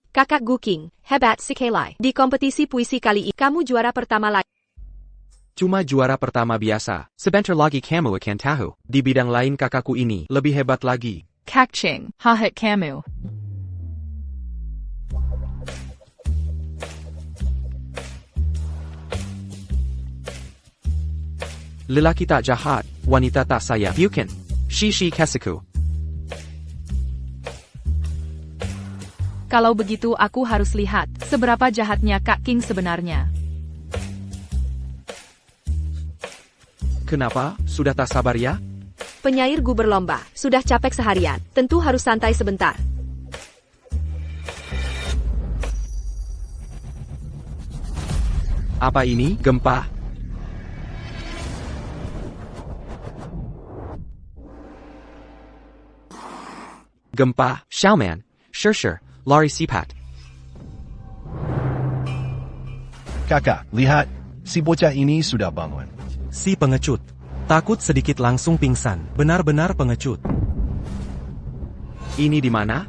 Kakak Guking, hebat sekali. Di kompetisi puisi kali ini, kamu juara pertama lagi. Cuma juara pertama biasa. Sebentar lagi kamu akan tahu. Di bidang lain kakakku ini lebih hebat lagi. Kakching, hahat kamu. Lelaki tak jahat, wanita tak sayang. Bukan. Shishi Kesaku. Kalau begitu aku harus lihat seberapa jahatnya Kak King sebenarnya. Kenapa? Sudah tak sabar ya? Penyair gu berlomba, sudah capek seharian, tentu harus santai sebentar. Apa ini? Gempa? Gempa, Xiaoman, Sure, lari sipat. Kakak, lihat, si bocah ini sudah bangun. Si pengecut. Takut sedikit langsung pingsan. Benar-benar pengecut. Ini di mana?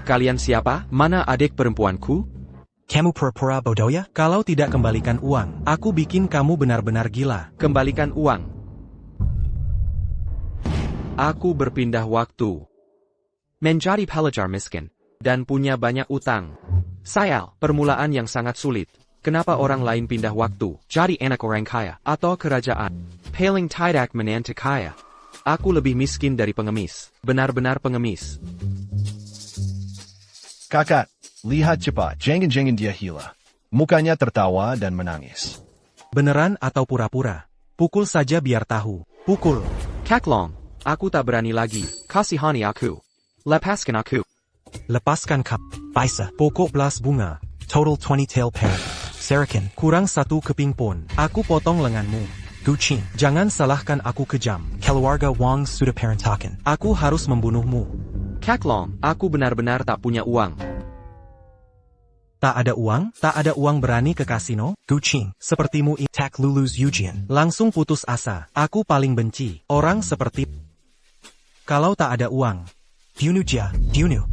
Kalian siapa? Mana adik perempuanku? Kamu pura-pura bodoh ya? Kalau tidak kembalikan uang, aku bikin kamu benar-benar gila. Kembalikan uang. Aku berpindah waktu. Menjadi pelajar miskin. Dan punya banyak utang. Sayal, permulaan yang sangat sulit. Kenapa orang lain pindah waktu, jadi anak orang kaya, atau kerajaan? Paling tidak menantu kaya. Aku lebih miskin dari pengemis. Benar-benar pengemis. Kakak, lihat cepat, jangan-jangan dia gila. Mukanya tertawa dan menangis. Beneran atau pura-pura? Pukul saja biar tahu. Pukul. Kaklong, aku tak berani lagi. Kasihani aku. Lepaskan aku. Lepaskan kap. Paisa. Pokok belas bunga. Total 20 tail parrot. Serakin. Kurang satu keping pun. Aku potong lenganmu. Gucci. Jangan salahkan aku kejam. Keluarga Wang sudah parentakan. Aku harus membunuhmu. Kaklong, aku benar-benar tak punya uang. Tak ada uang? Tak ada uang berani ke kasino? Gucci. Sepertimu tak lulus ujian. Langsung putus asa. Aku paling benci. Orang seperti... Kalau tak ada uang. Diunu.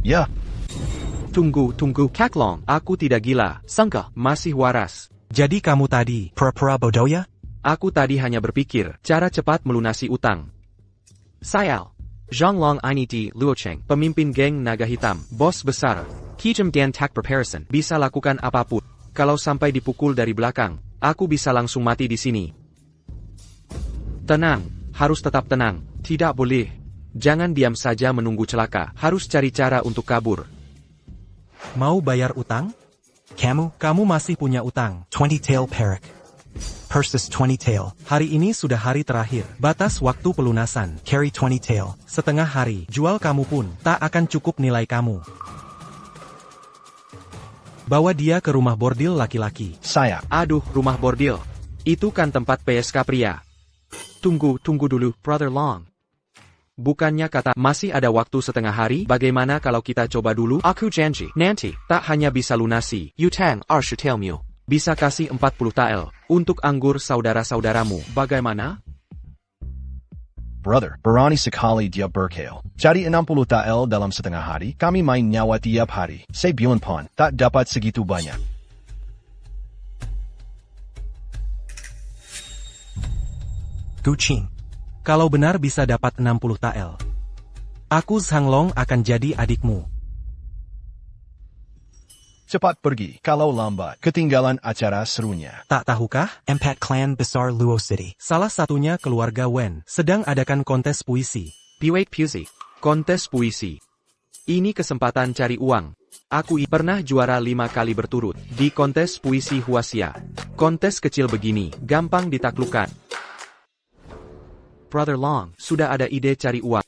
Ya. Tunggu, Kaklong, aku tidak gila, sangka, masih waras. Jadi kamu tadi, pura-pura bodoh ya? Aku tadi hanya berpikir, cara cepat melunasi utang. Sayal. Zhonglong Ainiti Luocheng, pemimpin geng naga hitam, bos besar. Kijem dan tak preparison, bisa lakukan apapun. Kalau sampai dipukul dari belakang, aku bisa langsung mati di sini. Tenang, harus tetap tenang, tidak boleh. Jangan diam saja menunggu celaka, harus cari cara untuk kabur. Mau bayar utang? Kamu masih punya utang. 20 tail parrot. Persis 20 tail. Hari ini sudah hari terakhir. Batas waktu pelunasan. Carry 20 tail. Setengah hari. Jual kamu pun. Tak akan cukup nilai kamu. Bawa dia ke rumah bordil laki-laki. Saya. Aduh, rumah bordil. Itu kan tempat PSK pria. Tunggu dulu, Brother Long. Bukannya kata masih ada waktu setengah hari, bagaimana kalau kita coba dulu? Aku janji, nanti, tak hanya bisa lunasi, Yutang, Arshutelmu. Bisa kasih 40 tael, untuk anggur saudara-saudaramu, bagaimana? Brother, berani sekali dia berkele. Jadi 60 tael dalam setengah hari, kami main nyawa tiap hari. Sebulan pun, tak dapat segitu banyak. Gucci. Kalau benar bisa dapat 60 tael. Aku Zhanglong akan jadi adikmu. Cepat pergi, kalau lambat, ketinggalan acara serunya. Tak tahukah? Empat klan besar Luo City. Salah satunya keluarga Wen, sedang adakan kontes puisi. Piwait Puisi. Kontes puisi. Ini kesempatan cari uang. Aku pernah juara 5 kali berturut, di kontes puisi Huaxia. Kontes kecil begini, gampang ditaklukkan. Brother Long, sudah ada ide cari uang.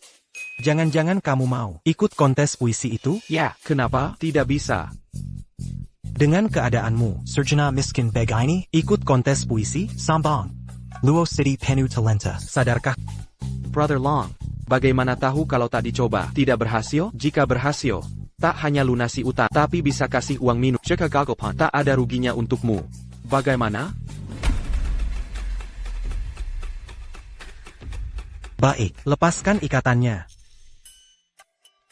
Jangan-jangan kamu mau ikut kontes puisi itu? Ya, kenapa? Tidak bisa. Dengan keadaanmu, Serjana miskin begini, ikut kontes puisi, sambang. Luo City penuh talenta. Sadarkah? Brother Long, bagaimana tahu kalau tak dicoba? Tidak berhasil? Jika berhasil, tak hanya lunasi utang, tapi bisa kasih uang minum. Jika gagal pun, tak ada ruginya untukmu. Bagaimana? Baik, lepaskan ikatannya.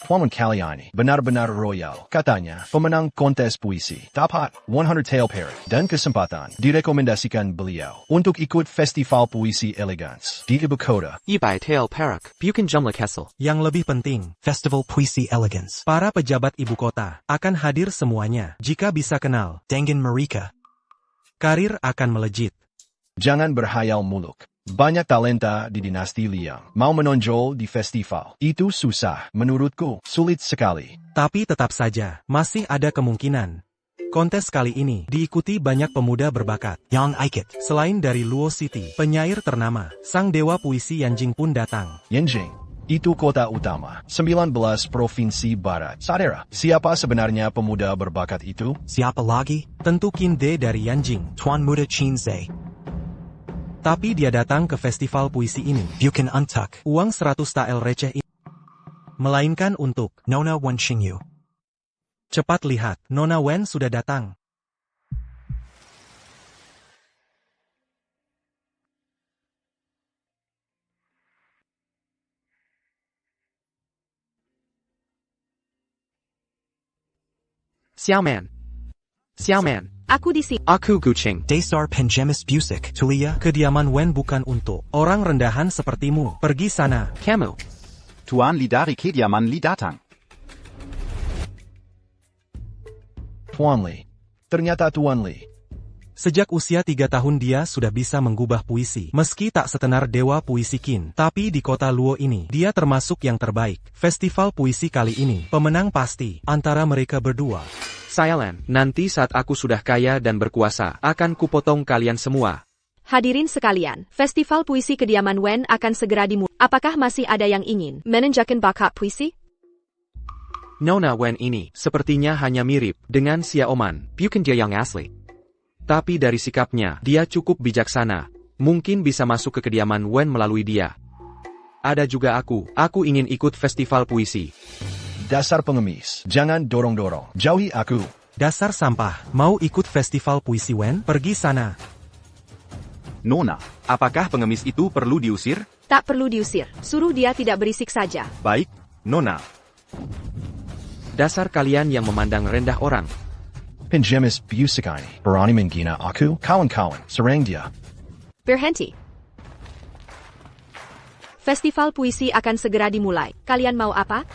Tuan kali ini benar-benar royal. Katanya, pemenang kontes puisi dapat 100 tael perak dan kesempatan direkomendasikan beliau untuk ikut festival puisi elegans di ibu kota. 100 tael perak, bukan jumlah kecil. Yang lebih penting, Festival Puisi Elegance. Para pejabat ibu kota akan hadir semuanya. Jika bisa kenal dengan mereka, karir akan melejit. Jangan berhayal muluk. Banyak talenta di dinasti Liang mau menonjol di festival. Itu susah, menurutku, sulit sekali. Tapi tetap saja, masih ada kemungkinan. Kontes kali ini diikuti banyak pemuda berbakat. Yang Aikit. Selain dari Luo City, penyair ternama, sang dewa puisi Yanjing pun datang. Yanjing, itu kota utama, 19 provinsi barat. Saudara, siapa sebenarnya pemuda berbakat itu? Siapa lagi? Tentu Qin De dari Yanjing, Tuan Muda Qin Zhe. Tapi dia datang ke festival puisi ini bukan untuk uang 100 tael receh ini, melainkan untuk Nona Wen Xingyu. Cepat lihat, Nona Wen sudah datang. Xiaoman. Xiaoman. Aku di sini. Aku Guqing. Dasar pengemis busik, Tulia. Kediaman Wen bukan untuk orang rendahan sepertimu. Pergi sana. Kamu. Tuan Li dari kediaman Li datang. Tuan Li. Ternyata Tuan Li. Sejak usia 3 tahun dia sudah bisa menggubah puisi. Meski tak setenar dewa puisi Qin, tapi di kota Luo ini, dia termasuk yang terbaik. Festival puisi kali ini, pemenang pasti antara mereka berdua. Xiaolan, nanti saat aku sudah kaya dan berkuasa, akan kupotong kalian semua. Hadirin sekalian, festival puisi kediaman Wen akan segera dimulai. Apakah masih ada yang ingin menanjakan bakat puisi? Nona Wen ini, sepertinya hanya mirip dengan Xiaoman, bukan dia yang asli. Tapi dari sikapnya, dia cukup bijaksana. Mungkin bisa masuk ke kediaman Wen melalui dia. Ada juga aku ingin ikut festival puisi. Dasar pengemis, jangan dorong-dorong. Jauhi aku. Dasar sampah, mau ikut festival puisi Wen? Pergi sana. Nona, Apakah pengemis itu perlu diusir? Tak perlu diusir, suruh dia tidak berisik saja. Baik, Nona. Dasar kalian yang memandang rendah orang. Pengemis busik ini berani menghina aku. Kawan-kawan, serang dia. Berhenti. Festival puisi akan segera dimulai. Kalian mau apa?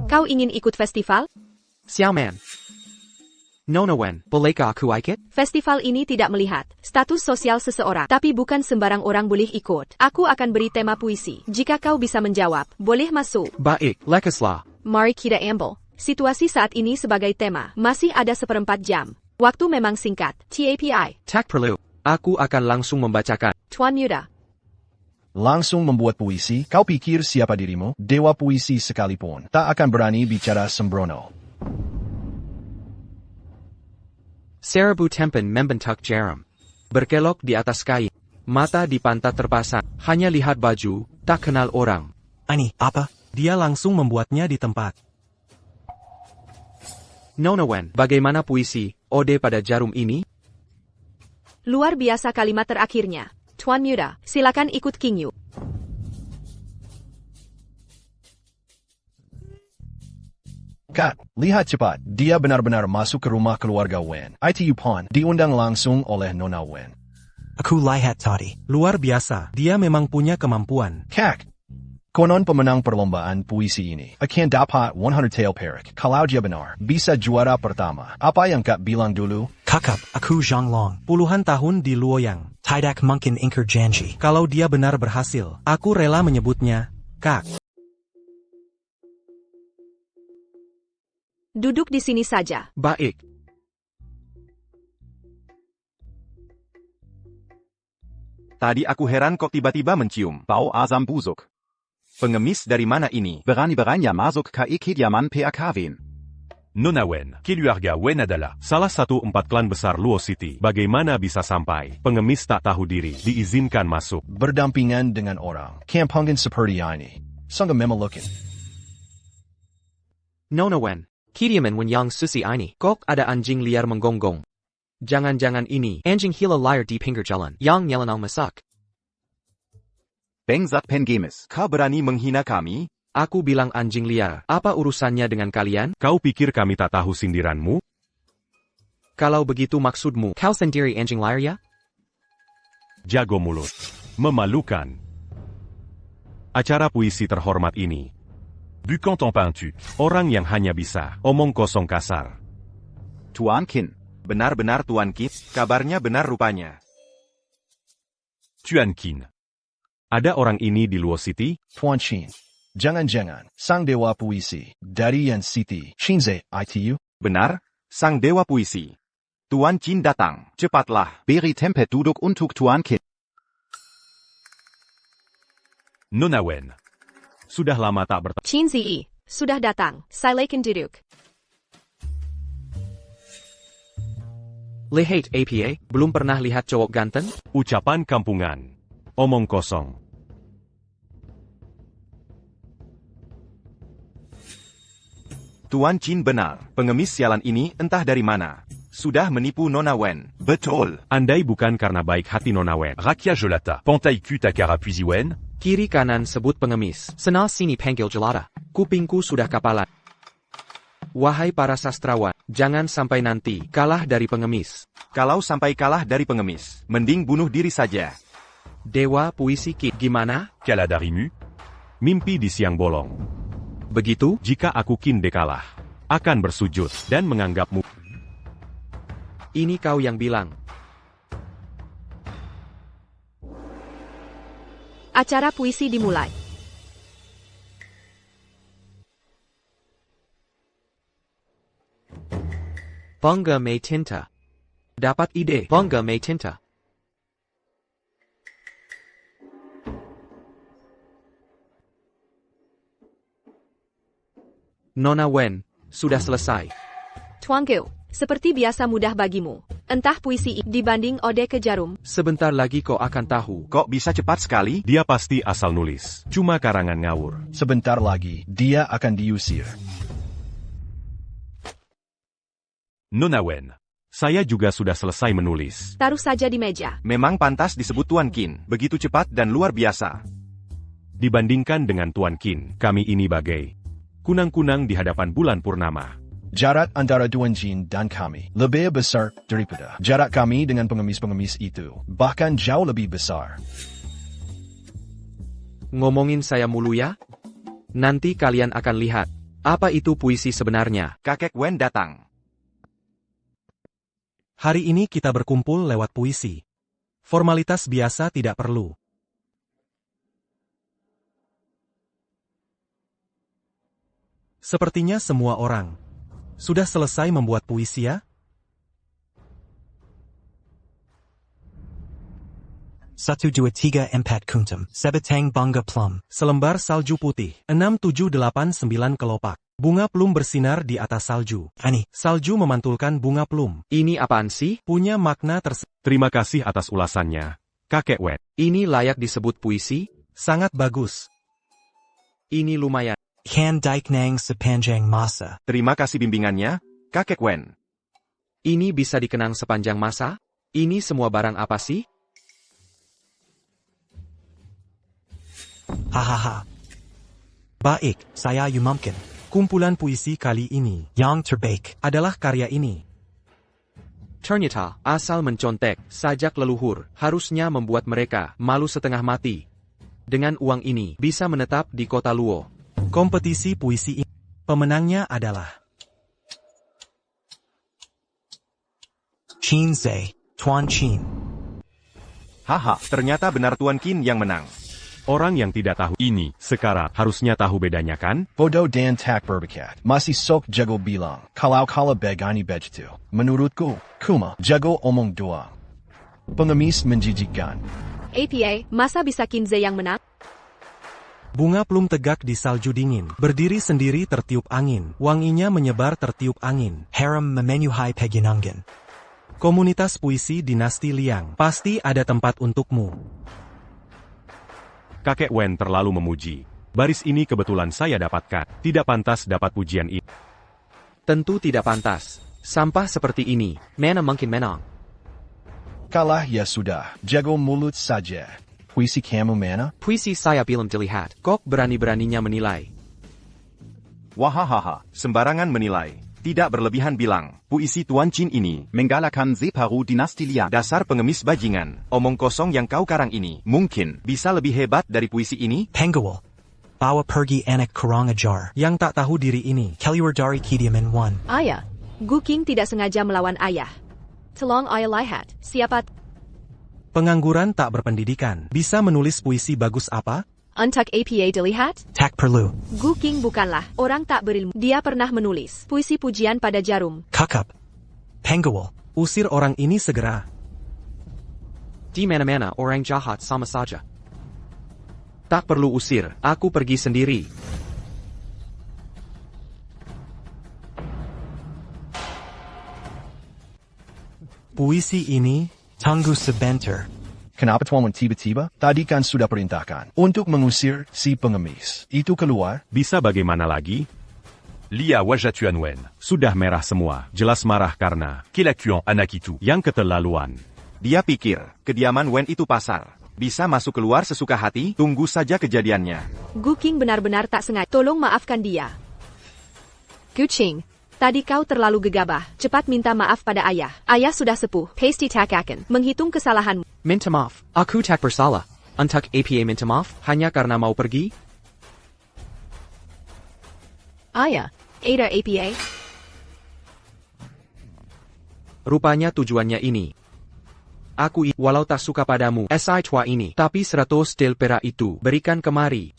Kau ingin ikut festival? Xiaoman. Nona Wen, bolehkah aku ikut? Festival ini tidak melihat status sosial seseorang, tapi bukan sembarang orang boleh ikut. Aku akan beri tema puisi. Jika kau bisa menjawab, boleh masuk. Baik, lekaslah. Mari kita ambil. Situasi saat ini sebagai tema, masih ada 1/4 jam. Waktu memang singkat. TAPI. Tak perlu. Aku akan langsung membacakan. Tuan Muda. Langsung membuat puisi, kau pikir siapa dirimu? Dewa puisi sekalipun, tak akan berani bicara sembrono. Seribu tempen membentak jarum. Berkelok di atas kain. Mata di pantat terpasang. Hanya lihat baju, tak kenal orang. Ini, apa? Dia langsung membuatnya di tempat. Nona Wen, bagaimana puisi, ode pada jarum ini? Luar biasa kalimat terakhirnya. Tuan Muda, silakan ikut King Yu. Kat, lihat cepat, dia benar-benar masuk ke rumah keluarga Wen. ITU Pon diundang langsung oleh Nona Wen. Aku lihat tadi. Luar biasa, dia memang punya kemampuan. Kak, konon pemenang perlombaan puisi ini akan dapat 100 tael perak. Kalau dia benar, bisa juara pertama. Apa yang Kak bilang dulu? Kakak, aku Zhang Long. Puluhan tahun di Luoyang. Tidak mungkin ingkar janji. Kalau dia benar berhasil, aku rela menyebutnya Kak. Duduk di sini saja. Baik. Tadi aku heran kok tiba-tiba mencium bau asam busuk. pengemis dari mana ini? Berani-beraninya masuk ke kediaman PAKW. Nona Wen, keluarga Wen adalah salah satu 4 klan besar Luo City. Bagaimana bisa sampai pengemis tak tahu diri diizinkan masuk? Berdampingan dengan orang kampungan seperti ini. Sungguh memalukan. Nona Wen, kediaman Wen yang susi ini, kok ada anjing liar menggonggong. Jangan-jangan ini anjing gila liar di pinggir jalan yang nyelenong masak. Bengsat Pengemis. Kau berani menghina kami? Aku bilang anjing liar. Apa urusannya dengan kalian? Kau pikir kami tak tahu sindiranmu? Kalau begitu maksudmu, kau sendiri anjing liar ya? Jago mulut. Memalukan. Acara puisi terhormat ini. Du canton peintu. Orang yang hanya bisa omong kosong kasar. Tuan Qin. Benar-benar Tuan Qin, kabarnya benar rupanya. Tuan Qin. Ada orang ini di Luo City? Tuan Qin. Jangan-jangan, sang dewa puisi, dari Yan City, Shinze, ITU? Benar, sang dewa puisi. Tuan Qin datang, cepatlah. Beri tempat duduk untuk Tuan Qin. Nona Wen. Sudah lama tak bertemu. Qin Zi, sudah datang. Silakan duduk. Lihat APA, belum pernah lihat cowok ganteng? Ucapan kampungan. Omong kosong. Tuan Qin benar, pengemis sialan ini entah dari mana. Sudah menipu Nona Wen. Betul. Andai bukan karena baik hati Nona Wen. Rakia Jelata. Pantai ku takara puisi Wen. Kiri kanan sebut pengemis. Senal sini panggil jelata. Kupingku sudah kapalan. Wahai para sastrawan, jangan sampai nanti kalah dari pengemis. Kalau sampai kalah dari pengemis, mending bunuh diri saja. Dewa puisi Qin, gimana? Kala darimu? Mimpi di siang bolong. Begitu? Jika aku Qin dekalah, akan bersujud dan menganggapmu. Ini kau yang bilang. Acara puisi dimulai. Bangga May Tinta. Dapat ide. Bangga May Tinta. Nona Wen, sudah selesai. Tuan Gu, seperti biasa mudah bagimu. Entah puisi dibanding Ode ke Jarum. Sebentar lagi kau akan tahu. Kok bisa cepat sekali? Dia pasti asal nulis. Cuma karangan ngawur. Sebentar lagi, dia akan diusir. Nona Wen. Saya juga sudah selesai menulis. Taruh saja di meja. Memang pantas disebut Tuan Qin, begitu cepat dan luar biasa. Dibandingkan dengan Tuan Qin, kami ini bagai kunang-kunang di hadapan bulan purnama. Jarak antara Tuan Qin dan kami lebih besar daripada jarak kami dengan pengemis-pengemis itu. Bahkan jauh lebih besar. Ngomongin saya mulu ya? Nanti kalian akan lihat. Apa itu puisi sebenarnya? Kakek Wen datang. Hari ini kita berkumpul lewat puisi. Formalitas biasa tidak perlu. Sepertinya semua orang sudah selesai membuat puisi ya? 1, 2, 3, 4 kuntum. Sebeteng bangga plum. Selembar salju putih. 6, 7, 8, 9 kelopak. Bunga plum bersinar di atas salju. Ani, salju memantulkan bunga plum. Ini apaan sih? Punya makna tersendiri. Terima kasih atas ulasannya, Kakek Wen. Ini layak disebut puisi? Sangat bagus. Ini lumayan. Han Dike Nang sepanjang masa. Terima kasih bimbingannya, Kakek Wen. Ini bisa dikenang sepanjang masa? Ini semua barang apa sih? Hahaha. Baik, saya umumkan. Kumpulan puisi kali ini yang terbaik adalah karya ini. Ternyata, asal mencontek sajak leluhur harusnya membuat mereka malu setengah mati. Dengan uang ini bisa menetap di kota Luo. Kompetisi puisi ini, pemenangnya adalah Qin Zi, Tuan Qin. Haha, ternyata benar Tuan Qin yang menang. Orang yang tidak tahu ini sekarang harusnya tahu bedanya kan? Bodoh dan tak berbakat. Masih sok jago bilang. Kalau kala begani begitu. Menurutku, kuma jago omong doang. Pengemis menjijikkan. APA, masa bisa Qin Zi yang menang? Bunga plum tegak di salju dingin. Berdiri sendiri tertiup angin. Wanginya menyebar tertiup angin. Harem memenuhi peginangan. Komunitas puisi dinasti Liang. Pasti ada tempat untukmu. Kakek Wen terlalu memuji. Baris ini kebetulan saya dapatkan. Tidak pantas dapat pujian ini. Tentu tidak pantas. Sampah seperti ini, mana mungkin menang. Kalah ya sudah, jago mulut saja. Puisi kamu mana? Puisi saya belum dilihat. Kok berani-beraninya menilai. Wahahaha, sembarangan menilai. Tidak berlebihan bilang, puisi Tuan Chin ini, Menggalakan Separu Dinasti Liang. dasar pengemis bajingan, omong kosong yang kau karang ini, mungkin bisa lebih hebat dari puisi ini? Penguil. Bawa pergi anak kurang ajar. Yang tak tahu diri ini. Keliwar dari Kidiaman 1. Ayah, Gu King tidak sengaja melawan ayah. Tolong ayah lihat, siapa Pengangguran tak berpendidikan. Bisa menulis puisi bagus apa? untuk APA dilihat? Tak perlu. Gu King bukanlah orang tak berilmu. Dia pernah menulis puisi pujian pada jarum. Kakap. Penguil. Usir orang ini segera. Di mana-mana orang jahat sama saja. Tak perlu usir, aku pergi sendiri. Puisi ini, tunggu sebentar. Kenapa Tuan tiba-tiba? Tadi kan sudah perintahkan untuk mengusir si pengemis. Itu keluar. Bisa bagaimana lagi? Lia wajah Tuan Wen. Sudah merah semua. Jelas marah karena kelakuan anak itu yang keterlaluan. Dia pikir, kediaman Wen itu pasar. Bisa masuk keluar sesuka hati, tunggu saja kejadiannya. Gu King benar-benar tak sengaja. Tolong maafkan dia. Gu Qing, tadi kau terlalu gegabah. Cepat minta maaf pada ayah. Ayah sudah sepuh. Pasti tak akan menghitung kesalahanmu. Minta maaf, aku tak bersalah. Untuk APA minta maaf, hanya karena mau pergi? Ayah, ada APA? Rupanya tujuannya ini. Walau tak suka padamu, SI tua ini, tapi 100 del perak itu, berikan kemari.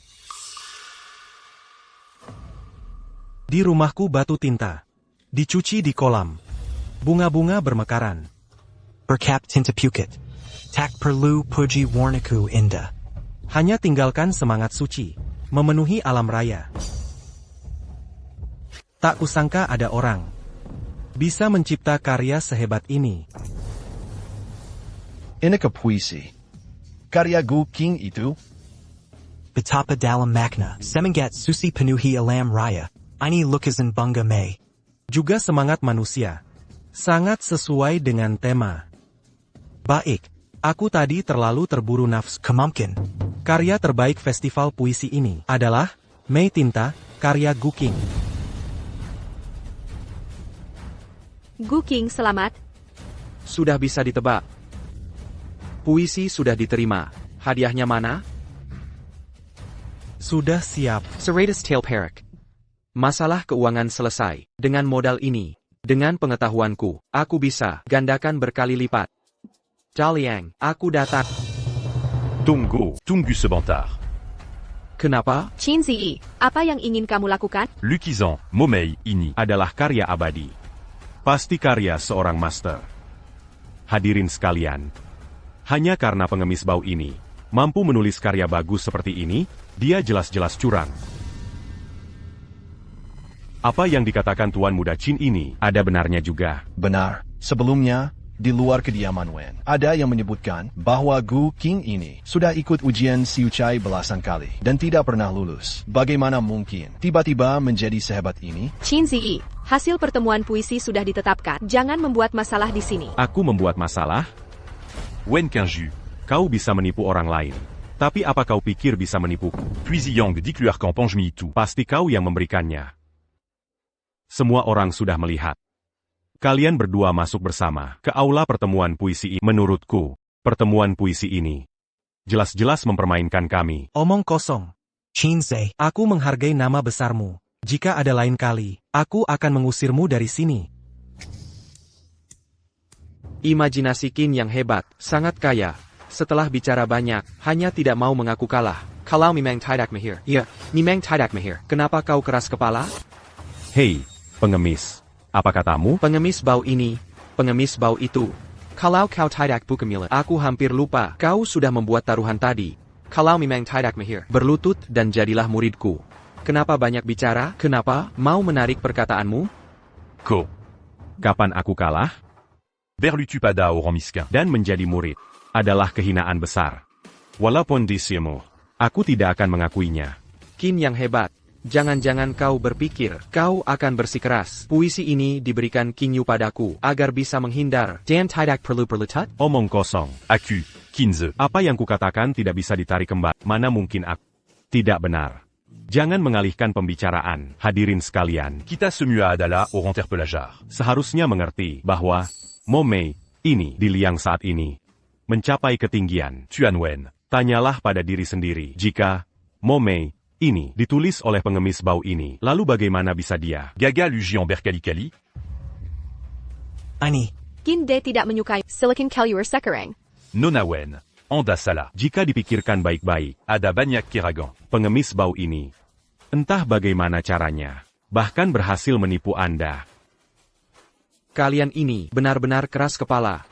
Di rumahku batu tinta. Dicuci di kolam. Bunga-bunga bermekaran. Berkap tinta pukit. Tak perlu puji warnaku indah. Hanya tinggalkan semangat suci. Memenuhi alam raya. Tak kusangka ada orang bisa mencipta karya sehebat ini. Ini ke puisi. Karya Gu King itu. Betapa dalam makna. Semangat susi penuhi alam raya. Ini lukisan bangga Mei. Juga semangat manusia. Sangat sesuai dengan tema. Baik, aku tadi terlalu terburu nafsu. Kemungkin. Karya terbaik festival puisi ini adalah Mei Tinta, karya Gu King. Gu King selamat. Sudah bisa ditebak. Puisi sudah diterima. Hadiahnya mana? Sudah siap. 100 tael perak. Masalah keuangan selesai. Dengan modal ini, dengan pengetahuanku, aku bisa gandakan berkali lipat. Daliang, aku datang. Tunggu sebentar. Kenapa? Qin Ziyi, apa yang ingin kamu lakukan? Lukisan Momei ini adalah karya abadi. Pasti karya seorang master. Hadirin sekalian, hanya karena pengemis bau ini mampu menulis karya bagus seperti ini, dia jelas-jelas curang. Apa yang dikatakan Tuan Muda Chin ini ada benarnya juga. Benar. Sebelumnya, di luar kediaman Wen, ada yang menyebutkan bahwa Gu King ini sudah ikut ujian Siucai belasan kali dan tidak pernah lulus. Bagaimana mungkin tiba-tiba menjadi sehebat ini? Qin Ziyi, hasil pertemuan puisi sudah ditetapkan. Jangan membuat masalah di sini. Aku membuat masalah? Wen Qingju, kau bisa menipu orang lain. Tapi apa kau pikir bisa menipuku? Puis Yang dikeluarkan penjemi itu. Pasti kau yang memberikannya. Semua orang sudah melihat. Kalian berdua masuk bersama ke aula pertemuan puisi ini. Menurutku, pertemuan puisi ini jelas-jelas mempermainkan kami. Omong kosong. Qinze, aku menghargai nama besarmu. Jika ada lain kali, aku akan mengusirmu dari sini. Imajinasi Qin yang hebat, sangat kaya. Setelah bicara banyak, hanya tidak mau mengaku kalah. Kalau memang tidak mahir. Ya, memang tidak mahir. Kenapa kau keras kepala? Hei, pengemis. Apa katamu? Pengemis bau ini, pengemis bau itu. Kalau kau tidak bukamila, aku hampir lupa. Kau sudah membuat taruhan tadi. Kalau memang tidak mahir, berlutut dan jadilah muridku. Kenapa banyak bicara? Kenapa mau menarik perkataanmu? Kapan aku kalah? Berlutu pada orang miskin. Dan menjadi murid adalah kehinaan besar. Walaupun disimu, aku tidak akan mengakuinya. Qin yang hebat. Jangan-jangan kau berpikir, kau akan bersikeras. Puisi ini diberikan King Yu padaku, agar bisa menghindar. Dan tidak perlu tut? Omong kosong. Aku, Kinze. Apa yang kukatakan tidak bisa ditarik kembali. Mana mungkin aku. Tidak benar. Jangan mengalihkan pembicaraan, hadirin sekalian. Kita semua adalah orang terpelajar. Seharusnya mengerti bahwa Momei ini di liang saat ini mencapai ketinggian. Tuan Wen. Tanyalah pada diri sendiri. Jika Momei ini ditulis oleh pengemis bau ini, lalu bagaimana bisa dia? Gaga lu géant berkali-kali. Ani, Kinde tidak menyukai silicon Kellier Sekereng. Nona Wen. Anda salah. Jika dipikirkan baik-baik, Ada banyak kiragan. pengemis bau ini, entah bagaimana caranya, bahkan berhasil menipu Anda. Kalian ini benar-benar keras kepala.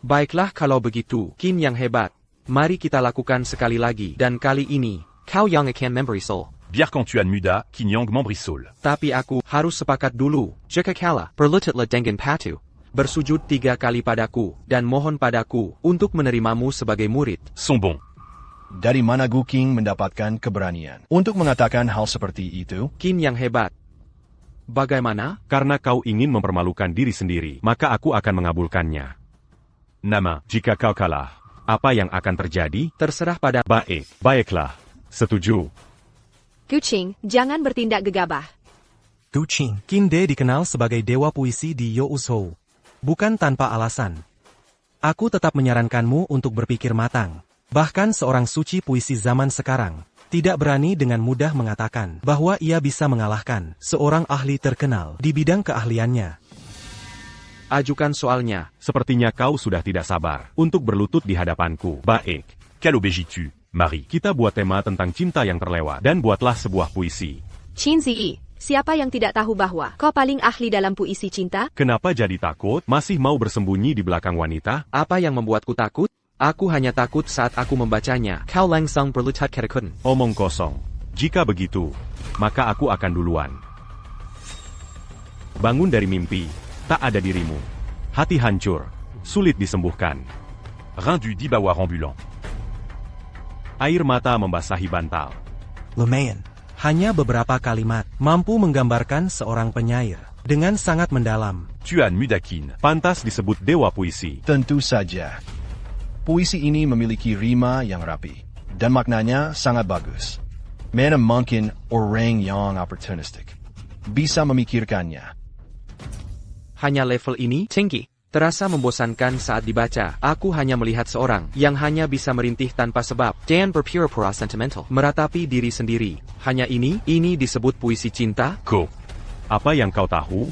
Baiklah kalau begitu, Qin yang hebat. Mari kita lakukan sekali lagi, dan kali ini, kau yang akan membrisol. Biar quand Tuan Muda, Kinyang membrisol. Tapi aku harus sepakat dulu. Jika kalah, berlututlah dengan patuh. Bersujud 3 kali padaku, dan mohon padaku, untuk menerimamu sebagai murid. Sont bons. Dari mana Gu King mendapatkan keberanian untuk mengatakan hal seperti itu? Qin yang hebat. Bagaimana? Karena kau ingin mempermalukan diri sendiri, maka aku akan mengabulkannya. Nama. Jika kau kalah, apa yang akan terjadi? Terserah pada Baik, baiklah. Setuju. Kucing, jangan bertindak gegabah. Gu Qing. Kinde dikenal sebagai dewa puisi di Youzhou. Bukan tanpa alasan. Aku tetap menyarankanmu untuk berpikir matang. Bahkan seorang suci puisi zaman sekarang tidak berani dengan mudah mengatakan bahwa ia bisa mengalahkan seorang ahli terkenal di bidang keahliannya. ajukan soalnya. Sepertinya kau sudah tidak sabar untuk berlutut di hadapanku. Baik. Quelle obéis-tu, Marie? Kita buat tema tentang cinta yang terlewat dan buatlah sebuah puisi. Qin Ziyi, siapa yang tidak tahu bahwa kau paling ahli dalam puisi cinta? Kenapa jadi takut? Masih mau bersembunyi di belakang wanita? Apa yang membuatku takut? Aku hanya takut saat aku membacanya. Kau langsung berlutut ketekun. Omong kosong. Jika begitu, maka aku akan duluan. Bangun dari mimpi, tak ada dirimu. Hati hancur, sulit disembuhkan. Rendu di bawah ambulant. Air mata membasahi bantal. Lumayan. Hanya beberapa kalimat mampu menggambarkan seorang penyair dengan sangat mendalam. Tuan Mudakin. Pantas disebut dewa puisi. Tentu saja. Puisi ini memiliki rima yang rapi, dan maknanya sangat bagus. Mana mungkin orang yang opportunistic bisa memikirkannya. Hanya level ini tinggi. Terasa membosankan saat dibaca. Aku hanya melihat seorang yang hanya bisa merintih tanpa sebab dan berpura-pura sentimental. Meratapi diri sendiri. Hanya ini disebut puisi cinta? Ko. Apa yang kau tahu?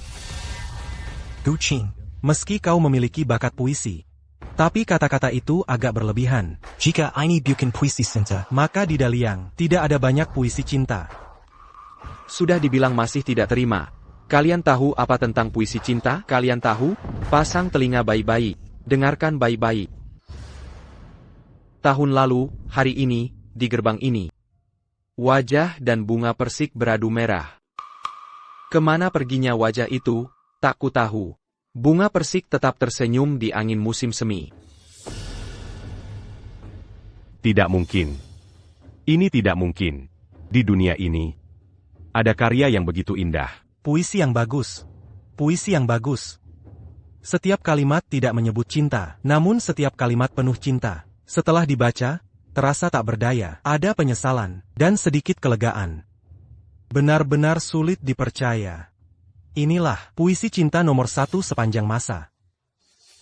Gu Qing, meski kau memiliki bakat puisi, tapi kata-kata itu agak berlebihan. Jika ini bukan puisi cinta, maka di Daliang tidak ada banyak puisi cinta. Sudah dibilang masih tidak terima. Kalian tahu apa tentang puisi cinta? Kalian tahu? Pasang telinga baik-baik. Dengarkan baik-baik. Tahun lalu, hari ini, di gerbang ini. Wajah dan bunga persik beradu merah. Kemana perginya wajah itu? Tak ku tahu. Bunga persik tetap tersenyum di angin musim semi. Tidak mungkin. Ini tidak mungkin. Di dunia ini, ada karya yang begitu indah. Puisi yang bagus. Puisi yang bagus. Setiap kalimat tidak menyebut cinta, namun setiap kalimat penuh cinta. Setelah dibaca, terasa tak berdaya, ada penyesalan, dan sedikit kelegaan. Benar-benar sulit dipercaya. Inilah puisi cinta nomor 1 sepanjang masa.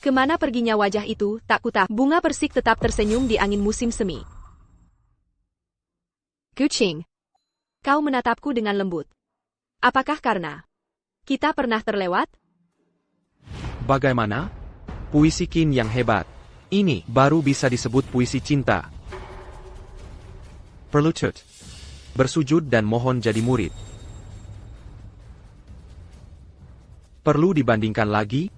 Kemana perginya wajah itu? Tak ku tahu. Bunga persik tetap tersenyum di angin musim semi. Kucing, kau menatapku dengan lembut. Apakah karena kita pernah terlewat? Bagaimana? Puisi Qin yang hebat. Ini baru bisa disebut puisi cinta. Berlutut. Bersujud dan mohon jadi murid. Perlu dibandingkan lagi?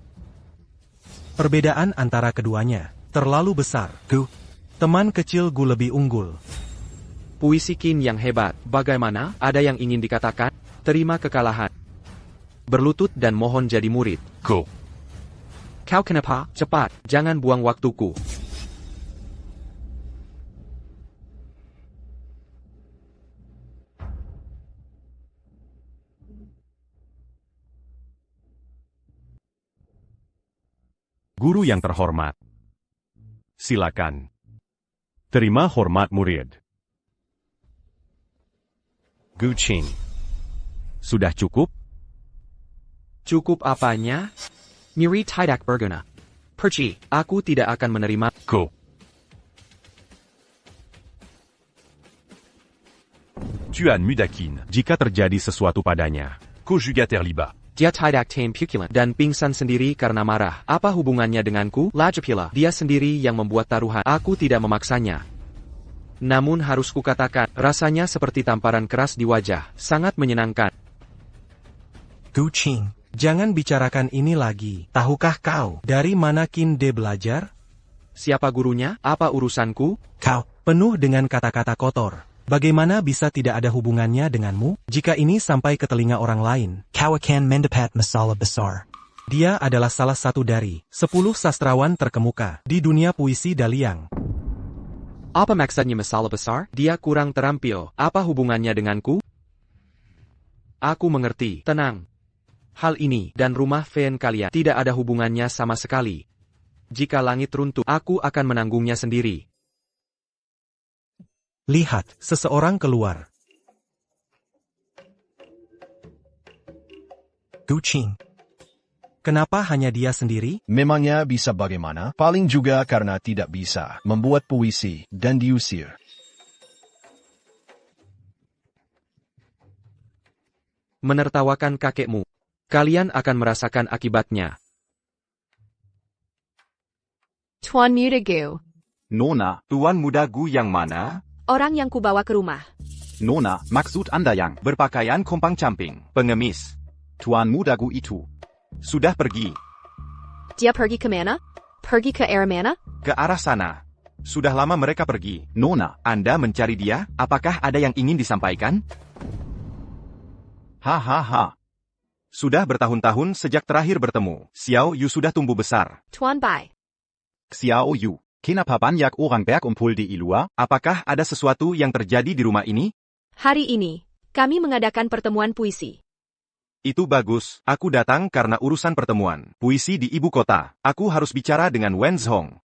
Perbedaan antara keduanya terlalu besar. Gu, teman kecil Gu lebih unggul. Puisi Qin yang hebat. Bagaimana? Ada yang ingin dikatakan? Terima kekalahan. Berlutut dan mohon jadi murid. Ko. Kau kenapa? Cepat, jangan buang waktuku. Guru yang terhormat. Silakan. Terima hormat murid. Gu Qing. Sudah cukup? Cukup apanya? Miri tidak berguna. Perci, aku tidak akan menerima. Ko. Tuan Mudakin, jika terjadi sesuatu padanya, conjugateur liba. Dia tidak tame pukulan dan pingsan sendiri karena marah. Apa hubungannya denganku? Lajapila, dia sendiri yang membuat taruhan. Aku tidak memaksanya. Namun harus kukatakan, rasanya seperti tamparan keras di wajah. Sangat menyenangkan. Gu Qing, jangan bicarakan ini lagi. Tahukah kau dari mana Qin De belajar? Siapa gurunya? Apa urusanku? Kau penuh dengan kata-kata kotor. Bagaimana bisa tidak ada hubungannya denganmu? Jika ini sampai ke telinga orang lain, kau akan mendapat masalah besar. Dia adalah salah satu dari 10 sastrawan terkemuka di dunia puisi Daliang. Apa maksudnya masalah besar? Dia kurang terampil. Apa hubungannya denganku? Aku mengerti. Tenang. Hal ini dan rumah Fen kalian tidak ada hubungannya sama sekali. Jika langit runtuh, aku akan menanggungnya sendiri. Lihat, seseorang keluar. Gu Qing. Kenapa hanya dia sendiri? Memangnya bisa bagaimana? Paling juga karena tidak bisa membuat puisi dan diusir. Menertawakan kakekmu. Kalian akan merasakan akibatnya. Tuan Muda Gu. Nona, Tuan Muda Gu yang mana? Orang yang kubawa ke rumah. Nona, maksud Anda yang Berpakaian kompang camping, pengemis. Tuan Muda Gu itu. Sudah pergi. Dia pergi ke mana? Pergi ke arah mana? Ke arah sana. Sudah lama mereka pergi. Nona, Anda mencari dia? Apakah ada yang ingin disampaikan? hahaha. Sudah bertahun-tahun sejak terakhir bertemu. Xiao Yu sudah tumbuh besar. Tuan Bai. Xiao Yu. Kenapa banyak orang berkumpul di luar? Apakah ada sesuatu yang terjadi di rumah ini? Hari ini, kami mengadakan pertemuan puisi. Itu bagus. Aku datang karena urusan pertemuan puisi di ibu kota. Aku harus bicara dengan Wen Zhong.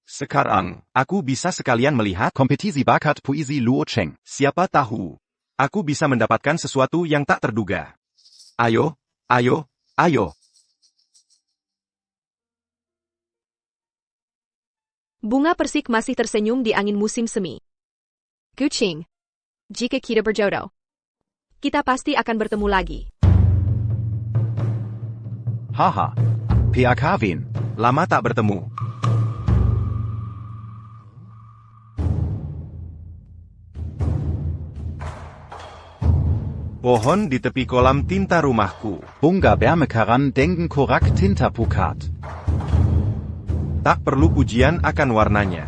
Sekarang, aku bisa sekalian melihat Kompetisi bakat puisi Luo Cheng. siapa tahu. Aku bisa mendapatkan sesuatu yang tak terduga. Ayo, ayo, ayo. Bunga persik masih tersenyum di angin musim semi. Gu Qing. Jika kita berjodoh, kita pasti akan bertemu lagi. Haha. PAK Wen. Lama tak bertemu. Pohon di tepi kolam tinta rumahku. Bunga bermekaran dengen korak tinta pukat. Tak perlu pujian akan warnanya.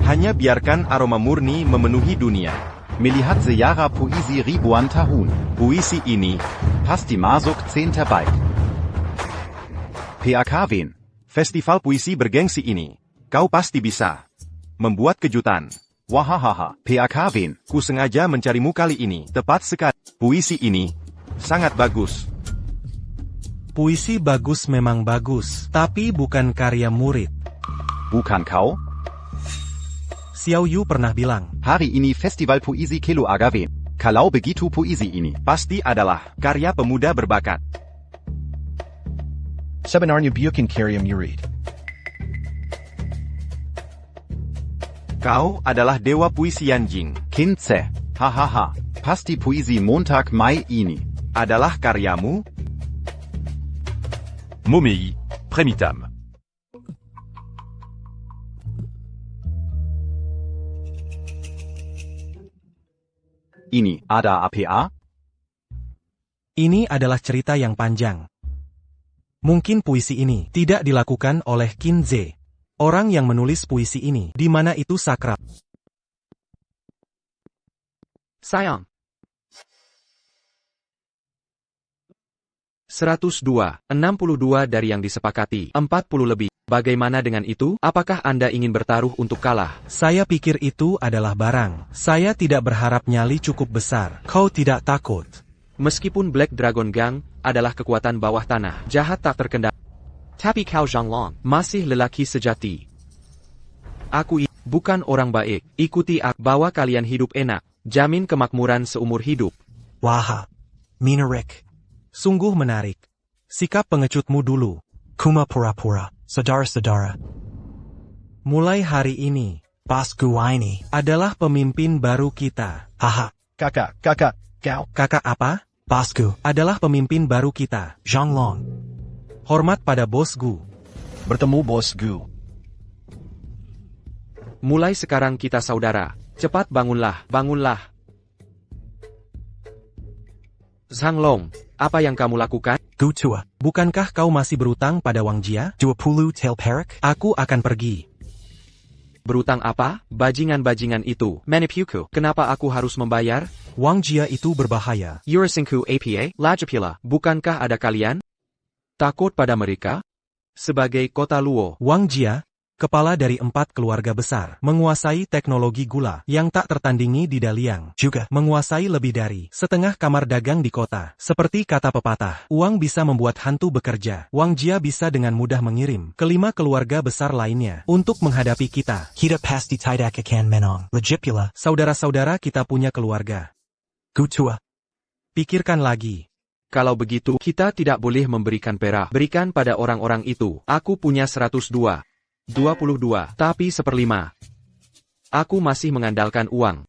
Hanya biarkan aroma murni memenuhi dunia. Melihat sejarah puisi ribuan tahun. Puisi ini, Pasti masuk 10 terbaik. PAK Wen. festival puisi bergengsi ini. Kau pasti bisa membuat kejutan. Wahahaha. PAK Wen. Ku sengaja mencarimu kali ini. Tepat sekali. Puisi ini sangat bagus. Puisi bagus memang bagus, tapi bukan karya murid. Bukan kau? Xiao Yu pernah bilang, Hari ini festival puisi Kilo Agawen. Kalau begitu puisi ini Pasti adalah karya pemuda berbakat. Sebenarnya bukan karya murid. Kau adalah dewa puisi Yanjing. Kince. Hahaha. Pasti puisi Montag Mai ini. Adalah karyamu? Momei, Premitam. Ini ada APA? ini adalah cerita yang panjang. Mungkin puisi ini tidak dilakukan oleh Qin Ze, orang yang menulis puisi ini, di mana itu sakral. Sayang. 102, 62 dari yang disepakati, 40 lebih. Bagaimana dengan itu? Apakah Anda ingin bertaruh untuk kalah? Saya pikir itu adalah barang. Saya tidak berharap nyali cukup besar. Kau tidak takut? Meskipun Black Dragon Gang adalah kekuatan bawah tanah, jahat tak terkendali. Tapi kau Zhanglong, masih lelaki sejati. Aku bukan orang baik, ikuti aku, bawa kalian hidup enak, jamin kemakmuran seumur hidup. Wah, menarik. Sungguh menarik. Sikap pengecutmu dulu. Kuma pura-pura, saudara-saudara. Mulai hari ini, bosku ini adalah pemimpin baru kita. Haha. Kakak, kau. Kakak apa? Bosku adalah pemimpin baru kita. Zhanglong. Hormat pada bosku. Bertemu bosku. Mulai sekarang kita saudara. Cepat bangunlah, bangunlah. Zhanglong, apa yang kamu lakukan? Gutua, bukankah kau masih berutang pada Wang Jia? 20 tail perak? Aku akan pergi. Berutang apa? Bajingan-bajingan itu. Menipuku, kenapa aku harus membayar? Wang Jia itu berbahaya. Yurasinku APA, Lajapila, bukankah ada kalian? Takut pada mereka? Sebagai kota Luo, Wang Jia, kepala dari 4 keluarga besar, menguasai teknologi gula yang tak tertandingi di Daliang, juga menguasai lebih dari setengah kamar dagang di kota. Seperti kata pepatah, uang bisa membuat hantu bekerja. Wang Jia bisa dengan mudah mengirim kelima keluarga besar lainnya untuk menghadapi kita. Kita pasti tidak akan menang. Lejipula, saudara-saudara kita punya keluarga. Gutua. Pikirkan lagi. Kalau begitu, kita tidak boleh memberikan perak. Berikan pada orang-orang itu. Aku punya 102. 22, tapi 1/5. Aku masih mengandalkan uang.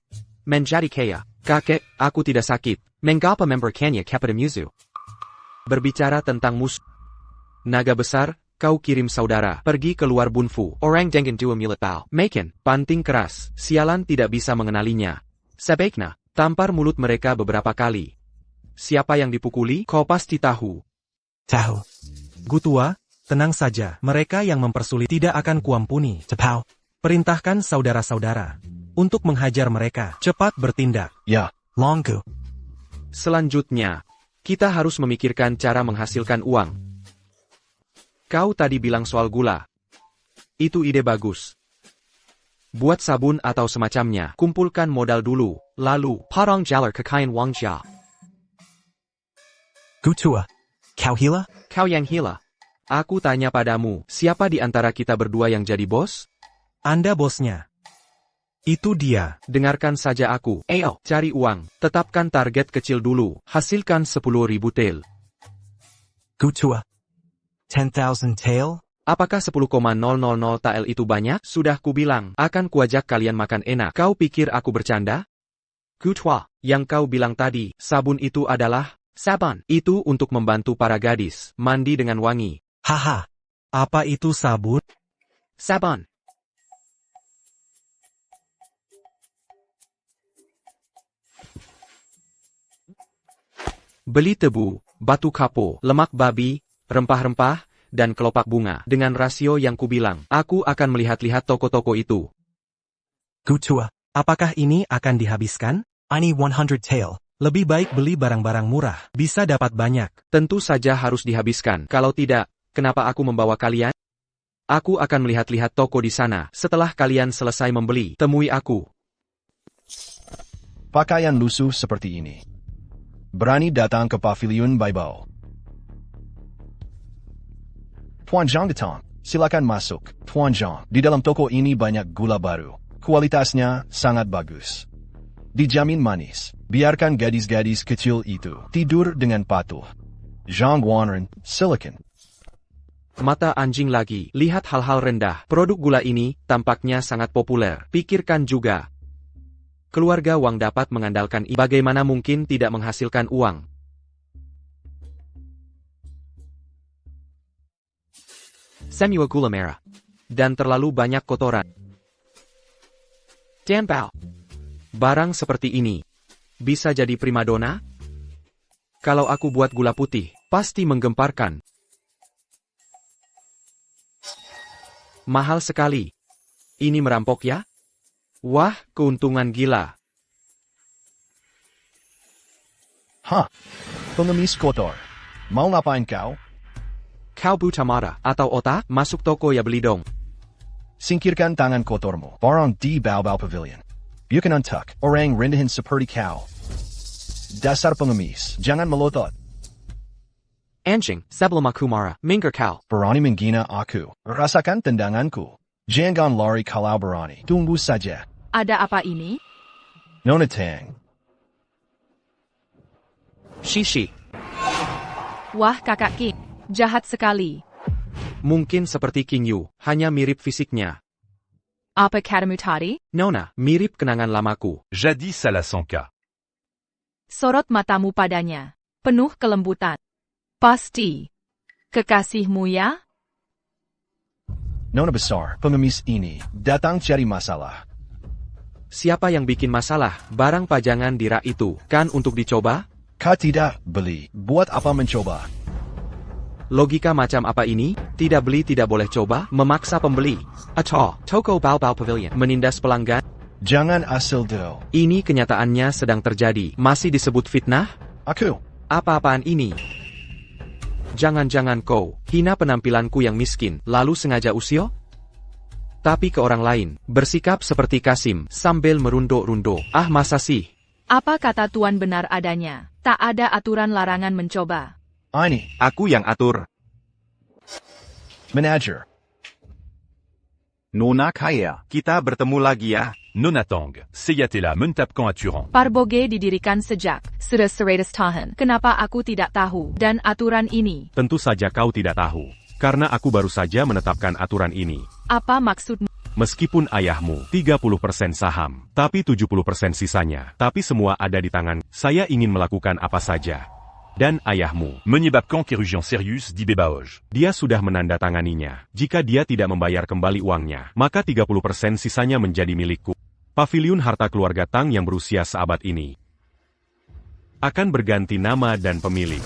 Menjadi kaya. Kakek, aku tidak sakit. Mengapa member Kenya kepada musuh? Berbicara tentang musuh. Naga besar, kau kirim saudara. Pergi keluar Bunfu. Orang dengan 2 milit pal. Maken, panting keras. Sialan tidak bisa mengenalinya. Sebaiknya, tampar mulut mereka beberapa kali. Siapa yang dipukuli? Kau pasti tahu. Tahu. Gutua. Tenang saja, mereka yang mempersulit tidak akan kuampuni. Cepau. Perintahkan saudara-saudara untuk menghajar mereka. Cepat bertindak. Ya. Longgu. Selanjutnya, kita harus memikirkan cara menghasilkan uang. Kau tadi bilang soal gula. Itu ide bagus. Buat sabun atau semacamnya. Kumpulkan modal dulu, lalu parang jalar kekayaan Wang Jia. Gutua. Kau hila? Kau yang hila. Aku tanya padamu, siapa di antara kita berdua yang jadi bos? Anda bosnya. Itu dia. Dengarkan saja aku. Ayo, cari uang. Tetapkan target kecil dulu. Hasilkan 10.000 tael. Gutua. 10,000 tael? Apakah 10,000 tael itu banyak? Sudah kubilang, akan kuajak kalian makan enak. Kau pikir aku bercanda? Gutua, yang kau bilang tadi, sabun itu adalah saban. Itu untuk membantu para gadis mandi dengan wangi. Haha. Apa itu sabun? Saban. Beli tebu, batu kapo, lemak babi, rempah-rempah, dan kelopak bunga. Dengan rasio yang kubilang, aku akan melihat-lihat toko-toko itu. Gutua, apakah ini akan dihabiskan? Ini 100 tael. Lebih baik beli barang-barang murah. Bisa dapat banyak. Tentu saja harus dihabiskan. Kalau tidak, kenapa aku membawa kalian? Aku akan melihat-lihat toko di sana. Setelah kalian selesai membeli, temui aku. Pakaian lusuh seperti ini. Berani datang ke pavilion Baibao. Tuan Zhang datang. Silakan masuk. Tuan Zhang, di dalam toko ini banyak gula baru. Kualitasnya sangat bagus. Dijamin manis. Biarkan gadis-gadis kecil itu tidur dengan patuh. Zhang Guanren, silakan. Mata anjing lagi, lihat hal-hal rendah. Produk gula ini tampaknya sangat populer. Pikirkan juga. Keluarga Wang dapat mengandalkan bagaimana mungkin tidak menghasilkan uang. Semua gula merah. Dan terlalu banyak kotoran. Tempel. Barang seperti ini. Bisa jadi primadona? Kalau aku buat gula putih, pasti menggemparkan. Mahal sekali. Ini merampok ya? Wah, keuntungan gila. Hah? Pengemis kotor. Mau ngapain kau? Kau buta mata atau otak? Masuk toko ya beli dong. Singkirkan tangan kotormu. Barang di Baobao Pavilion. Bukan untuk. Orang rendahin seperti kau. Dasar pengemis. Jangan melotot. Anjing, sebelum aku marah, minggir kau. Berani menghina aku. Rasakan tendanganku. Jangan lari kalau berani. Tunggu saja. Ada apa ini? Nona Tang. Shishi. Wah kakak King, jahat sekali. Mungkin seperti King Yu, hanya mirip fisiknya. Apa katamu tadi? Nona, mirip kenangan lamaku. Jadis à la Sanka. Sorot matamu padanya. Penuh kelembutan. Pasti. Kekasihmu ya? Nona besar, pengemis ini datang cari masalah. Siapa yang bikin masalah? Barang pajangan di rak itu, kan untuk dicoba? Kau tidak beli. Buat apa mencoba? Logika macam apa ini? Tidak beli tidak boleh coba, memaksa pembeli. Atau, toko Bao Pavilion, menindas pelanggan? Jangan asal do. Ini kenyataannya sedang terjadi. Masih disebut fitnah? Aku. Apa-apaan ini? Jangan-jangan kau hina penampilanku yang miskin, lalu sengaja usio? Tapi ke orang lain, bersikap seperti Kasim, sambil merunduk-runduk. Ah masa sih? Apa kata tuan benar adanya? Tak ada aturan larangan mencoba. Ini. Aku yang atur. Manager. Nona Kaya. Kita bertemu lagi ya. Nonatang, Seyatela Mentapkan Aturan. Parboge didirikan sejak 100 tahun. Kenapa aku tidak tahu? Dan aturan ini, Tentu saja kau tidak tahu. Karena aku baru saja menetapkan aturan ini. apa maksudmu? Meskipun ayahmu 30% saham, tapi 70% sisanya, tapi semua ada di tangan, saya ingin melakukan apa saja. Dan ayahmu, Menyebabkan kerugian serius di Bebaoj. dia sudah menandatanganinya. Jika dia tidak membayar kembali uangnya, maka 30% sisanya menjadi milikku. Paviliun harta keluarga Tang yang berusia seabad ini akan berganti nama dan pemilik.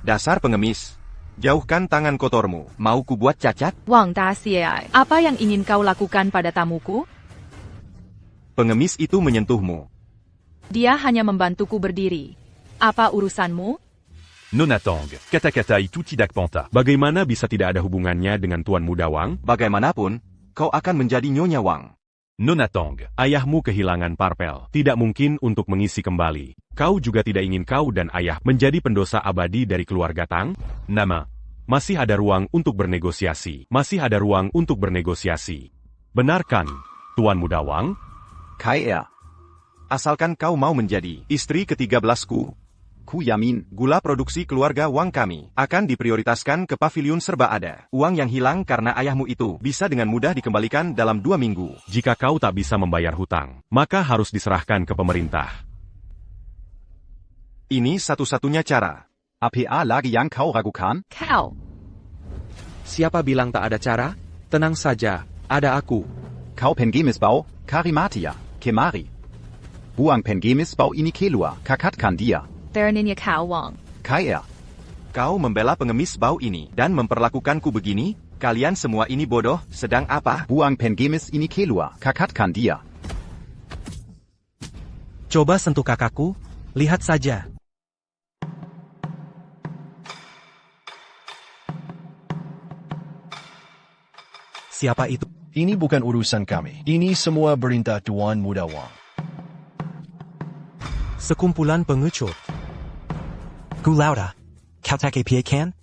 Dasar pengemis. Jauhkan tangan kotormu. Mau ku buat cacat? Wang Dasiai, apa yang ingin kau lakukan pada tamuku? Pengemis itu menyentuhmu. Dia hanya membantuku berdiri. Apa urusanmu? Nonatang, Kata-kata itu tidak panta. Bagaimana bisa tidak ada hubungannya dengan Tuan Muda Wang? Bagaimanapun, kau akan menjadi Nyonya Wang. Nonatang, ayahmu kehilangan parpel. Tidak mungkin untuk mengisi kembali. Kau juga tidak ingin kau dan ayah menjadi pendosa abadi dari keluarga Tang? Nama. Masih ada ruang untuk bernegosiasi. Masih ada ruang untuk bernegosiasi. Benarkan, Tuan Muda Wang? Kaya. Asalkan kau mau menjadi istri ke-13ku. Ku yamin. Gula produksi keluarga Wang kami akan diprioritaskan ke paviliun serba ada. Uang yang hilang karena ayahmu itu bisa dengan mudah dikembalikan dalam 2 minggu. Jika kau tak bisa membayar hutang, maka harus diserahkan ke pemerintah. Ini satu-satunya cara. APA lagi yang kau ragukan? Kau. Siapa bilang tak ada cara? Tenang saja, ada aku. Kau pengemisbau, Karimatia, Kemari. Buang pengemisbau ini keluar, kakatkan dia. Terninya kau Wang. Kaya. Kau membela pengemis bau ini dan memperlakukanku begini? Kalian semua ini bodoh, sedang apa? Buang pengemis ini keluar, kakatkan dia. Coba sentuh kakakku, lihat saja. Siapa itu? Ini bukan urusan kami. Ini semua perintah Tuan Muda Wang. Sekumpulan pengecut. Gulauda, kau tak kan?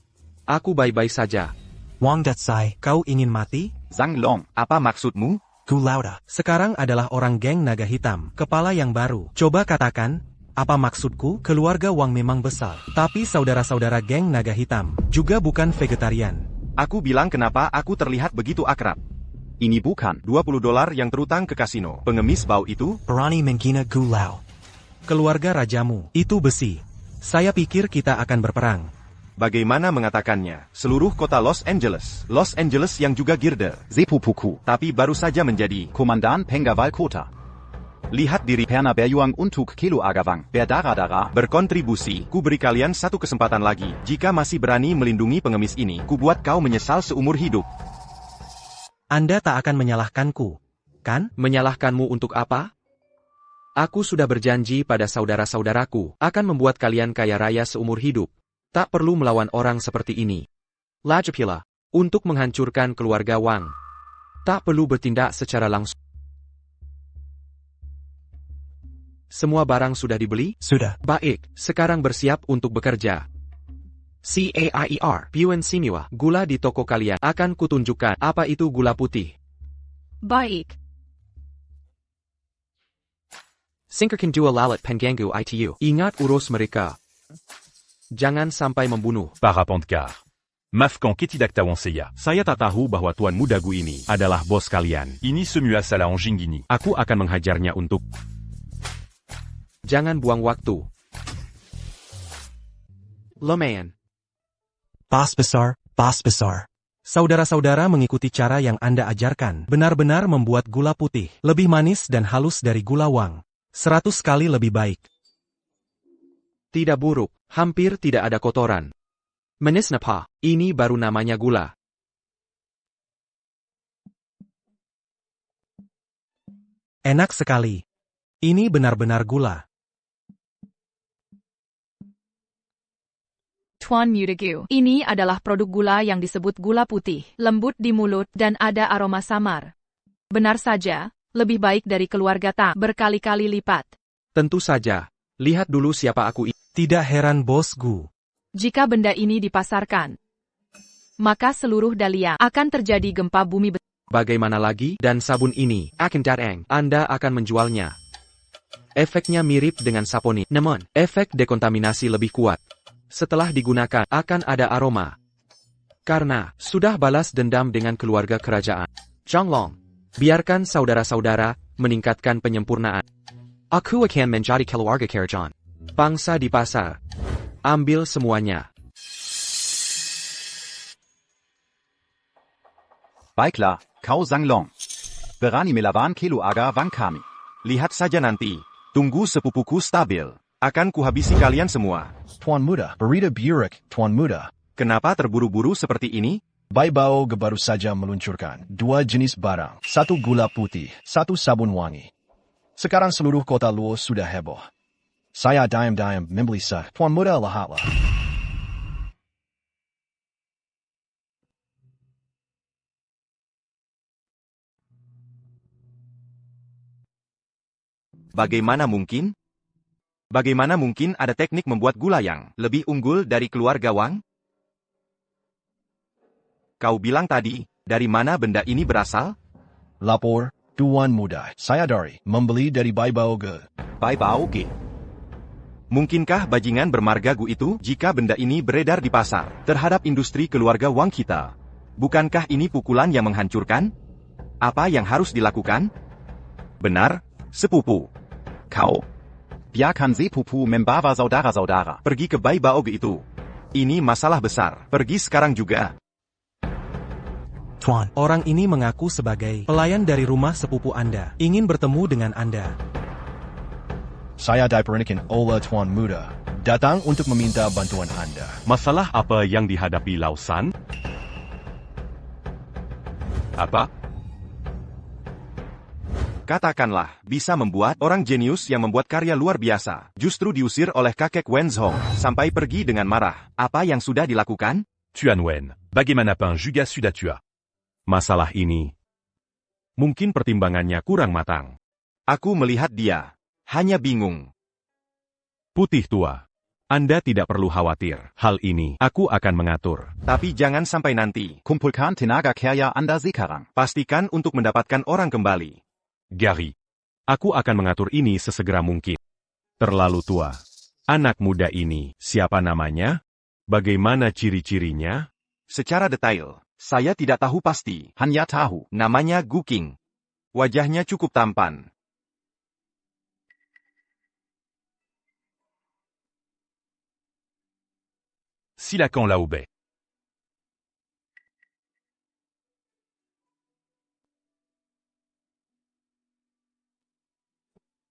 Aku baik-baik saja. Wang Datsai, kau ingin mati? Zhang Long. Apa maksudmu? Gulauda, sekarang adalah orang geng naga hitam, kepala yang baru. Coba katakan, apa maksudku? Keluarga Wang memang besar, tapi saudara-saudara geng naga hitam juga bukan vegetarian. Aku bilang kenapa aku terlihat begitu akrab. Ini bukan $20 yang terutang ke kasino. Pengemis bau itu? Berani menghina Gulau. Keluarga rajamu, itu besi. Saya pikir kita akan berperang. Bagaimana mengatakannya? Seluruh kota Los Angeles yang juga girder. Sepupuku. Tapi baru saja menjadi Komandan Pengawal Kota. lihat diri Perna berjuang untuk Kilo Agawang. Berdarah-darah. berkontribusi. Ku beri kalian satu kesempatan lagi. Jika masih berani melindungi pengemis ini, ku buat kau menyesal seumur hidup. Anda tak akan menyalahkanku, kan? Menyalahkanmu untuk apa? Aku sudah berjanji pada saudara-saudaraku akan membuat kalian kaya raya seumur hidup. Tak perlu melawan orang seperti ini. Lajapila, untuk menghancurkan keluarga Wang. Tak perlu bertindak secara langsung. Semua barang sudah dibeli? Sudah. Baik, sekarang bersiap untuk bekerja. CAIER, Buen Sinua, gula di toko kalian. Akan kutunjukkan apa itu gula putih. Baik. Singkirkan dua lalat pengganggu itu. Ingat urus mereka. Jangan sampai membunuh. Parapentcar. Mafkan Ketidaktawan. Saya tak tahu bahwa Tuan Muda Gu ini adalah bos kalian. Ini semua salah Jinggini. Aku akan menghajarnya untuk... Jangan buang waktu. Lumayan. Bos besar. Saudara-saudara mengikuti cara yang Anda ajarkan. Benar-benar membuat gula putih. Lebih manis dan halus dari gula wang. 100 kali lebih baik. Tidak buruk, hampir tidak ada kotoran. Manis napa, ini baru namanya gula. Enak sekali. Ini benar-benar gula. Tuan Muda Gu, ini adalah produk gula yang disebut gula putih, lembut di mulut dan ada aroma samar. Benar saja, lebih baik dari keluarga Ta berkali-kali lipat. Tentu saja, lihat dulu siapa aku. Tidak heran Bos Gu. Jika benda ini dipasarkan, maka seluruh Dahlia akan terjadi gempa bumi. Bagaimana lagi, dan sabun ini, akan datang, Anda akan menjualnya. Efeknya mirip dengan saponi, namun, efek dekontaminasi lebih kuat. Setelah digunakan, akan ada aroma. Karena, sudah balas dendam dengan keluarga kerajaan. Zhonglong, biarkan saudara-saudara meningkatkan penyempurnaan. Aku akan menjadi keluarga kerajaan. Pangsa di pasar. Ambil semuanya. Baiklah, Kau Zanglong. Berani melawan Kelu Aga Wang kami. Lihat saja nanti. Tunggu sepupuku stabil. Akan kuhabisi kalian semua. Tuan Muda, berita buruk, Tuan Muda. Kenapa terburu-buru seperti ini? Baibao baru saja meluncurkan 2 jenis barang, 1 gula putih, 1 sabun wangi. Sekarang seluruh kota Luo sudah heboh. Saya diam-diam membeli Tuan Muda lahatlah. Bagaimana mungkin? Bagaimana mungkin ada teknik membuat gula yang lebih unggul dari keluarga Wang? Kau bilang tadi, dari mana benda ini berasal? Lapor, Tuan Muda. Saya membeli dari Baibao Ge. Baibao Ge. Mungkinkah bajingan bermarga Gu itu, jika benda ini beredar di pasar, terhadap industri keluarga Wang kita? Bukankah ini pukulan yang menghancurkan? Apa yang harus dilakukan? Benar, sepupu. Kau. Biarkan sepupu membawa saudara-saudara. Pergi ke Baibao Ge itu. Ini masalah besar. Pergi sekarang juga. Tuan, orang ini mengaku sebagai pelayan dari rumah sepupu Anda. Ingin bertemu dengan Anda. Saya diperintahkan oleh Tuan Muda. Datang untuk meminta bantuan Anda. Masalah apa yang dihadapi Lao San? Apa? Katakanlah, bisa membuat orang jenius yang membuat karya luar biasa, justru diusir oleh kakek Wenzhong, sampai pergi dengan marah. Apa yang sudah dilakukan? Tuan Wen, bagaimana Peng juga sudah tua? Masalah ini. Mungkin pertimbangannya kurang matang. Aku melihat dia. Hanya bingung. Putih tua. Anda tidak perlu khawatir. Hal ini, aku akan mengatur. Tapi jangan sampai nanti. Kumpulkan tenaga kerja Anda sekarang. Pastikan untuk mendapatkan orang kembali. Gary. Aku akan mengatur ini sesegera mungkin. Terlalu tua. Anak muda ini, siapa namanya? Bagaimana ciri-cirinya? Secara detail, saya tidak tahu pasti. Hanya tahu. Namanya Gu Qing. Wajahnya cukup tampan. Silakan Laobe.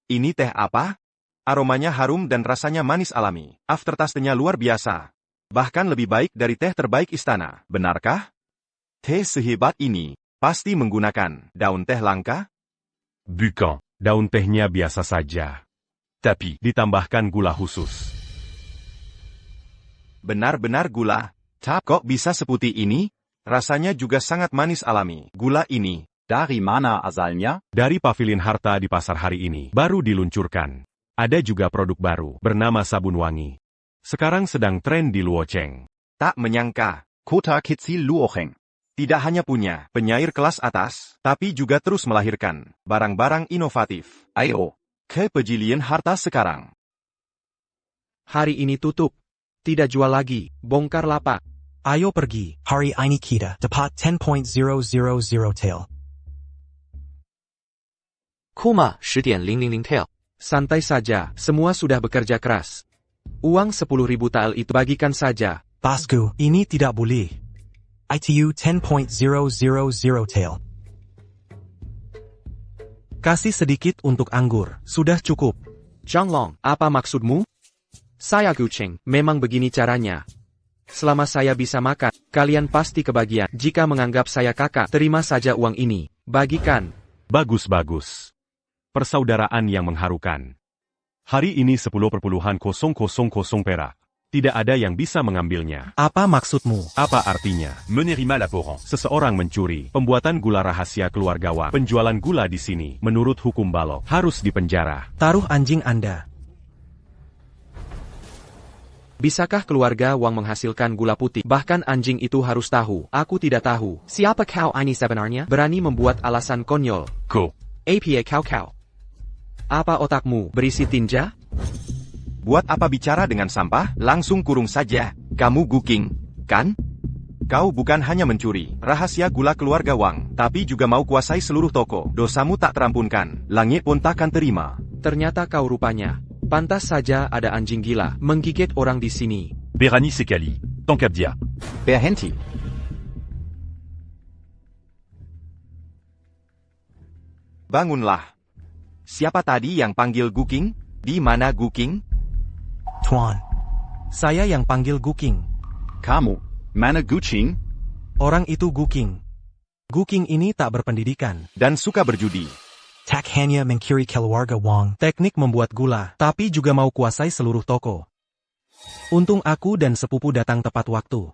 Ini teh apa? Aromanya harum dan rasanya manis alami. Aftertaste-nya luar biasa. Bahkan lebih baik dari teh terbaik istana. Benarkah? Teh sehebat ini, pasti menggunakan daun teh langka? Bukan. Daun tehnya biasa saja. Tapi, ditambahkan gula khusus. Benar-benar gula. Kok bisa seputih ini? Rasanya juga sangat manis alami. Gula ini. Dari mana asalnya? Dari pavilion harta di pasar hari ini. Baru diluncurkan. Ada juga produk baru, bernama sabun wangi. Sekarang sedang tren di Luocheng. Tak menyangka, Kota kecil Luocheng. tidak hanya punya penyair kelas atas, tapi juga terus melahirkan barang-barang inovatif. Ayo. Ke pejilian harta sekarang. Hari ini tutup. Tidak jual lagi, bongkar lapak. Ayo pergi. Hari ini kita dapat 10.000 tael. Kuma 10.000 tael. Santai saja, semua sudah bekerja keras. Uang 10.000 tael itu bagikan saja. Bosku, ini tidak boleh. ITU 10.000 tael. Kasih sedikit untuk anggur, sudah cukup. Zhanglong, apa maksudmu? Saya Guching, memang begini caranya. Selama saya bisa makan, kalian pasti kebagian. Jika menganggap saya kakak, terima saja uang ini. Bagikan. Bagus-bagus. Persaudaraan yang mengharukan. Hari ini 10,000 perak. Tidak ada yang bisa mengambilnya. Apa maksudmu? Apa artinya? Menerima laporan. Seseorang mencuri. Pembuatan gula rahasia keluarga Wang. Penjualan gula di sini, menurut hukum balok, harus dipenjara. Taruh anjing Anda. Bisakah keluarga Wang menghasilkan gula putih? Bahkan anjing itu harus tahu. Aku tidak tahu. Siapa kau ini sebenarnya? Berani membuat alasan konyol. Ko. Apa kau? Apa otakmu berisi tinja? Buat apa bicara dengan sampah? Langsung kurung saja. Kamu Guking, kan? Kau bukan hanya mencuri rahasia gula keluarga Wang, tapi juga mau kuasai seluruh toko. Dosamu tak terampunkan. Langit pun takkan terima. Ternyata kau rupanya. Pantas saja ada anjing gila menggigit orang di sini. Berani sekali. Tangkap dia. Berhenti. Bangunlah. Siapa tadi yang panggil Guking? Di mana Guking? Tuan. Saya yang panggil Guking. Kamu. Mana Guching? Orang itu Guking. Guking ini tak berpendidikan. Dan suka berjudi. Tak hanya mencuri keluarga Wang. Teknik membuat gula, tapi juga mau kuasai seluruh toko. Untung aku dan sepupu datang tepat waktu.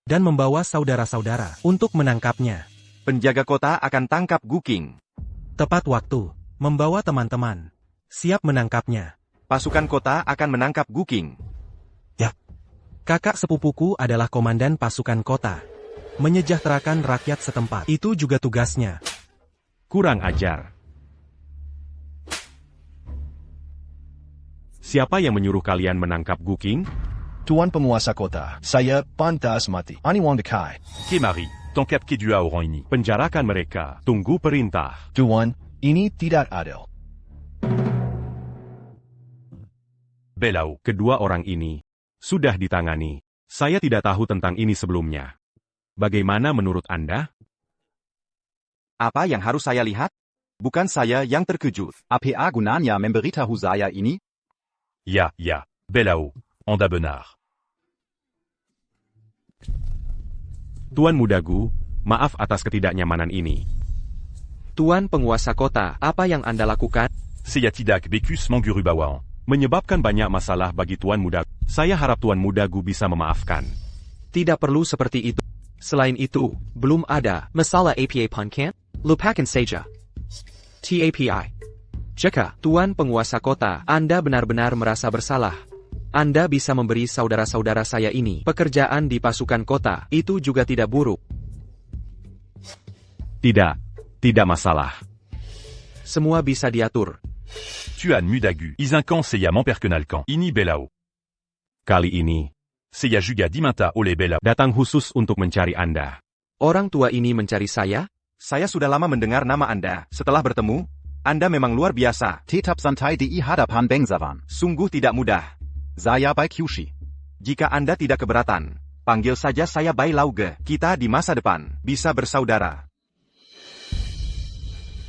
Dan membawa saudara-saudara untuk menangkapnya. Penjaga kota akan tangkap Guking. Tepat waktu. Membawa teman-teman. Siap menangkapnya. Pasukan kota akan menangkap Guking. Ya. Kakak sepupuku adalah komandan pasukan kota. Menyejahterakan rakyat setempat. Itu juga tugasnya. Kurang ajar. Siapa yang menyuruh kalian menangkap Guking? Tuan penguasa kota, saya pantas mati. Ani Wang Dekai. Kemari, tangkap kedua orang ini. Penjarakan mereka. Tunggu perintah. Tuan, ini tidak adil. Belau, kedua orang ini sudah ditangani. Saya tidak tahu tentang ini sebelumnya. Bagaimana menurut Anda? Apa yang harus saya lihat? Bukan saya yang terkejut. Apa gunanya memberitahu saya ini? Ya, Belau, Anda benar. Tuan Mudagu, maaf atas ketidaknyamanan ini. Tuan penguasa kota, apa yang Anda lakukan? Saya tidak bekus mengguru bawang. Menyebabkan banyak masalah bagi Tuan Mudagu. Saya harap Tuan Mudagu bisa memaafkan. Tidak perlu seperti itu. Selain itu, belum ada masalah APA Punkan? Lupakan saja. TAPI. Jika Tuan penguasa kota, Anda benar-benar merasa bersalah. Anda bisa memberi saudara-saudara saya ini pekerjaan di pasukan kota. Itu juga tidak buruk. Tidak masalah. Semua bisa diatur. Tuan Mudagu, izinkan saya memperkenalkan. Ini Belau. Kali ini, saya juga diminta oleh Belau datang khusus untuk mencari Anda. Orang tua ini mencari saya? Saya sudah lama mendengar nama Anda. Setelah bertemu, Anda memang luar biasa. Tetap santai di hadapan bangsawan. Sungguh tidak mudah. Saya baik Kyushi. Jika Anda tidak keberatan, panggil saja saya Bai Lauge. Kita di masa depan bisa bersaudara.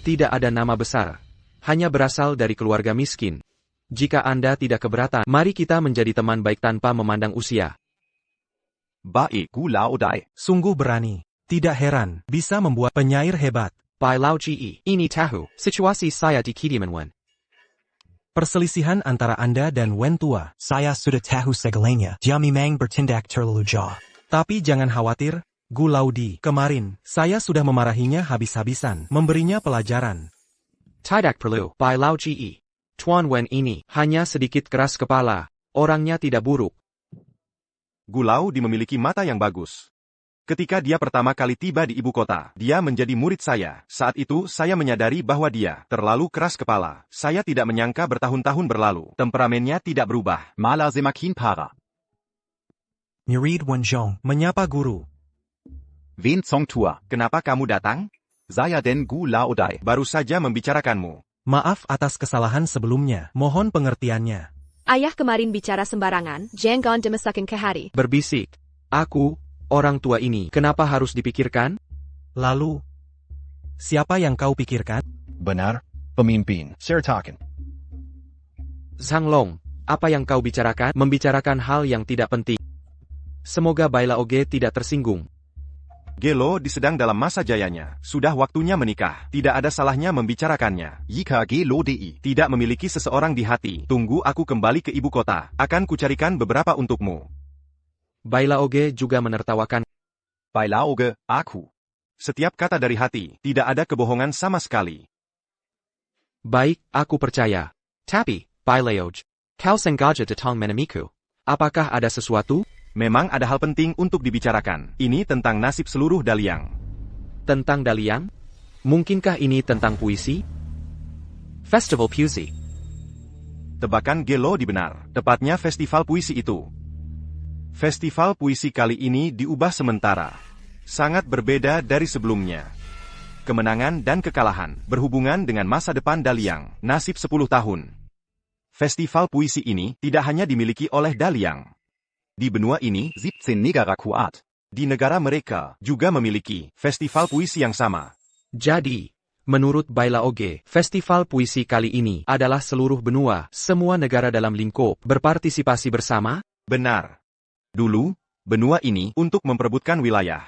Tidak ada nama besar. Hanya berasal dari keluarga miskin. Jika Anda tidak keberatan, mari kita menjadi teman baik tanpa memandang usia. Baik, Lao Dai. Sungguh berani. Tidak heran, bisa membuat penyair hebat. Bai Lao Ji, ini tahu, situasi saya di Kediaman Wen. Perselisihan antara Anda dan Wen tua. Saya sudah tahu segalanya. Dia memang bertindak terlalu jauh. Tapi jangan khawatir, Gu Laudi. Kemarin, saya sudah memarahinya habis-habisan, memberinya pelajaran. Tidak perlu, Bai Lao Ji. Tuan Wen ini hanya sedikit keras kepala, orangnya tidak buruk. Gulau Di memiliki mata yang bagus. Ketika dia pertama kali tiba di ibu kota, dia menjadi murid saya. Saat itu, saya menyadari bahwa dia terlalu keras kepala. Saya tidak menyangka bertahun-tahun berlalu. Temperamennya tidak berubah. Maler semakin parah. Murid Wenjong menyapa guru. Wen Zong Tua? Kenapa kamu datang? Saya Den Gu Lao Dai. Baru saja membicarakanmu. Maaf atas kesalahan sebelumnya. Mohon pengertiannya. Ayah kemarin bicara sembarangan, jangan dimasukkan ke hati. Berbisik. Aku, orang tua ini, kenapa harus dipikirkan? Lalu, siapa yang kau pikirkan? Benar, pemimpin. Sertakan. Zhang Long, apa yang kau bicarakan? Membicarakan hal yang tidak penting. Semoga Bailaoge tidak tersinggung. Gelo Di sedang dalam masa jayanya. Sudah waktunya menikah. Tidak ada salahnya membicarakannya. Jika Gelo Di tidak memiliki seseorang di hati, tunggu aku kembali ke ibu kota. Akan kucarikan beberapa untukmu. Bailaoge juga menertawakan. Bailaoge, aku. Setiap kata dari hati, tidak ada kebohongan sama sekali. Baik, aku percaya. Tapi, Bailaoge, kau sengaja datang menemaniku. Apakah ada sesuatu? Memang ada hal penting untuk dibicarakan. Ini tentang nasib seluruh Daliang. Tentang Daliang? Mungkinkah ini tentang puisi? Festival Puisi. Tebakan Gelo Di benar. Tepatnya festival puisi itu. Festival puisi kali ini diubah sementara. Sangat berbeda dari sebelumnya. Kemenangan dan kekalahan berhubungan dengan masa depan Daliang. Nasib 10 tahun. Festival puisi ini tidak hanya dimiliki oleh Daliang. Di benua ini, 17 negara kuat. Di negara mereka juga memiliki festival puisi yang sama. Jadi, menurut Bailaoge, festival puisi kali ini adalah seluruh benua, semua negara dalam lingkup berpartisipasi bersama? Benar. Dulu, benua ini untuk memperebutkan wilayah.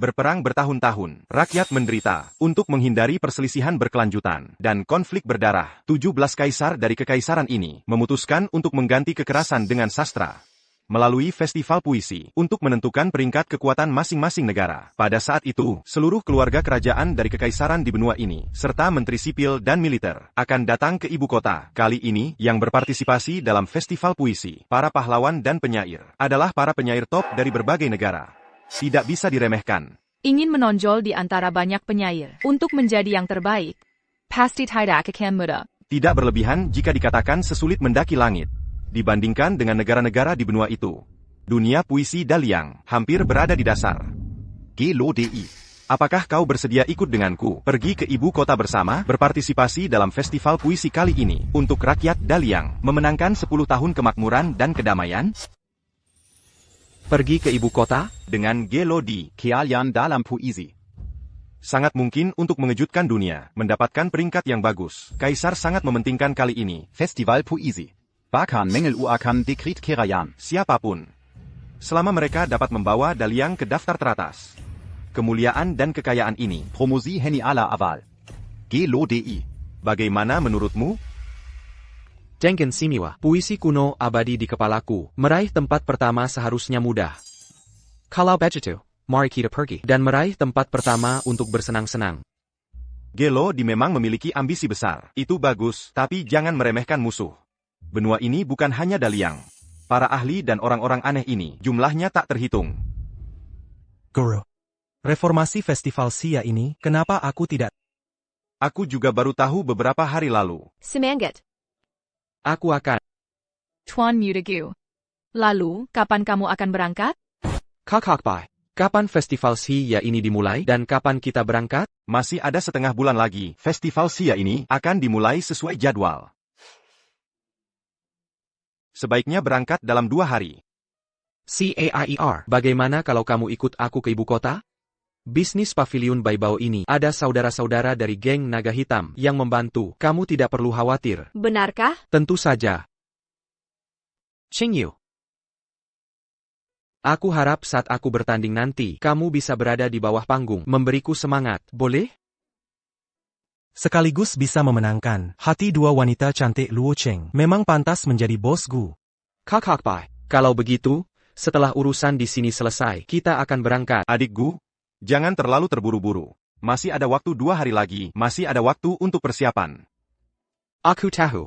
Berperang bertahun-tahun, rakyat menderita untuk menghindari perselisihan berkelanjutan dan konflik berdarah. 17 kaisar dari kekaisaran ini memutuskan untuk mengganti kekerasan dengan sastra. Melalui festival puisi, untuk menentukan peringkat kekuatan masing-masing negara. Pada saat itu, seluruh keluarga kerajaan dari kekaisaran di benua ini, serta menteri sipil dan militer, akan datang ke ibu kota. Kali ini, yang berpartisipasi dalam festival puisi, para pahlawan dan penyair, adalah para penyair top dari berbagai negara. Tidak bisa diremehkan. Ingin menonjol di antara banyak penyair, untuk menjadi yang terbaik. Pasti tidak akan mudah. Tidak berlebihan jika dikatakan sesulit mendaki langit. Dibandingkan dengan negara-negara di benua itu. Dunia puisi Daliang hampir berada di dasar. Gelo Di. Apakah kau bersedia ikut denganku pergi ke ibu kota bersama berpartisipasi dalam festival puisi kali ini untuk rakyat Daliang memenangkan 10 tahun kemakmuran dan kedamaian? Pergi ke ibu kota? Dengan Gelo Di. Kealian dalam puisi. Sangat mungkin untuk mengejutkan dunia, mendapatkan peringkat yang bagus. Kaisar sangat mementingkan kali ini. Festival puisi. Bahkan mengeluarkan dekret kerajaan. Siapapun. Selama mereka dapat membawa Daliang ke daftar teratas. Kemuliaan dan kekayaan ini. Promosi heni ala awal. Gelo Di. Bagaimana menurutmu? Dengen Simiwa, puisi kuno abadi di kepalaku, meraih tempat pertama seharusnya mudah. Kalau begitu, mari kita pergi dan meraih tempat pertama untuk bersenang-senang. Gelo Di memang memiliki ambisi besar. Itu bagus, tapi jangan meremehkan musuh. Benua ini bukan hanya Daliang. Para ahli dan orang-orang aneh ini, jumlahnya tak terhitung. Guru, reformasi festival Sia ini, kenapa aku tidak? Aku juga baru tahu beberapa hari lalu. Semangat. Aku akan. Tuan Mudagu. Lalu, kapan kamu akan berangkat? Kakakpai, kapan festival Sia ini dimulai dan kapan kita berangkat? Masih ada setengah bulan lagi. Festival Sia ini akan dimulai sesuai jadwal. Sebaiknya berangkat dalam 2 hari. CAIR, bagaimana kalau kamu ikut aku ke ibu kota? Bisnis pavilion Baibao ini ada saudara-saudara dari geng naga hitam yang membantu. Kamu tidak perlu khawatir. Benarkah? Tentu saja. Qingyu. Aku harap saat aku bertanding nanti, kamu bisa berada di bawah panggung, memberiku semangat, boleh? Sekaligus bisa memenangkan hati 2 wanita cantik Luo Cheng. Memang pantas menjadi bos Gu. Kakakpai, kalau begitu, setelah urusan di sini selesai, kita akan berangkat. Adik Gu, jangan terlalu terburu-buru. Masih ada waktu 2 hari lagi, masih ada waktu untuk persiapan. Aku tahu.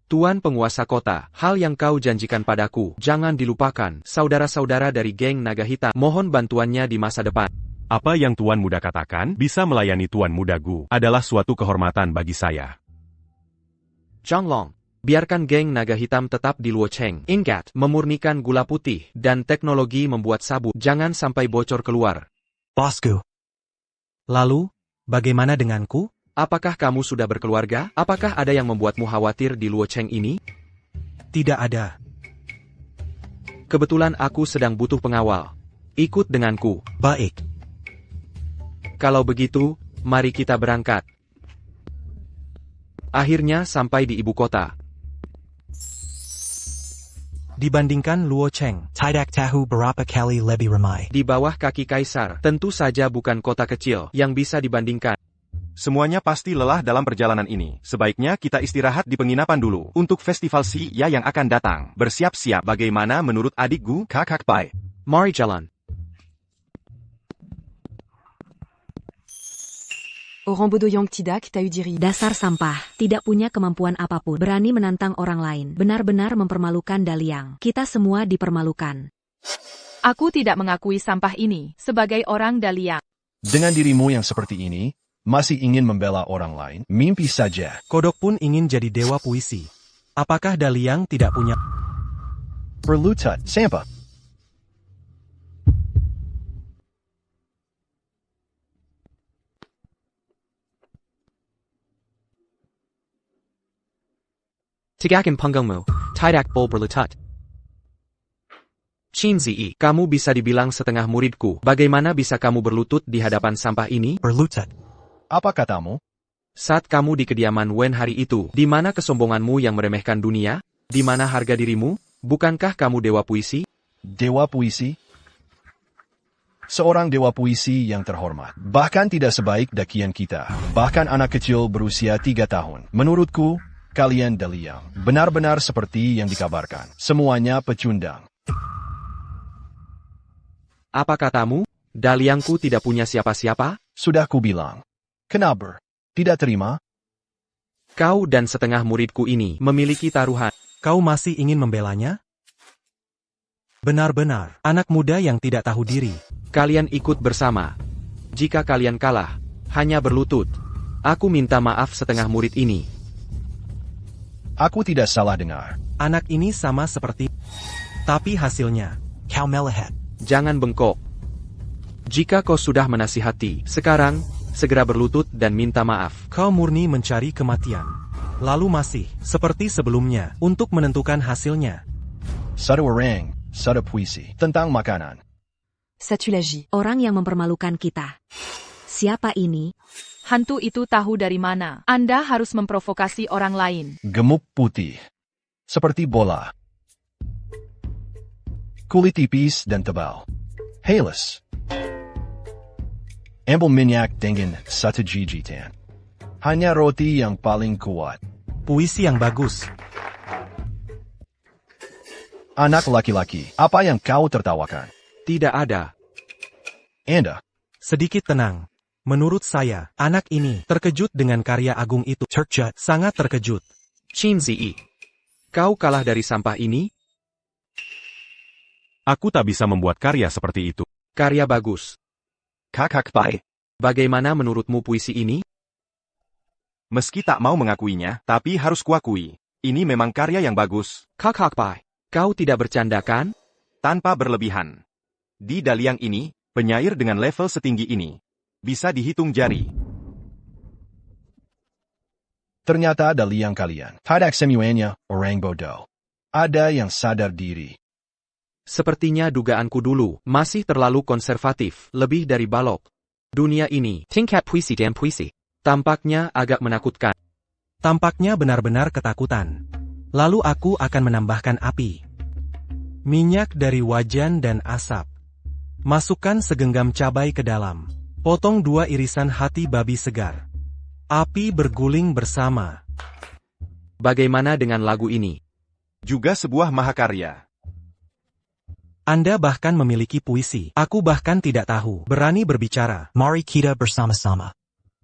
Tuan penguasa kota, hal yang kau janjikan padaku, jangan dilupakan. Saudara-saudara dari geng Naga Hitam mohon bantuannya di masa depan. Apa yang Tuan Muda katakan, bisa melayani Tuan Muda Gu, adalah suatu kehormatan bagi saya. Zhang Long, biarkan geng Naga Hitam tetap di Luocheng. Ingat, memurnikan gula putih dan teknologi membuat sabun. Jangan sampai bocor keluar. Bosku. Lalu, bagaimana denganku? Apakah kamu sudah berkeluarga? Apakah ada yang membuatmu khawatir di Luocheng ini? Tidak ada. Kebetulan aku sedang butuh pengawal. Ikut denganku. Baik. Kalau begitu, mari kita berangkat. Akhirnya sampai di ibu kota. Dibandingkan Luocheng, tidak tahu berapa kali lebih ramai. Di bawah kaki kaisar, tentu saja bukan kota kecil yang bisa dibandingkan. Semuanya pasti lelah dalam perjalanan ini. Sebaiknya kita istirahat di penginapan dulu. Untuk festival Sia yang akan datang. Bersiap-siap. Bagaimana menurut adik Gu, Kakak Pai? Mari jalan. Orang bodoh yang tidak tahu diri. Dasar sampah, tidak punya kemampuan apapun, berani menantang orang lain, benar-benar mempermalukan Daliang. Kita semua dipermalukan. Aku tidak mengakui sampah ini sebagai orang Daliang. Dengan dirimu yang seperti ini, masih ingin membela orang lain? Mimpi saja. Kodok pun ingin jadi dewa puisi. Apakah Daliang tidak punya? Berlutut, sampah. Tigakan punggungmu, tidak bol berlutut. Qin Ziyi, kamu bisa dibilang setengah muridku. Bagaimana bisa kamu berlutut di hadapan sampah ini? Berlutut. Apa katamu? Saat kamu di kediaman Wen hari itu, di mana kesombonganmu yang meremehkan dunia? Di mana harga dirimu? Bukankah kamu dewa puisi? Dewa puisi? Seorang dewa puisi yang terhormat. Bahkan tidak sebaik dakian kita. Bahkan anak kecil berusia 3 tahun. Menurutku, kalian Daliang. Benar-benar seperti yang dikabarkan. Semuanya pecundang. Apa katamu? Daliangku tidak punya siapa-siapa? Sudah kubilang. Kenapa? Tidak terima? Kau dan setengah muridku ini memiliki taruhan. Kau masih ingin membelanya? Benar-benar, anak muda yang tidak tahu diri. Kalian ikut bersama. Jika kalian kalah, hanya berlutut. Aku minta maaf setengah murid ini. Aku tidak salah dengar. Anak ini sama seperti... Tapi hasilnya, kau melehet. Jangan bengkok. Jika kau sudah menasihati, sekarang, segera berlutut dan minta maaf. Kau murni mencari kematian. Lalu masih, seperti sebelumnya, untuk menentukan hasilnya. Satu orang, satu puisi. Tentang makanan. Satu lagi. Orang yang mempermalukan kita. Siapa ini? Hantu itu tahu dari mana. Anda harus memprovokasi orang lain. Gemuk putih. Seperti bola. Kulit tipis dan tebal. Halus. Ambil minyak dengan satu gigitan. Hanya roti yang paling kuat. Puisi yang bagus. Anak laki-laki, apa yang kau tertawakan? Tidak ada. Anda? Sedikit tenang. Menurut saya, anak ini terkejut dengan karya agung itu. Terkejut, sangat terkejut. Qin Ziyi, kau kalah dari sampah ini? Aku tak bisa membuat karya seperti itu. Karya bagus. Kakak Pai. Bagaimana menurutmu puisi ini? Meski tak mau mengakuinya, tapi harus kuakui. Ini memang karya yang bagus. Kakak Pai, kau tidak bercanda kan? Tanpa berlebihan. Di Daliang ini, penyair dengan level setinggi ini bisa dihitung jari. Ternyata Daliang kalian. Tidak semuanya orang bodoh. Ada yang sadar diri. Sepertinya dugaanku dulu masih terlalu konservatif, lebih dari balok. Dunia ini, tingkat puisi dan puisi, tampaknya agak menakutkan. Tampaknya benar-benar ketakutan. Lalu aku akan menambahkan api. Minyak dari wajan dan asap. Masukkan segenggam cabai ke dalam. Potong 2 irisan hati babi segar. Api berguling bersama. Bagaimana dengan lagu ini? Juga sebuah mahakarya. Anda bahkan memiliki puisi. Aku bahkan tidak tahu. Berani berbicara. Mari kita bersama-sama.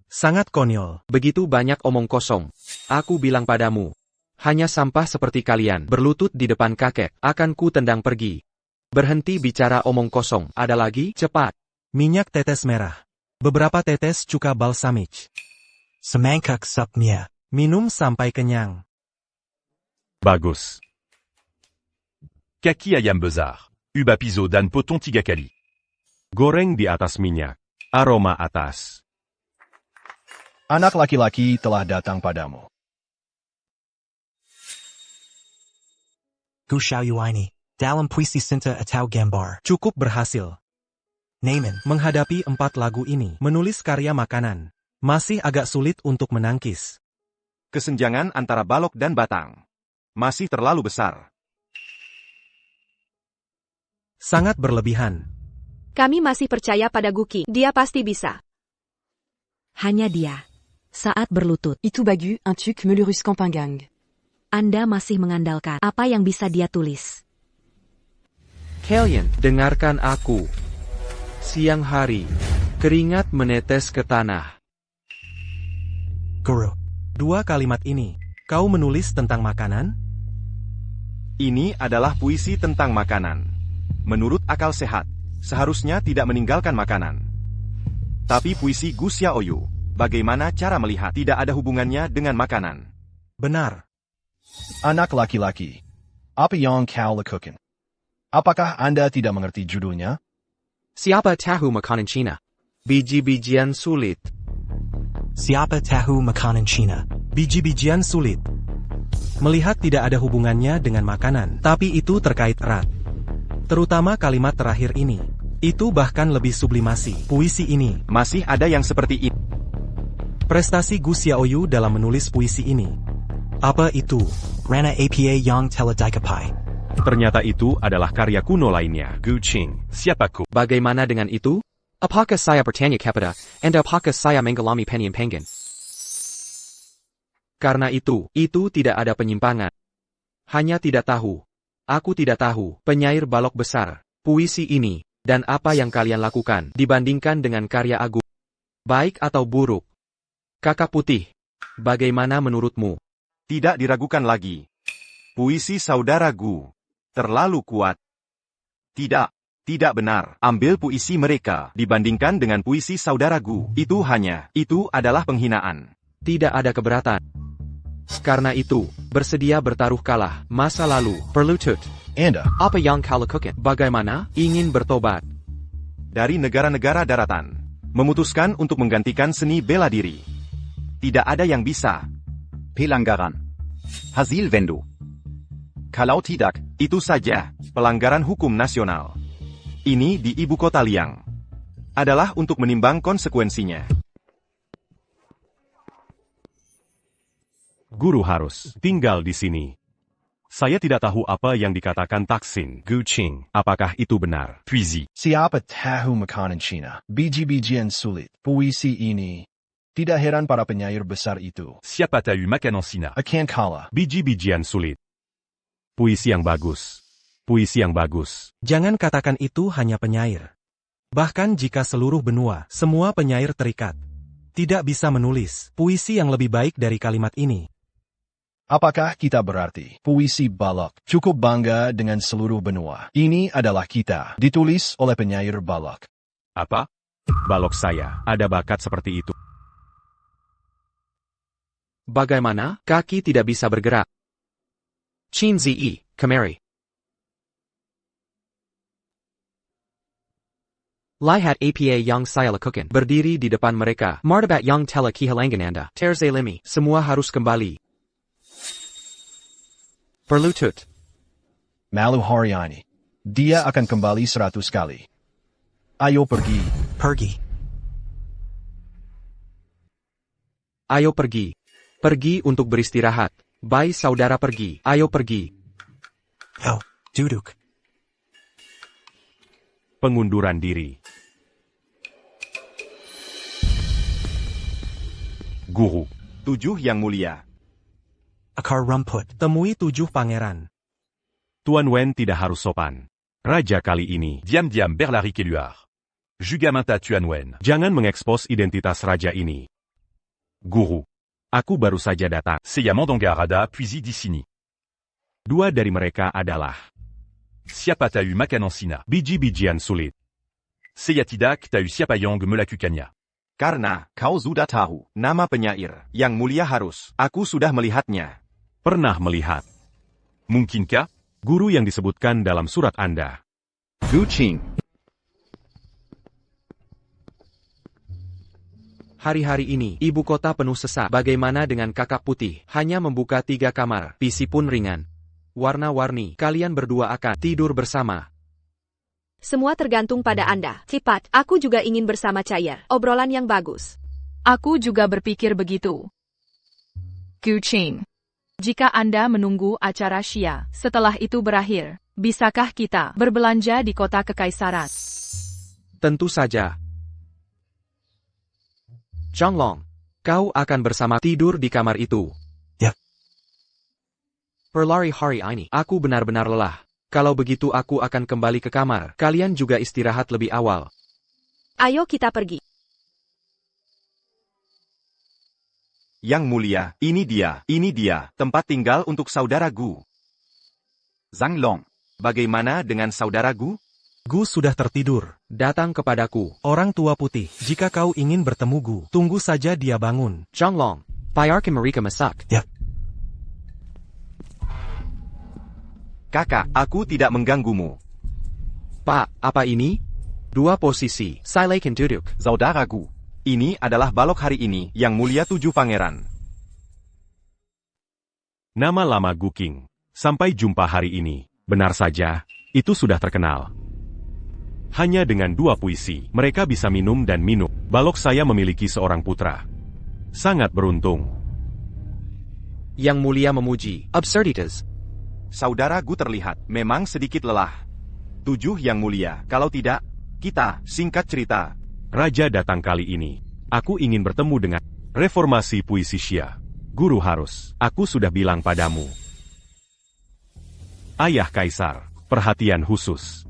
Sangat konyol. Begitu banyak omong kosong. Aku bilang padamu. Hanya sampah seperti kalian berlutut di depan kakek, akan ku tendang pergi. Berhenti bicara omong kosong, ada lagi, cepat. Minyak tetes merah. Beberapa tetes cuka balsamic. Semangkuk supnya. Minum sampai kenyang. Bagus. Kaki ayam besar. Uba piso dan potong 3 kali. Goreng di atas minyak. Aroma atas. Anak laki-laki telah datang padamu. Kushauyuini. Dalam puisi Sinta atau gambar. Cukup berhasil. Naaman menghadapi 4 lagu ini. Menulis karya makanan. Masih agak sulit untuk menangkis. Kesenjangan antara balok dan batang. Masih terlalu besar. Sangat berlebihan. Kami masih percaya pada Guki. Dia pasti bisa. Hanya dia. Saat berlutut. Itu bagu, un tuk melurus campingang. Anda masih mengandalkan apa yang bisa dia tulis. Kalian, dengarkan aku. Siang hari, keringat menetes ke tanah. Guru. 2 kalimat ini. Kau menulis tentang makanan? Ini adalah puisi tentang makanan. Menurut akal sehat, seharusnya tidak meninggalkan makanan. Tapi puisi Gu Xiaoyu, bagaimana cara melihat tidak ada hubungannya dengan makanan. Benar. Anak laki-laki. Apa yang kau lakukan? Apakah Anda tidak mengerti judulnya? Siapa tahu makanan Cina? Biji-bijian sulit. Siapa tahu makanan Cina? Biji-bijian sulit. Melihat tidak ada hubungannya dengan makanan, tapi itu terkait erat. Terutama kalimat terakhir ini. Itu bahkan lebih sublimasi. Puisi ini masih ada yang seperti ini. Prestasi Gu Xiaoyu dalam menulis puisi ini. Apa itu? Rana APA Yang Teledikapai. Ternyata itu adalah karya kuno lainnya. Gu Qing. Siapa ku? Bagaimana dengan itu? Apakah saya bertanya kepada, Anda apakah saya mengalami penyimpangan? Karena itu tidak ada penyimpangan. Hanya tidak tahu. Aku tidak tahu, penyair balok besar, puisi ini, dan apa yang kalian lakukan dibandingkan dengan karya agung. Baik atau buruk? Kakak putih, bagaimana menurutmu? Tidak diragukan lagi. Puisi saudara Gu terlalu kuat. Tidak benar. Ambil puisi mereka dibandingkan dengan puisi saudara Gu. Itu adalah penghinaan. Tidak ada keberatan. Karena itu, bersedia bertaruh kalah, masa lalu, berlutut. Anda, apa yang kau lakukan? Bagaimana? Ingin bertobat. Dari negara-negara daratan, memutuskan untuk menggantikan seni bela diri. Tidak ada yang bisa. Pelanggaran. Hasil vendu. Kalau tidak, itu saja, pelanggaran hukum nasional. Ini di ibu kota Liang. Adalah untuk menimbang konsekuensinya. Guru harus tinggal di sini. Saya tidak tahu apa yang dikatakan Taksin Gu Qing. Apakah itu benar? Puisi. Siapa tahu makanan Cina? Biji-bijian sulit. Puisi ini. Tidak heran para penyair besar itu. Siapa tahu makanan Cina? Akan kalah. Biji-bijian sulit. Puisi yang bagus. Puisi yang bagus. Jangan katakan itu hanya penyair. Bahkan jika seluruh benua, semua penyair terikat. Tidak bisa menulis puisi yang lebih baik dari kalimat ini. Apakah kita berarti puisi balok cukup bangga dengan seluruh benua? Ini adalah kita, ditulis oleh penyair balok. Apa? Balok saya, ada bakat seperti itu. Bagaimana? Kaki tidak bisa bergerak. Chin Zi, kemari. Lihat apa yang saya lakukan. Berdiri di depan mereka. Martabat yang telah kehilangan Anda. Terzalimi. Semua harus kembali. Berlutut. Malu Haryani. Dia akan kembali 100 kali. Ayo pergi. Pergi. Ayo pergi. Pergi untuk beristirahat. Bye saudara pergi. Ayo pergi. Oh, duduk. Pengunduran diri. Guru. 7 yang mulia. Akar rumput. Temui 7 pangeran. Tuan Wen tidak harus sopan. Raja kali ini. Diam-diam berlari keluar. Juga minta Tuan Wen. Jangan mengekspos identitas raja ini. Guru. Aku baru saja datang. Seiya Mandangarada puis di sini. Dua dari mereka adalah Siapa tahu Makanansina. biji-bijian sulit. Seiya tidak tahu siapa yang melakukannya. Karena kau sudah tahu nama penyair yang mulia harus. Aku sudah melihatnya. Pernah melihat. Mungkinkah? Guru yang disebutkan dalam surat Anda. Gu Qing. Hari-hari ini, ibu kota penuh sesak. Bagaimana dengan kakak putih? Hanya membuka 3 kamar, PC pun ringan. Warna-warni, kalian berdua akan tidur bersama. Semua tergantung pada Anda. Cepat, aku juga ingin bersama Cair. Obrolan yang bagus. Aku juga berpikir begitu. Kucing. Jika Anda menunggu acara Xia, setelah itu berakhir, bisakah kita berbelanja di kota kekaisaran? Tentu saja. Zhanglong, kau akan bersama tidur di kamar itu. Ya. Perlari hari ini, aku benar-benar lelah. Kalau begitu aku akan kembali ke kamar. Kalian juga istirahat lebih awal. Ayo kita pergi. Yang mulia, ini dia, tempat tinggal untuk saudara Gu. Zhang Long, bagaimana dengan saudara Gu? Gu sudah tertidur. Datang kepadaku. Orang tua putih, jika kau ingin bertemu Gu, tunggu saja dia bangun. Zhanglong, biarkan mereka masak. Ya. Kakak, aku tidak mengganggumu. Pak, apa ini? 2 posisi, silakan duduk. Saudara Gu, ini adalah balok hari ini, yang mulia 7 pangeran. Nama lama Guking. Sampai jumpa hari ini. Benar saja, itu sudah terkenal. Hanya dengan 2 puisi, mereka bisa minum dan minum. Balok saya memiliki seorang putra. Sangat beruntung. Yang mulia memuji. Absurditas. Saudara Gu terlihat memang sedikit lelah. 7 yang mulia, kalau tidak, kita, singkat cerita. Raja datang kali ini. Aku ingin bertemu dengan reformasi puisi Xia. Guru harus. Aku sudah bilang padamu. Ayah Kaisar, perhatian khusus.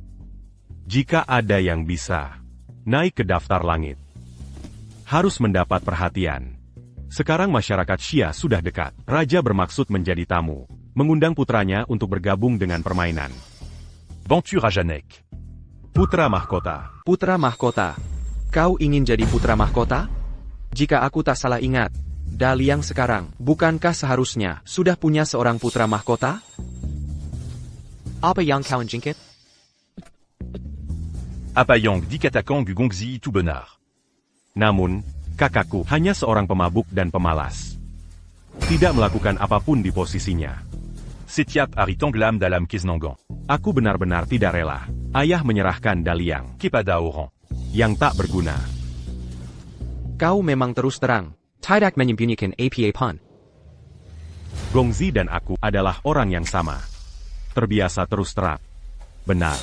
Jika ada yang bisa naik ke daftar langit, harus mendapat perhatian. Sekarang masyarakat Xia sudah dekat. Raja bermaksud menjadi tamu, mengundang putranya untuk bergabung dengan permainan. Bantu Rajanek. Putra mahkota. Putra mahkota. Kau ingin jadi putra mahkota? Jika aku tak salah ingat, Daliang sekarang, bukankah seharusnya sudah punya seorang putra mahkota? Apa yang kau jingkit? Apa yang dikatakan Gu Gongzi itu benar. Namun, kakakku hanya seorang pemabuk dan pemalas. Tidak melakukan apapun di posisinya. Setiap hari tenggelam dalam kesenangan. Aku benar-benar tidak rela. Ayah menyerahkan Daliang Kepada orang yang tak berguna. Kau memang terus terang. Tidak menyembunyikan apa pun. Gongzi dan aku adalah orang yang sama. Terbiasa terus terang. Benar,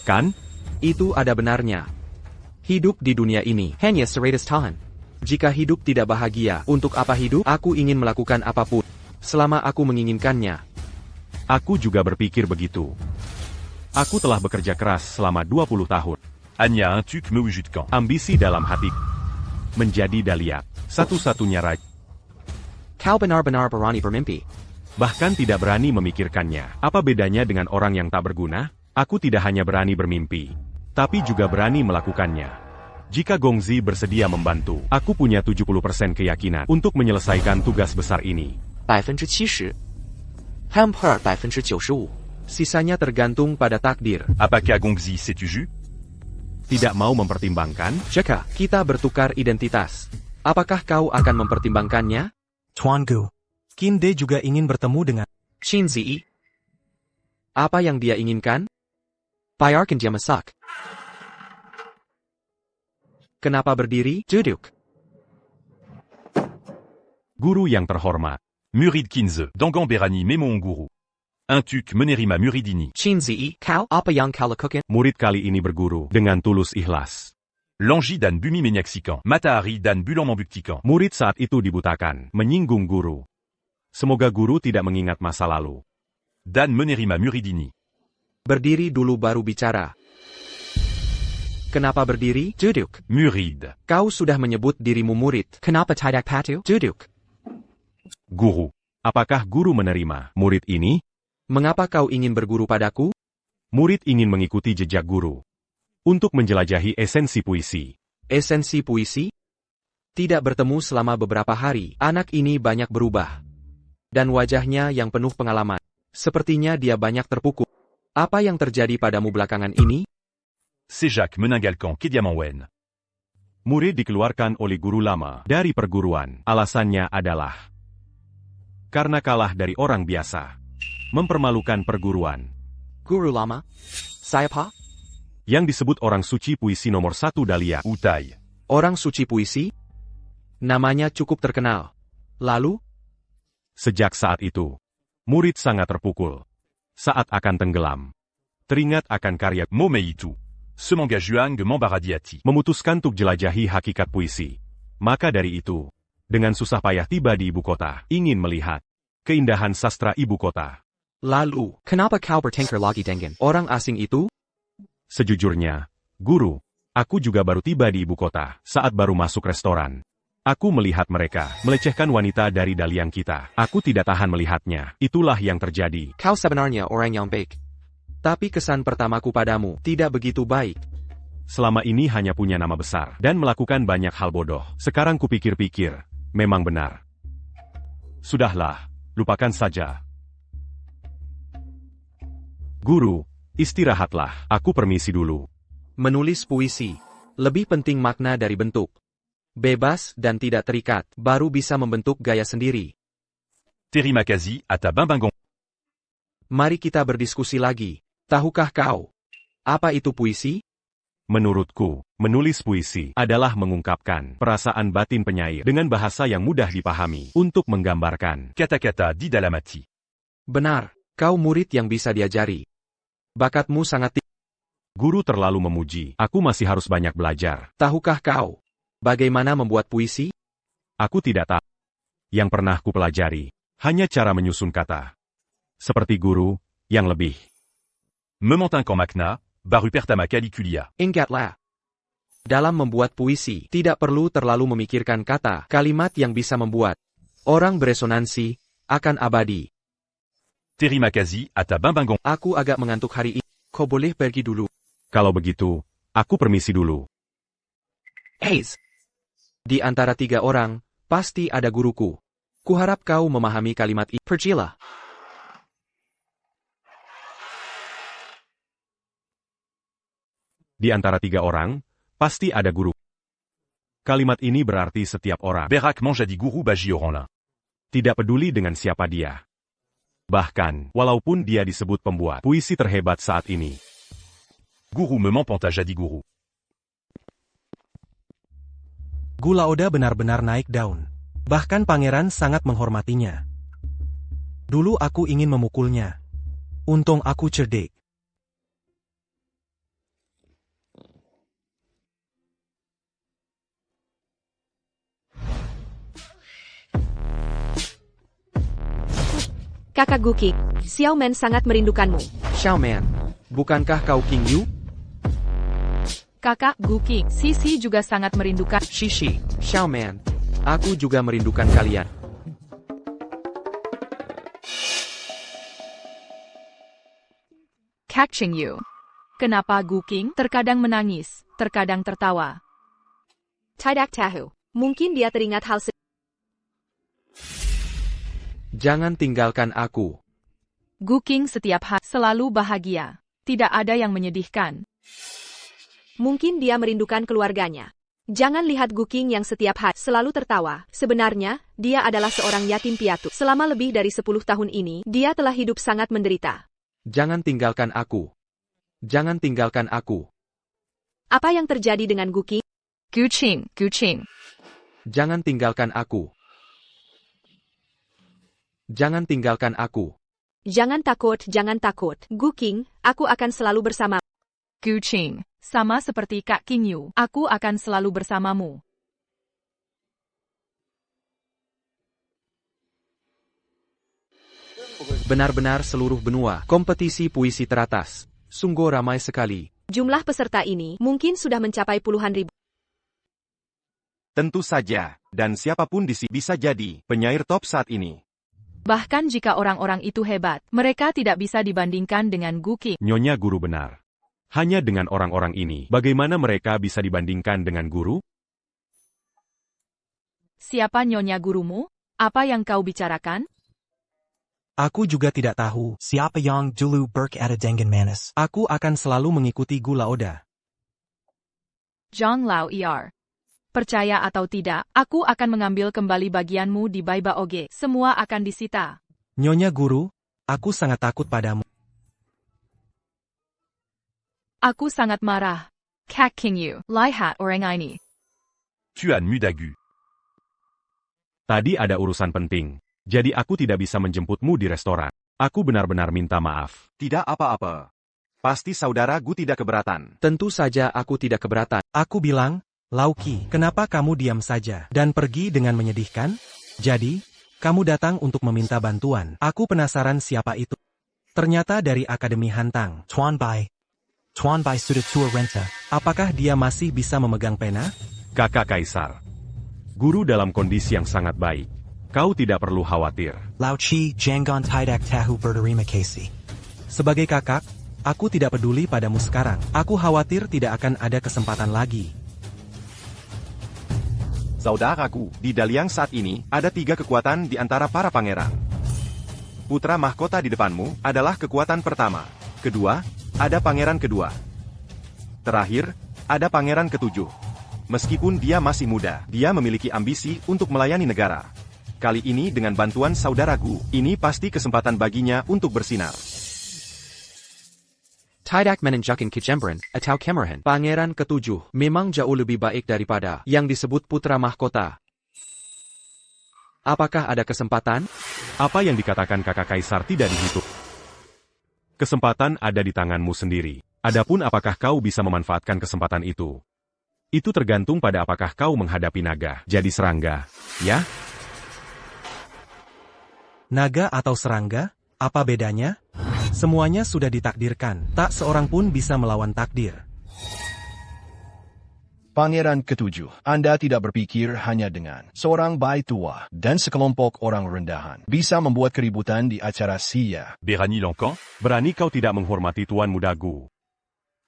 kan? Itu ada benarnya. Hidup di dunia ini hanya seratus tahun. Jika hidup tidak bahagia, untuk apa hidup? Aku ingin melakukan apapun, selama aku menginginkannya. Aku juga berpikir begitu. Aku telah bekerja keras selama 20 tahun. Hanya un truc mewujudkan. Ambisi dalam hati. Menjadi Daliak, satu-satunya raja. Kau benar-benar berani bermimpi. Bahkan tidak berani memikirkannya. Apa bedanya dengan orang yang tak berguna? Aku tidak hanya berani bermimpi, tapi juga berani melakukannya. Jika Gongzi bersedia membantu, aku punya 70% keyakinan untuk menyelesaikan tugas besar ini. 70%. Hampir 95%. Sisanya tergantung pada takdir. Apakah Gongzi setuju? Tidak mau mempertimbangkan? Jika kita bertukar identitas, apakah kau akan mempertimbangkannya? Tuan Gu. Kinde juga ingin bertemu dengan Qin Ziyi. Apa yang dia inginkan? Biarkan dia masak. Kenapa berdiri? Duduk. Guru yang terhormat. Murid Kinze, Dangan Berani Memon Guru. Un tuc Menerima Muridini. Qin Ziyi, kau apa yang kau lakukan? Murid kali ini berguru dengan tulus ikhlas. Langi dan Bumi menyaksikan. Matahari dan bulan membuktikan. Murid saat itu dibutakan, menyinggung guru. Semoga guru tidak mengingat masa lalu. Dan Menerima Muridini. Berdiri dulu baru bicara. Kenapa berdiri? Duduk. Murid. Kau sudah menyebut dirimu murid. Kenapa tidak patuh? Duduk. Guru, apakah guru menerima murid ini? Mengapa kau ingin berguru padaku? Murid ingin mengikuti jejak guru untuk menjelajahi esensi puisi. Esensi puisi? Tidak bertemu selama beberapa hari, anak ini banyak berubah. Dan wajahnya yang penuh pengalaman. Sepertinya dia banyak terpukul. Apa yang terjadi padamu belakangan ini? C'est Jacques Meningalcan Kediamanwen. Murid dikeluarkan oleh guru lama dari perguruan. Alasannya adalah karena kalah dari orang biasa. Mempermalukan perguruan. Guru lama? Siapa? Yang disebut orang suci puisi nomor 1 Dahlia Utai. Orang suci puisi? Namanya cukup terkenal. Lalu? Sejak saat itu, murid sangat terpukul. Saat akan tenggelam, teringat akan karya Momeitu. Semangga Juang Membaradiati. Memutuskan untuk jelajahi hakikat puisi. Maka dari itu, dengan susah payah tiba di ibu kota, ingin melihat keindahan sastra ibu kota. Lalu, kenapa kau bertengkar lagi dengan orang asing itu? Sejujurnya, guru, aku juga baru tiba di ibu kota saat baru masuk restoran. Aku melihat mereka melecehkan wanita dari Dalian kita. Aku tidak tahan melihatnya. Itulah yang terjadi. Kau sebenarnya orang yang baik. Tapi kesan pertamaku padamu tidak begitu baik. Selama ini hanya punya nama besar dan melakukan banyak hal bodoh. Sekarang kupikir-pikir, memang benar. Sudahlah, lupakan saja. Guru, istirahatlah. Aku permisi dulu. Menulis puisi lebih penting makna dari bentuk. Bebas dan tidak terikat, baru bisa membentuk gaya sendiri. Terima kasih atas Bambangong. Mari kita berdiskusi lagi. Tahukah kau apa itu puisi? Menurutku, menulis puisi adalah mengungkapkan perasaan batin penyair dengan bahasa yang mudah dipahami untuk menggambarkan kata-kata di dalam hati. Benar, kau murid yang bisa diajari. Bakatmu sangat tinggi. Guru terlalu memuji, aku masih harus banyak belajar. Tahukah kau bagaimana membuat puisi? Aku tidak tahu. Yang pernah kupelajari hanya cara menyusun kata. Seperti guru yang lebih. Mementingkan makna, baru pertama kali kuliah. Ingatlah. Dalam membuat puisi, tidak perlu terlalu memikirkan kata, kalimat yang bisa membuat orang beresonansi, akan abadi. Terima kasih atas Bambangong. Aku agak mengantuk hari ini. Kau boleh pergi dulu. Kalau begitu, aku permisi dulu. Ace. Di antara 3 orang, pasti ada guruku. Kuharap kau memahami kalimat ini. Pergilah. Di antara 3 orang, pasti ada guru. Kalimat ini berarti setiap orang. Berak menjadi guru bagi orang lain. Tidak peduli dengan siapa dia. Bahkan, walaupun dia disebut pembuat puisi terhebat saat ini. Guru memang jadi guru. Gula Oda benar-benar naik daun. Bahkan pangeran sangat menghormatinya. Dulu aku ingin memukulnya. Untung aku cerdik. Kakak Guki, Xiao Men sangat merindukanmu. Xiaoman, bukankah kau King Yu? Kakak Guki, Sisi juga sangat merindukan. Shishi, Xiaoman, aku juga merindukan kalian. Catching you. Kenapa Guking terkadang menangis, terkadang tertawa? Tidak tahu. Mungkin dia teringat hal Jangan tinggalkan aku. Guking setiap hari selalu bahagia. Tidak ada yang menyedihkan. Mungkin dia merindukan keluarganya. Jangan lihat Guking yang setiap hari selalu tertawa. Sebenarnya, dia adalah seorang yatim piatu. Selama lebih dari 10 tahun ini, dia telah hidup sangat menderita. Jangan tinggalkan aku. Jangan tinggalkan aku. Apa yang terjadi dengan Guking? Guqing. Jangan tinggalkan aku. Jangan tinggalkan aku. Jangan takut. Guking, aku akan selalu bersama. Guqing, sama seperti Kak King Yu, aku akan selalu bersamamu. Benar-benar seluruh benua, kompetisi puisi teratas. Sungguh ramai sekali. Jumlah peserta ini mungkin sudah mencapai puluhan ribu. Tentu saja, Dan siapapun di sini bisa jadi penyair top saat ini. Bahkan jika orang-orang itu hebat, mereka tidak bisa dibandingkan dengan Gu Qing. Nyonya Guru benar. Hanya dengan orang-orang ini, bagaimana mereka bisa dibandingkan dengan guru? Siapa Nyonya Gurumu? Apa yang kau bicarakan? Aku juga tidak tahu. Siapa yang dulu berkata dengan manis? Aku akan selalu mengikuti Gu Laoda. Zhang Lao Er. Percaya atau tidak, aku akan mengambil kembali bagianmu di Baiba Oge. Semua akan disita. Nyonya Guru, aku sangat takut padamu. Aku sangat marah. Kak King Yu, lihat orang ini. Tuan Mudagu. Tadi ada urusan penting, jadi aku tidak bisa menjemputmu di restoran. Aku benar-benar minta maaf. Tidak apa-apa. Pasti saudara Gu tidak keberatan. Tentu saja aku tidak keberatan. Aku bilang, Lauki, kenapa kamu diam saja dan pergi dengan menyedihkan? Jadi, kamu datang untuk meminta bantuan. Aku penasaran siapa itu. Ternyata dari Akademi Hantang. Tuan Bai sudah tua renta. Apakah dia masih bisa memegang pena? Kakak Kaisar. Guru dalam kondisi yang sangat baik. Kau tidak perlu khawatir. Lao Chi jangan tidak tahu berterima kasih. Sebagai kakak, aku tidak peduli padamu sekarang. Aku khawatir tidak akan ada kesempatan lagi. Saudaraku, di Daliang saat ini, ada 3 kekuatan di antara para pangeran. Putra mahkota di depanmu adalah kekuatan pertama. Kedua, ada pangeran kedua. Terakhir, ada pangeran ketujuh. Meskipun dia masih muda, dia memiliki ambisi untuk melayani negara. Kali ini dengan bantuan saudara Gu, ini pasti kesempatan baginya untuk bersinar. Tidak menunjukkan kecemburuan atau kemarahan. Pangeran ketujuh memang jauh lebih baik daripada yang disebut putra mahkota. Apakah ada kesempatan? Apa yang dikatakan kakak Kaisar tidak dihitung. Kesempatan ada di tanganmu sendiri. Adapun apakah kau bisa memanfaatkan kesempatan itu? Itu tergantung pada apakah kau menghadapi naga, jadi serangga, ya? Naga atau serangga? Apa bedanya? Semuanya sudah ditakdirkan, tak seorang pun bisa melawan takdir. Pangeran ketujuh, Anda tidak berpikir hanya dengan seorang bayi tua dan sekelompok orang rendahan bisa membuat keributan di acara Sia. Berani Longkong, berani kau tidak menghormati Tuan Muda Gu.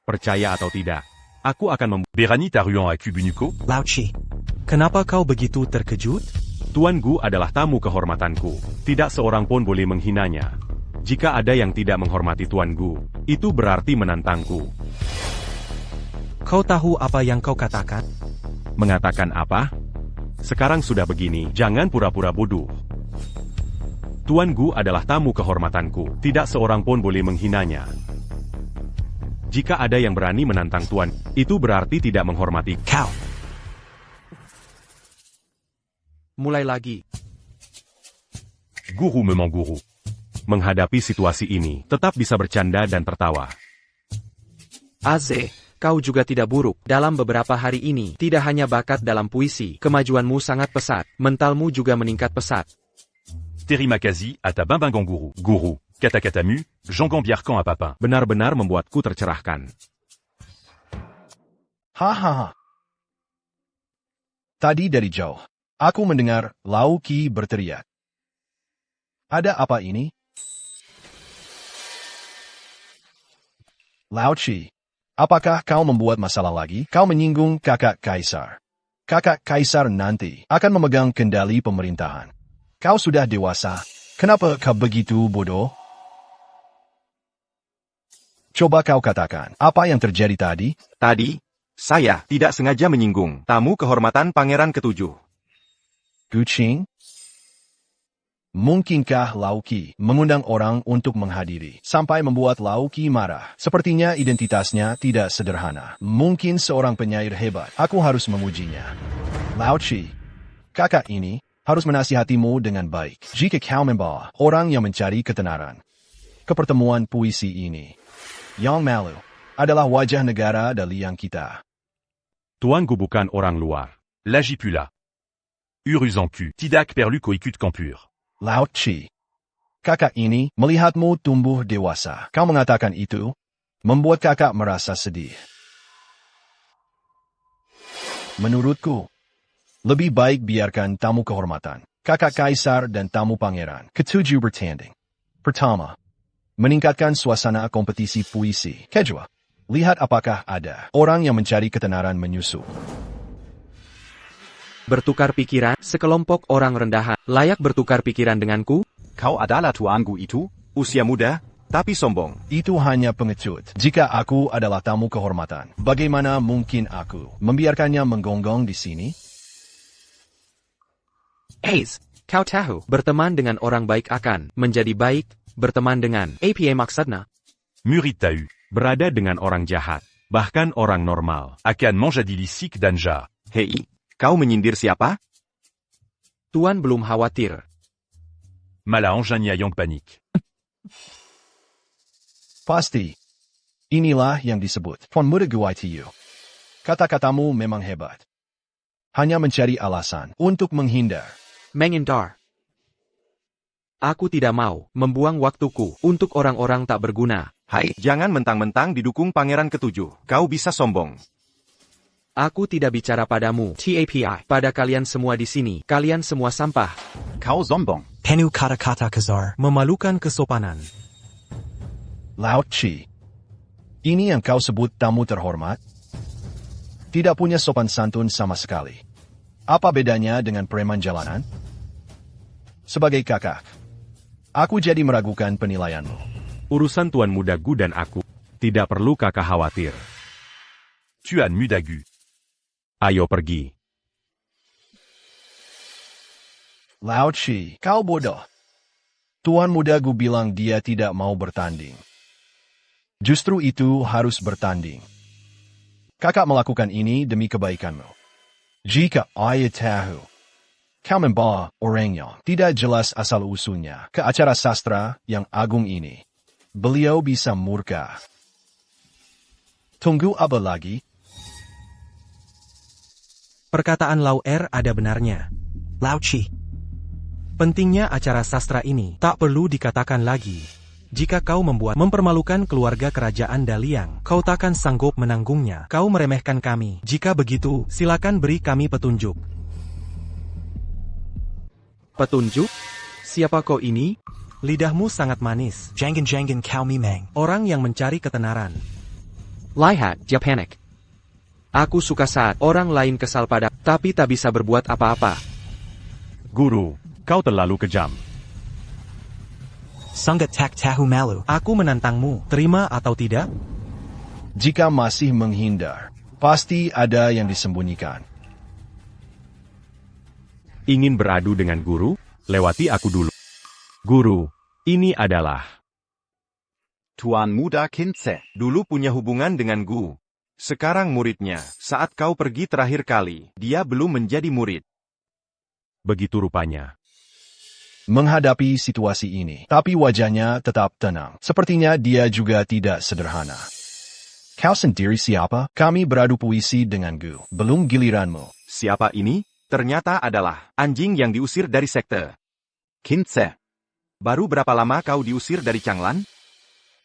Percaya atau tidak, aku akan Berani Taruan à Kubunuko? Lao Chi, Kenapa kau begitu terkejut? Tuan Gu adalah tamu kehormatanku. Tidak seorang pun boleh menghinanya. Jika ada yang tidak menghormati Tuan Gu, itu berarti menantangku. Kau tahu apa yang kau katakan? Mengatakan apa? Sekarang sudah begini, jangan pura-pura bodoh. Tuan Gu adalah tamu kehormatanku. Tidak seorang pun boleh menghinanya. Jika ada yang berani menantang Tuan, itu berarti tidak menghormati kau. Mulai lagi. Guru memang guru. Menghadapi situasi ini, tetap bisa bercanda dan tertawa. Aze, kau juga tidak buruk. Dalam beberapa hari ini, tidak hanya bakat dalam puisi, kemajuanmu sangat pesat, mentalmu juga meningkat pesat. Terima kasih atas bimbingan guru. Guru, kata-katamu, jangan biarkan apa-apa. Benar-benar membuatku tercerahkan. Hahaha. Tadi dari jauh, aku mendengar Lao Qi berteriak. Ada apa ini? Lao Qi, apakah kau membuat masalah lagi? Kau menyinggung kakak kaisar. Kakak kaisar nanti akan memegang kendali pemerintahan. Kau sudah dewasa. Kenapa kau begitu bodoh? Coba kau katakan, apa yang terjadi tadi? Tadi, saya tidak sengaja menyinggung tamu kehormatan Pangeran Ketujuh. Gu Qing? Mungkinkah Lao Qi mengundang orang untuk menghadiri, sampai membuat Lao Qi marah? Sepertinya identitasnya tidak sederhana. Mungkin seorang penyair hebat. Aku harus memujinya. Lao Qi, kakak ini harus menasihatimu dengan baik. Jika kau membawa orang yang mencari ketenaran ke pertemuan puisi ini, yang malu adalah wajah negara Daliang kita. Tuan Gu bukan orang luar. Lagipula. Uruzanku, tidak perlu kau ikut campur. Lao Qi, kakak ini melihatmu tumbuh dewasa. Kau mengatakan itu membuat kakak merasa sedih. Menurutku, Lebih baik biarkan tamu kehormatan, kakak kaisar dan tamu pangeran ketujuh bertanding. Pertama, meningkatkan suasana kompetisi puisi. Kedua, lihat apakah ada orang yang mencari ketenaran menyusup. Bertukar pikiran, sekelompok orang rendahan, layak bertukar pikiran denganku? Kau adalah tuanku itu, usia muda, tapi sombong. Itu hanya pengecut. Jika aku adalah tamu kehormatan, bagaimana mungkin aku membiarkannya menggonggong di sini? Ace, kau tahu, berteman dengan orang baik akan menjadi baik, berteman dengan apa maksudnya? Murid tahu, berada dengan orang jahat, bahkan orang normal, akan menjadi licik dan jahat. Hei, kau menyindir siapa? Tuan belum khawatir. Malah enjanya yang panik. Pasti. Inilah yang disebut pemuda GYTU. Kata-katamu memang hebat. Hanya mencari alasan untuk menghindar. Menghindar. Aku tidak mau membuang waktuku untuk orang-orang tak berguna. Hai, jangan mentang-mentang didukung pangeran ketujuh. Kau bisa sombong. Aku tidak bicara padamu, TAPI, pada kalian semua di sini. Kalian semua sampah. Kau sombong. Penu kata-kata kasar. Memalukan kesopanan. Lao Chi. Ini yang kau sebut tamu terhormat? Tidak punya sopan santun sama sekali. Apa bedanya dengan preman jalanan? Sebagai kakak, aku jadi meragukan penilaianmu. Urusan Tuan Muda Gu dan aku, tidak perlu kakak khawatir. Tuan Muda Gu. Ayo pergi. Lao Chi, kau bodoh. Tuan Muda Gu bilang dia tidak mau bertanding. Justru itu harus bertanding. Kakak melakukan ini demi kebaikanmu. Jika ayah tahu, kau membawa orangnya tidak jelas asal-usulnya ke acara sastra yang agung ini, beliau bisa murka. Tunggu apa lagi? Perkataan Lau Er ada benarnya. Lao Chi. Pentingnya acara sastra ini tak perlu dikatakan lagi. Jika kau mempermalukan keluarga kerajaan Daliang, kau takkan sanggup menanggungnya. Kau meremehkan kami. Jika begitu, silakan beri kami petunjuk. Petunjuk? Siapa kau ini? Lidahmu sangat manis. Jangan kau mimeng. Orang yang mencari ketenaran. Lihat, Japanik. Aku suka saat orang lain kesal pada, tapi tak bisa berbuat apa-apa. Guru, kau terlalu kejam. Sanggat tak tahu malu. Aku menantangmu, terima atau tidak? Jika masih menghindar, pasti ada yang disembunyikan. Ingin beradu dengan guru? Lewati aku dulu. Guru, ini adalah Tuan Muda Kinse. Dulu punya hubungan dengan Gu. Sekarang muridnya. Saat kau pergi terakhir kali, dia belum menjadi murid. begitu rupanya. Menghadapi situasi ini, tapi wajahnya tetap tenang. Sepertinya dia juga tidak sederhana. Kau sendiri siapa? Kami beradu puisi dengan Gu. Belum giliranmu. Siapa ini? Ternyata adalah anjing yang diusir dari sekte. Kinse. Baru berapa lama kau diusir dari Changlan?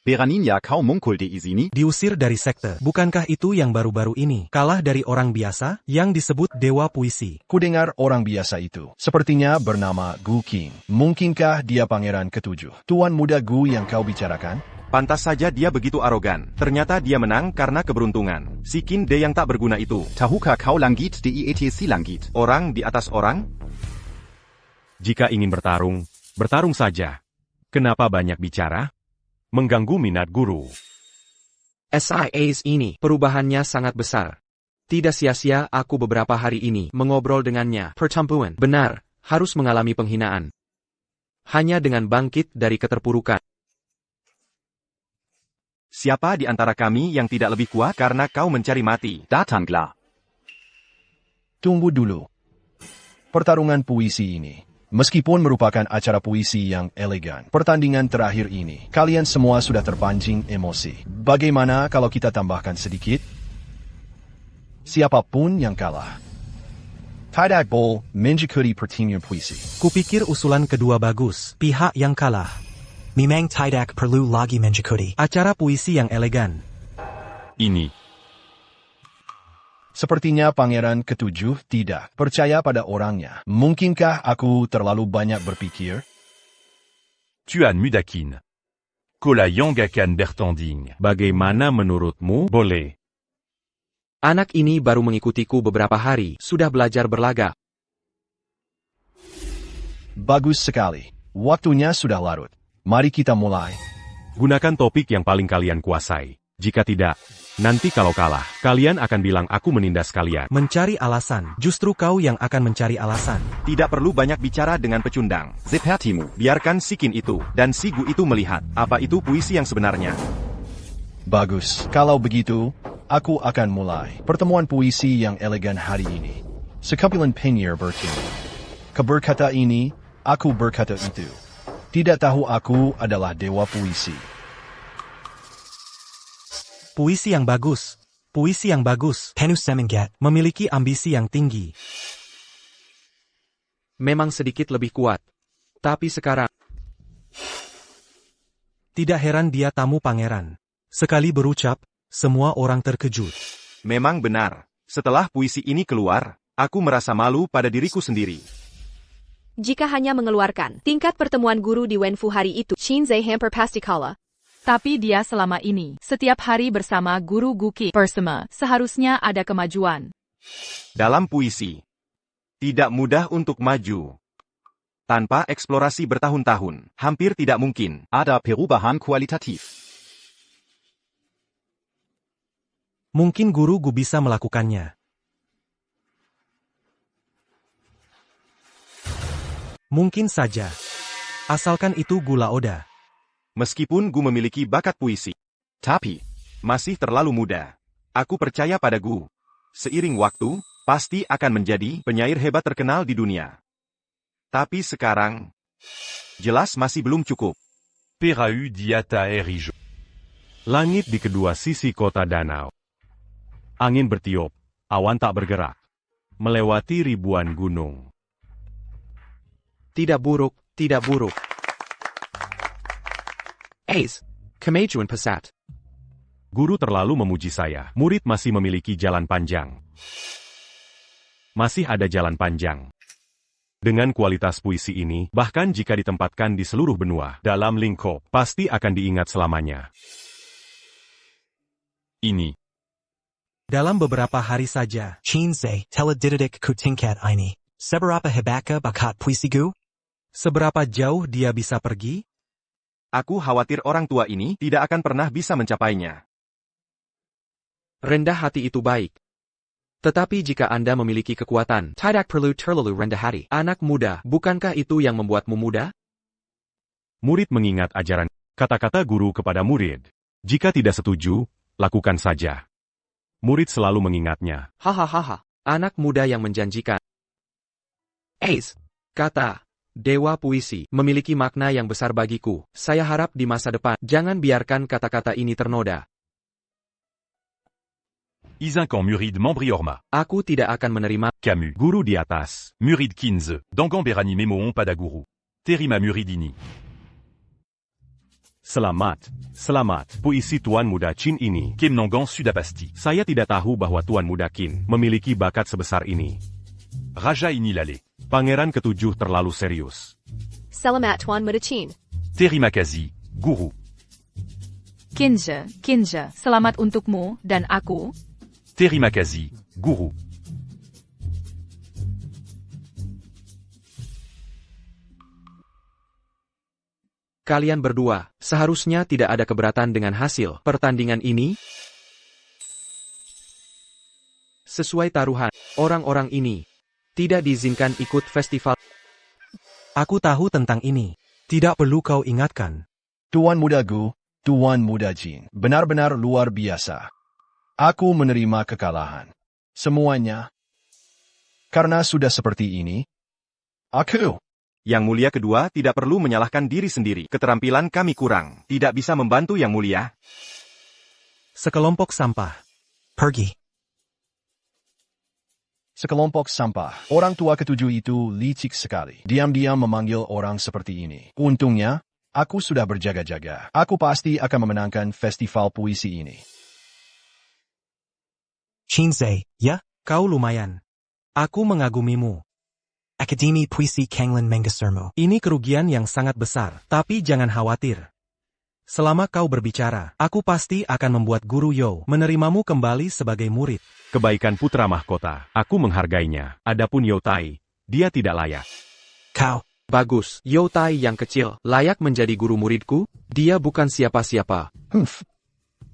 Beraninya kau muncul di sini? Diusir dari sekte. Bukankah itu yang baru-baru ini? Kalah dari orang biasa, yang disebut Dewa Puisi. Kudengar orang biasa itu. Sepertinya bernama Gu King. Mungkinkah dia pangeran ketujuh? Tuan muda Gu yang kau bicarakan? Pantas saja dia begitu arogan. Ternyata dia menang karena keberuntungan. Si Kin De yang tak berguna itu. Tahukah kau Langgit diet si Langgit? Orang di atas orang? Jika ingin bertarung saja. Kenapa banyak bicara? Mengganggu minat guru. SIAs ini, perubahannya sangat besar. Tidak sia-sia aku beberapa hari ini mengobrol dengannya. Pertempuran, benar, harus mengalami penghinaan. Hanya dengan bangkit dari keterpurukan. Siapa di antara kami yang tidak lebih kuat karena kau mencari mati? Datanglah. Tunggu dulu. Pertarungan puisi ini, meskipun merupakan acara puisi yang elegan, pertandingan terakhir ini, kalian semua sudah terpancing emosi. Bagaimana kalau kita tambahkan sedikit? Siapapun yang kalah. Tidak boleh mengikuti pertandingan puisi. Kupikir usulan kedua bagus, pihak yang kalah. Memang tidak perlu lagi mengikuti. Acara puisi yang elegan. Ini. Sepertinya pangeran ketujuh tidak percaya pada orangnya. Mungkinkah aku terlalu banyak berpikir? Tuan Mudakin. Kola Yang akan bertanding. Bagaimana menurutmu? Boleh. Anak ini baru mengikutiku beberapa hari, sudah belajar berlaga. Bagus sekali. Waktunya sudah larut. Mari kita mulai. Gunakan topik yang paling kalian kuasai. Jika tidak, nanti kalau kalah, kalian akan bilang aku menindas kalian. Mencari alasan. Justru kau yang akan mencari alasan. Tidak perlu banyak bicara dengan pecundang. Zip hatimu. Biarkan si Qin itu dan si Gu itu melihat apa itu puisi yang sebenarnya. Bagus. Kalau begitu, aku akan mulai pertemuan puisi yang elegan hari ini. Sekumpulan penyair bertemu. Keberkata ini, aku berkata itu. Tidak tahu aku adalah dewa puisi. Puisi yang bagus. Puisi yang bagus. Penuh semangat. Memiliki ambisi yang tinggi. Memang sedikit lebih kuat. Tapi sekarang, Tidak heran dia tamu pangeran. Sekali berucap, semua orang terkejut. Memang benar. Setelah puisi ini keluar, aku merasa malu pada diriku sendiri. Jika hanya mengeluarkan tingkat pertemuan guru di Wenfu hari itu, Qinzai hampir pasti kalah. Tapi dia selama ini, setiap hari bersama guru Guki Persema, seharusnya ada kemajuan. Dalam puisi, tidak mudah untuk maju. Tanpa eksplorasi bertahun-tahun, hampir tidak mungkin ada perubahan kualitatif. Mungkin guru Gu bisa melakukannya. Mungkin saja. Asalkan itu gula Oda. Meskipun Gu memiliki bakat puisi, tapi masih terlalu muda. Aku percaya pada Gu. Seiring waktu, pasti akan menjadi penyair hebat terkenal di dunia. Tapi sekarang, jelas masih belum cukup. Perau diata erijo. Langit di kedua sisi kota danau. Angin bertiup, awan tak bergerak. Melewati ribuan gunung. tidak buruk, tidak buruk. Ace, kemajuan pesat. Guru terlalu memuji saya. Murid masih memiliki jalan panjang. Masih ada jalan panjang. Dengan kualitas puisi ini, bahkan jika ditempatkan di seluruh benua, dalam lingkup, pasti akan diingat selamanya. Ini. Dalam beberapa hari saja. Qinzai, teledididik ku tingkat ini. Seberapa hebaka bakat puisiku? Seberapa jauh dia bisa pergi? Aku khawatir orang tua ini tidak akan pernah bisa mencapainya. Rendah hati itu baik. Tetapi jika Anda memiliki kekuatan, tidak perlu terlalu rendah hati. Anak muda, bukankah itu yang membuatmu muda? Murid mengingat ajaran kata-kata guru kepada murid. Jika tidak setuju, lakukan saja. Murid selalu mengingatnya. Hahaha, anak muda yang menjanjikan. Ace, kata Dewa Puisi memiliki makna yang besar bagiku. Saya harap di masa depan, jangan biarkan kata-kata ini ternoda. Isincan Murid Membriorma. Aku tidak akan menerima. Camus. Guru di atas. Murid Kinze. Dangan Berani Memoon pada guru. Terima Muridini. Selamat, selamat. Puisi Tuan Muda Qin ini. Kem Nangan Sudapasti. Saya tidak tahu bahwa Tuan Muda Qin memiliki bakat sebesar ini. Raja Inilale. Pangeran ketujuh terlalu serius. Selamat Tuan Muda Qin. Terima kasih, guru. Kinja, selamat untukmu dan aku. Terima kasih, guru. Kalian berdua, seharusnya tidak ada keberatan dengan hasil pertandingan ini. Sesuai taruhan, orang-orang ini tidak diizinkan ikut festival. Aku tahu tentang ini. Tidak perlu kau ingatkan. Tuan Muda Gu, Tuan Muda Qin, benar-benar luar biasa. Aku menerima kekalahan. Semuanya. Karena sudah seperti ini, aku. Yang Mulia kedua tidak perlu menyalahkan diri sendiri. Keterampilan kami kurang. Tidak bisa membantu Yang Mulia. Sekelompok sampah. Pergi. Sekelompok sampah. Orang tua ketujuh itu licik sekali. Diam-diam memanggil orang seperti ini. Untungnya, aku sudah berjaga-jaga. Aku pasti akan memenangkan festival puisi ini. Qinzai, ya? Kau lumayan. Aku mengagumimu. Akademi Puisi Kanglan Mangasermo. Ini kerugian yang sangat besar, tapi jangan khawatir. Selama kau berbicara, aku pasti akan membuat Guru Yo menerimamu kembali sebagai murid. Kebaikan putra mahkota, aku menghargainya. Adapun Yo Tai, dia tidak layak. Kau. Bagus, Yo Tai yang kecil, layak menjadi guru muridku? Dia bukan siapa-siapa.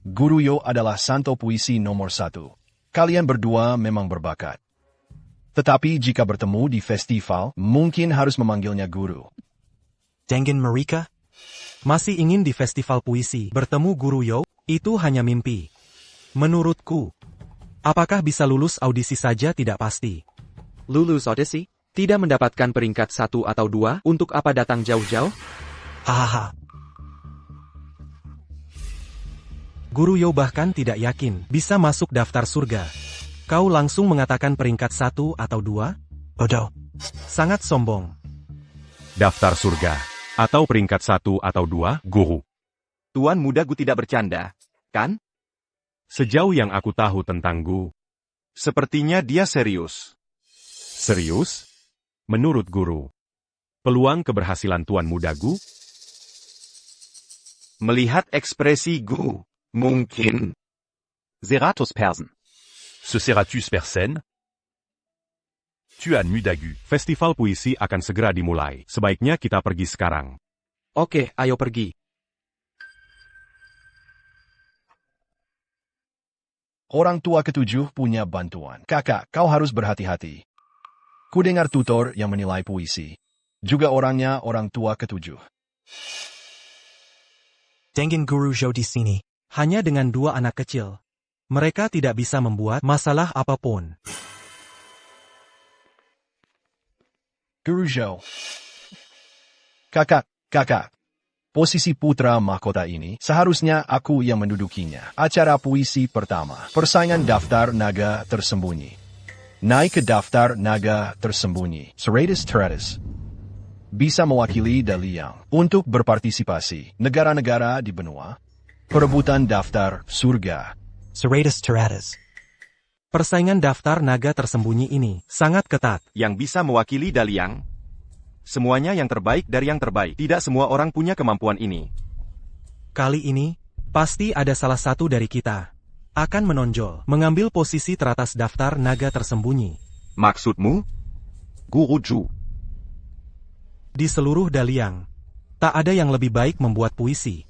Guru Yo adalah santo puisi nomor 1. Kalian berdua memang berbakat. Tetapi jika bertemu di festival, mungkin harus memanggilnya guru. Dengan mereka? Masih ingin di festival puisi, bertemu Guru Yo? Itu hanya mimpi. Menurutku, apakah bisa lulus audisi saja tidak pasti. Lulus audisi? Tidak mendapatkan peringkat 1 atau 2, untuk apa datang jauh-jauh? Hahaha. Guru Yo bahkan tidak yakin bisa masuk daftar surga. Kau langsung mengatakan peringkat 1 atau 2? Bodoh. Sangat sombong. Daftar surga. Atau peringkat 1 atau 2, guru. Tuan muda Gu tidak bercanda, kan? Sejauh yang aku tahu tentang Gu. Sepertinya dia serius. Serius? Menurut guru. Peluang keberhasilan Tuan muda Gu? Melihat ekspresi Gu, mungkin. Zeratus Persen. Ce Seratus Persen? Tuan muda Gu. Festival puisi akan segera dimulai. Sebaiknya kita pergi sekarang. Oke, ayo pergi. Orang tua ketujuh punya bantuan. Kakak, kau harus berhati-hati. Ku dengar tutor yang menilai puisi. Juga orangnya orang tua ketujuh. Dengan Guru Jo di sini. Hanya dengan 2 anak kecil. Mereka tidak bisa membuat masalah apapun. Guru Jo. Kakak. Posisi putra mahkota ini, seharusnya aku yang mendudukinya. Acara puisi pertama. Persaingan daftar naga tersembunyi. Naik ke daftar naga tersembunyi. Seratus. Bisa mewakili Daliang untuk berpartisipasi negara-negara di benua. Perebutan daftar surga. Seratus. Persaingan daftar naga tersembunyi ini sangat ketat. Yang bisa mewakili Daliang. Semuanya yang terbaik dari yang terbaik. Tidak semua orang punya kemampuan ini. Kali ini, pasti ada salah satu dari kita. Akan menonjol, mengambil posisi teratas daftar naga tersembunyi. Maksudmu? Guru Ju. Di seluruh Daliang, tak ada yang lebih baik membuat puisi.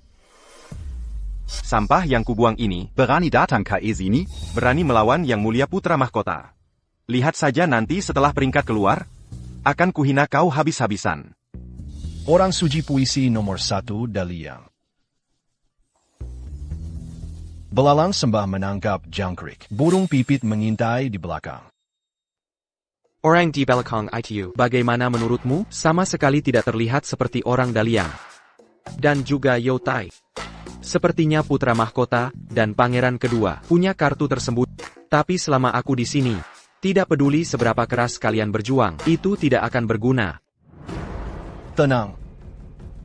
Sampah yang kubuang ini, berani datang ke sini, berani melawan yang mulia putra mahkota. Lihat saja nanti setelah peringkat keluar, akan kuhina kau habis-habisan. Orang suci puisi nomor 1 Daliang. Belalang sembah menangkap jangkrik. Burung pipit mengintai di belakang. Orang di belakang itu, bagaimana menurutmu? Sama sekali tidak terlihat seperti orang Daliang. Dan juga Yo Tai. Sepertinya putra mahkota dan pangeran kedua punya kartu tersembunyi. Tapi selama aku di sini, tidak peduli seberapa keras kalian berjuang, itu tidak akan berguna. Tenang.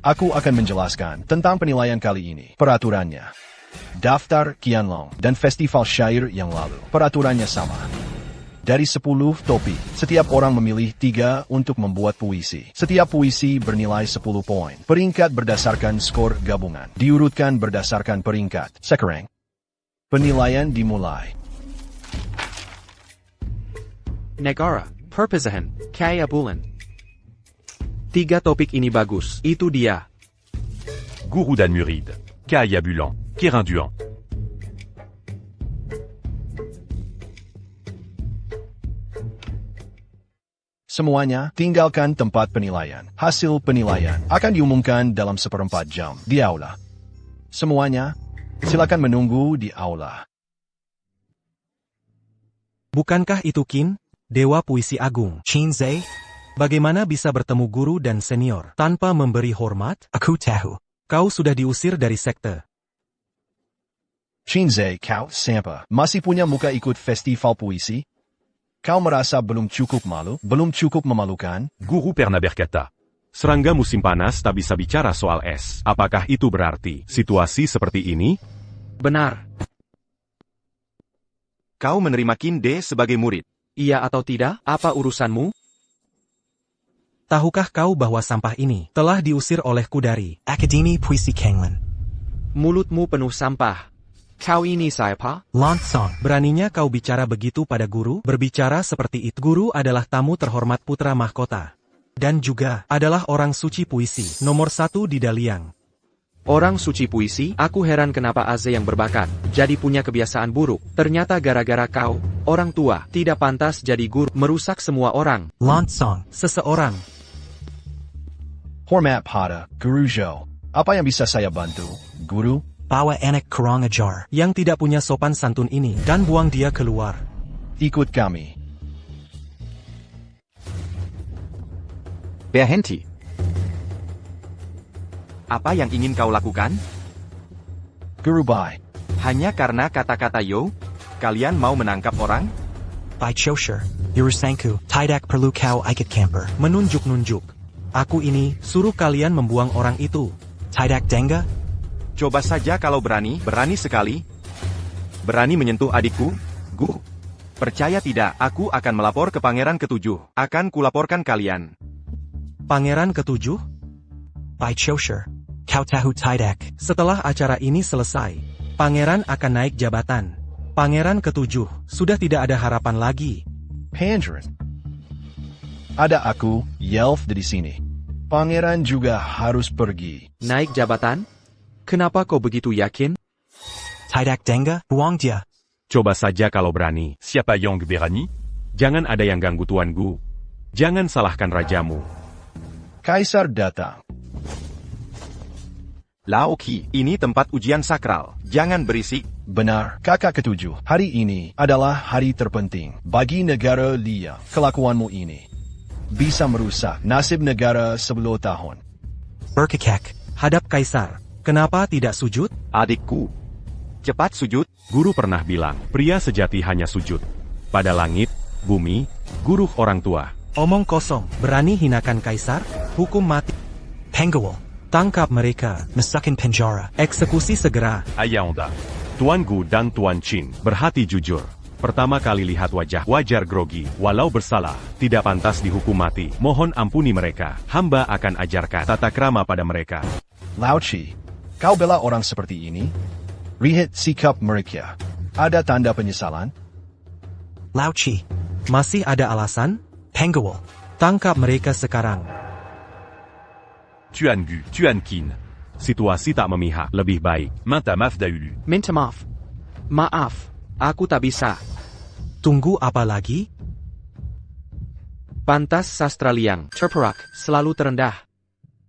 Aku akan menjelaskan tentang penilaian kali ini. Peraturannya. Daftar Qianlong dan festival syair yang lalu. Peraturannya sama. Dari 10 topi, setiap orang memilih 3 untuk membuat puisi. Setiap puisi bernilai 10 poin. Peringkat berdasarkan skor gabungan. Diurutkan berdasarkan peringkat. Sekarang, penilaian dimulai. Negara, perpisahan, kaya bulan. 3 topik ini bagus, itu dia. Guru dan murid. Kaya bulan. Kerinduan. Semuanya, tinggalkan tempat penilaian. Hasil penilaian akan diumumkan dalam 1/4 jam di aula. Semuanya, silakan menunggu di aula. Bukankah itu Qin, Dewa Puisi Agung? Qin Zhe? Bagaimana bisa bertemu guru dan senior tanpa memberi hormat? Aku tahu. Kau sudah diusir dari sekte. Qin Zhe, kau siapa? Masih punya muka ikut festival puisi? Kau merasa belum cukup malu? Belum cukup memalukan? Guru pernah berkata, serangga musim panas tak bisa bicara soal es. Apakah itu berarti situasi seperti ini? Benar. Kau menerima Qin De sebagai murid. Iya atau tidak, apa urusanmu? Tahukah kau bahwa sampah ini telah diusir olehku dari Akademi Puisi Kanglan? Mulutmu penuh sampah. Kau ini siapa? Lansong. Beraninya kau bicara begitu pada guru? Berbicara seperti itu. Guru adalah tamu terhormat putra mahkota. Dan juga adalah orang suci puisi nomor 1 di Daliang. Orang suci puisi? Aku heran kenapa Aze yang berbakat jadi punya kebiasaan buruk. Ternyata gara-gara kau, orang tua, tidak pantas jadi guru, merusak semua orang. Lansong. Seseorang. Hormat pada Guru Zhou. Apa yang bisa saya bantu, Guru? Bawa anak kurang ajar yang tidak punya sopan santun ini dan buang dia keluar. Ikut kami. Berhenti. Apa yang ingin kau lakukan? Guru Bai. Hanya karena kata-kata Yo, kalian mau menangkap orang? By Chosher, Yurusanku, tidak perlu kau ikut camper. Menunjuk-nunjuk. Aku ini suruh kalian membuang orang itu. Tidak dengga? Coba saja kalau berani sekali. Berani menyentuh adikku, Gu. Percaya tidak, aku akan melapor ke Pangeran ke-7. Akan kulaporkan kalian. Pangeran ke-7? By Chosher, kau tahu tidak? Setelah acara ini selesai, Pangeran akan naik jabatan. Pangeran ke-7 sudah tidak ada harapan lagi. Pangeran. Ada aku, Yelf di sini. Pangeran juga harus pergi. Naik jabatan? Kenapa kau begitu yakin? Tidak dengga, buang dia. Coba saja kalau berani. Siapa Yong berani? Jangan ada yang ganggu Tuan Gu. Jangan salahkan rajamu. Kaisar datang. Lao Qi, ini tempat ujian sakral. Jangan berisik. Benar, kakak ke-7. Hari ini adalah hari terpenting bagi negara Liang. Kelakuanmu ini bisa merusak nasib negara 10 tahun. Berkekek. Hadap Kaisar. Kenapa tidak sujud? Adikku. Cepat sujud. Guru pernah bilang, pria sejati hanya sujud pada langit, bumi, guru orang tua. Omong kosong. Berani hinakan Kaisar? Hukum mati. Penggawal. Tangkap mereka. Masukin penjara. Eksekusi segera. Ayahanda. Tuan Gu dan Tuan Qin berhati jujur. Pertama kali lihat wajah wajar grogi, walau bersalah, tidak pantas dihukum mati. Mohon ampuni mereka. Hamba akan ajarkan tata krama pada mereka. Lao Qi, kau bela orang seperti ini? Lihat sikap mereka. Ada tanda penyesalan? Lao Qi. Masih ada alasan? Penggawal. Tangkap mereka sekarang. Tuan Gu, Tuan Qin. Situasi tak memihak, lebih baik. Minta maaf dahulu. Minta maaf. Maaf, aku tak bisa. Tunggu apa lagi? Pantas sastra Liang, terperak, selalu terendah.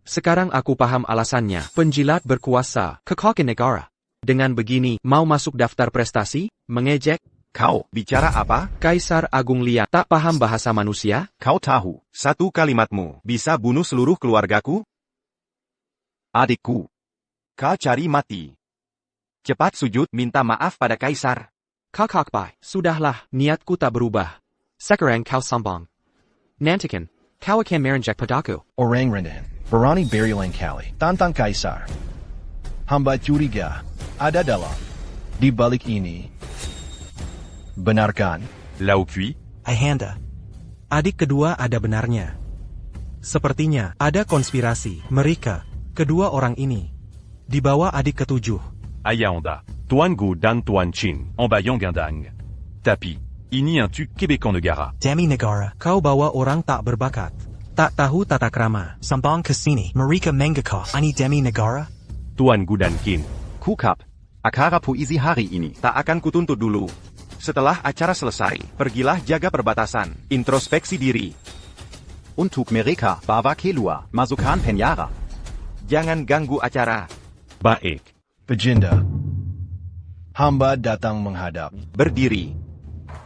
Sekarang aku paham alasannya. Penjilat berkuasa, kekok negara. Dengan begini, mau masuk daftar prestasi? Mengejek? Kau bicara apa? Kaisar Agung Liang tak paham bahasa manusia? Kau tahu, satu kalimatmu bisa bunuh seluruh keluargaku? Adikku. Kau cari mati. Cepat sujud minta maaf pada Kaisar. Kakak Bai, sudahlah, niatku tak berubah. Sekarang kau sombong. Nantikan, kau akan merenjak padaku. Orang rendahan, berani beri lain kali. Tantang Kaisar. Hamba curiga, ada dalam. Di balik ini. Benarkan? Lao Qi. Ayahanda. Adik kedua ada benarnya. Sepertinya ada konspirasi. Mereka, kedua orang ini, dibawa adik ke-7. Ayahanda. Tuan Gu dan Tuan Qin, embayang gandang. Tapi, ini un tu Québécois negara. Demi negara. Kau bawa orang tak berbakat. Tak tahu tata krama. Sambang kesini. Mereka menggaka. Ini demi negara? Tuan Gu dan Qin. Kukap. Akara puisi hari ini tak akan kutuntut dulu. Setelah acara selesai, pergilah jaga perbatasan. Introspeksi diri. Untuk mereka, bawa keluar, masukkan penjara. Jangan ganggu acara. Baik. Pejinda. Hamba datang menghadap. Berdiri.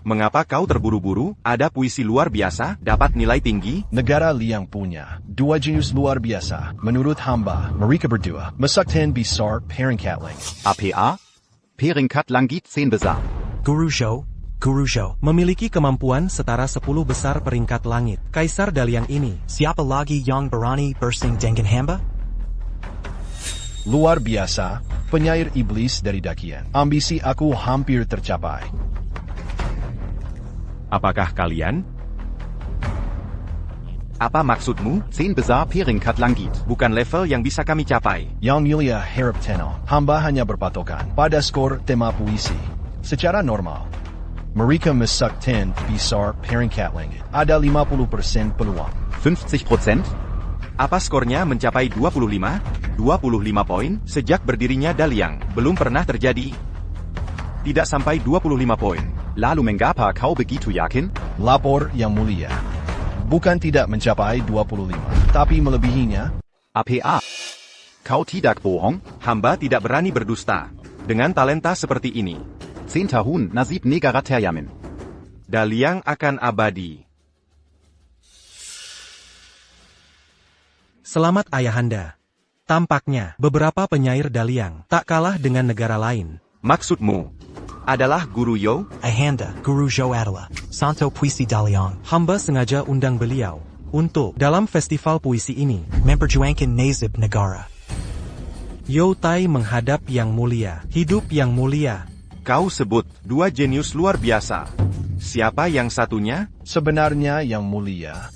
Mengapa kau terburu-buru? Ada puisi luar biasa, dapat nilai tinggi? Negara Liang punya 2 jenius luar biasa. Menurut hamba, mereka berdua mesakten besar peringkat. APA? Peringkat langit 10 besar. Guru Zhou. Guru Zhou. Memiliki kemampuan setara 10 besar peringkat langit. Kaisar Daliang ini. Siapa lagi yang berani bersaing dengan hamba? Luar biasa, penyair iblis dari Dakian. Ambisi aku hampir tercapai. Apakah kalian? Apa maksudmu? 10 besar peringkat langit. Bukan level yang bisa kami capai. Yang mulia harap tenang, hamba hanya berpatokan pada skor tema puisi. Secara normal, mereka mesakten besar peringkat langit. Ada 50% peluang. 50%? Apa skornya mencapai 25? 25 poin? Sejak berdirinya Daliang, belum pernah terjadi. Tidak sampai 25 poin. Lalu mengapa kau begitu yakin? Lapor yang mulia. Bukan tidak mencapai 25, tapi melebihinya. APA. Kau tidak bohong? Hamba tidak berani berdusta. Dengan talenta seperti ini, 10 tahun nasib negara terjamin. Daliang akan abadi. Selamat ayahanda. Tampaknya, beberapa penyair Daliang tak kalah dengan negara lain. Maksudmu adalah Guru Yo? Ayahanda, Guru Jo adalah Santo Puisi Daliang. Hamba sengaja undang beliau untuk dalam festival puisi ini. Memperjuangkan nasib negara. Yo Tai menghadap yang mulia, hidup yang mulia. Kau sebut dua jenius luar biasa. Siapa yang satunya? Sebenarnya yang mulia,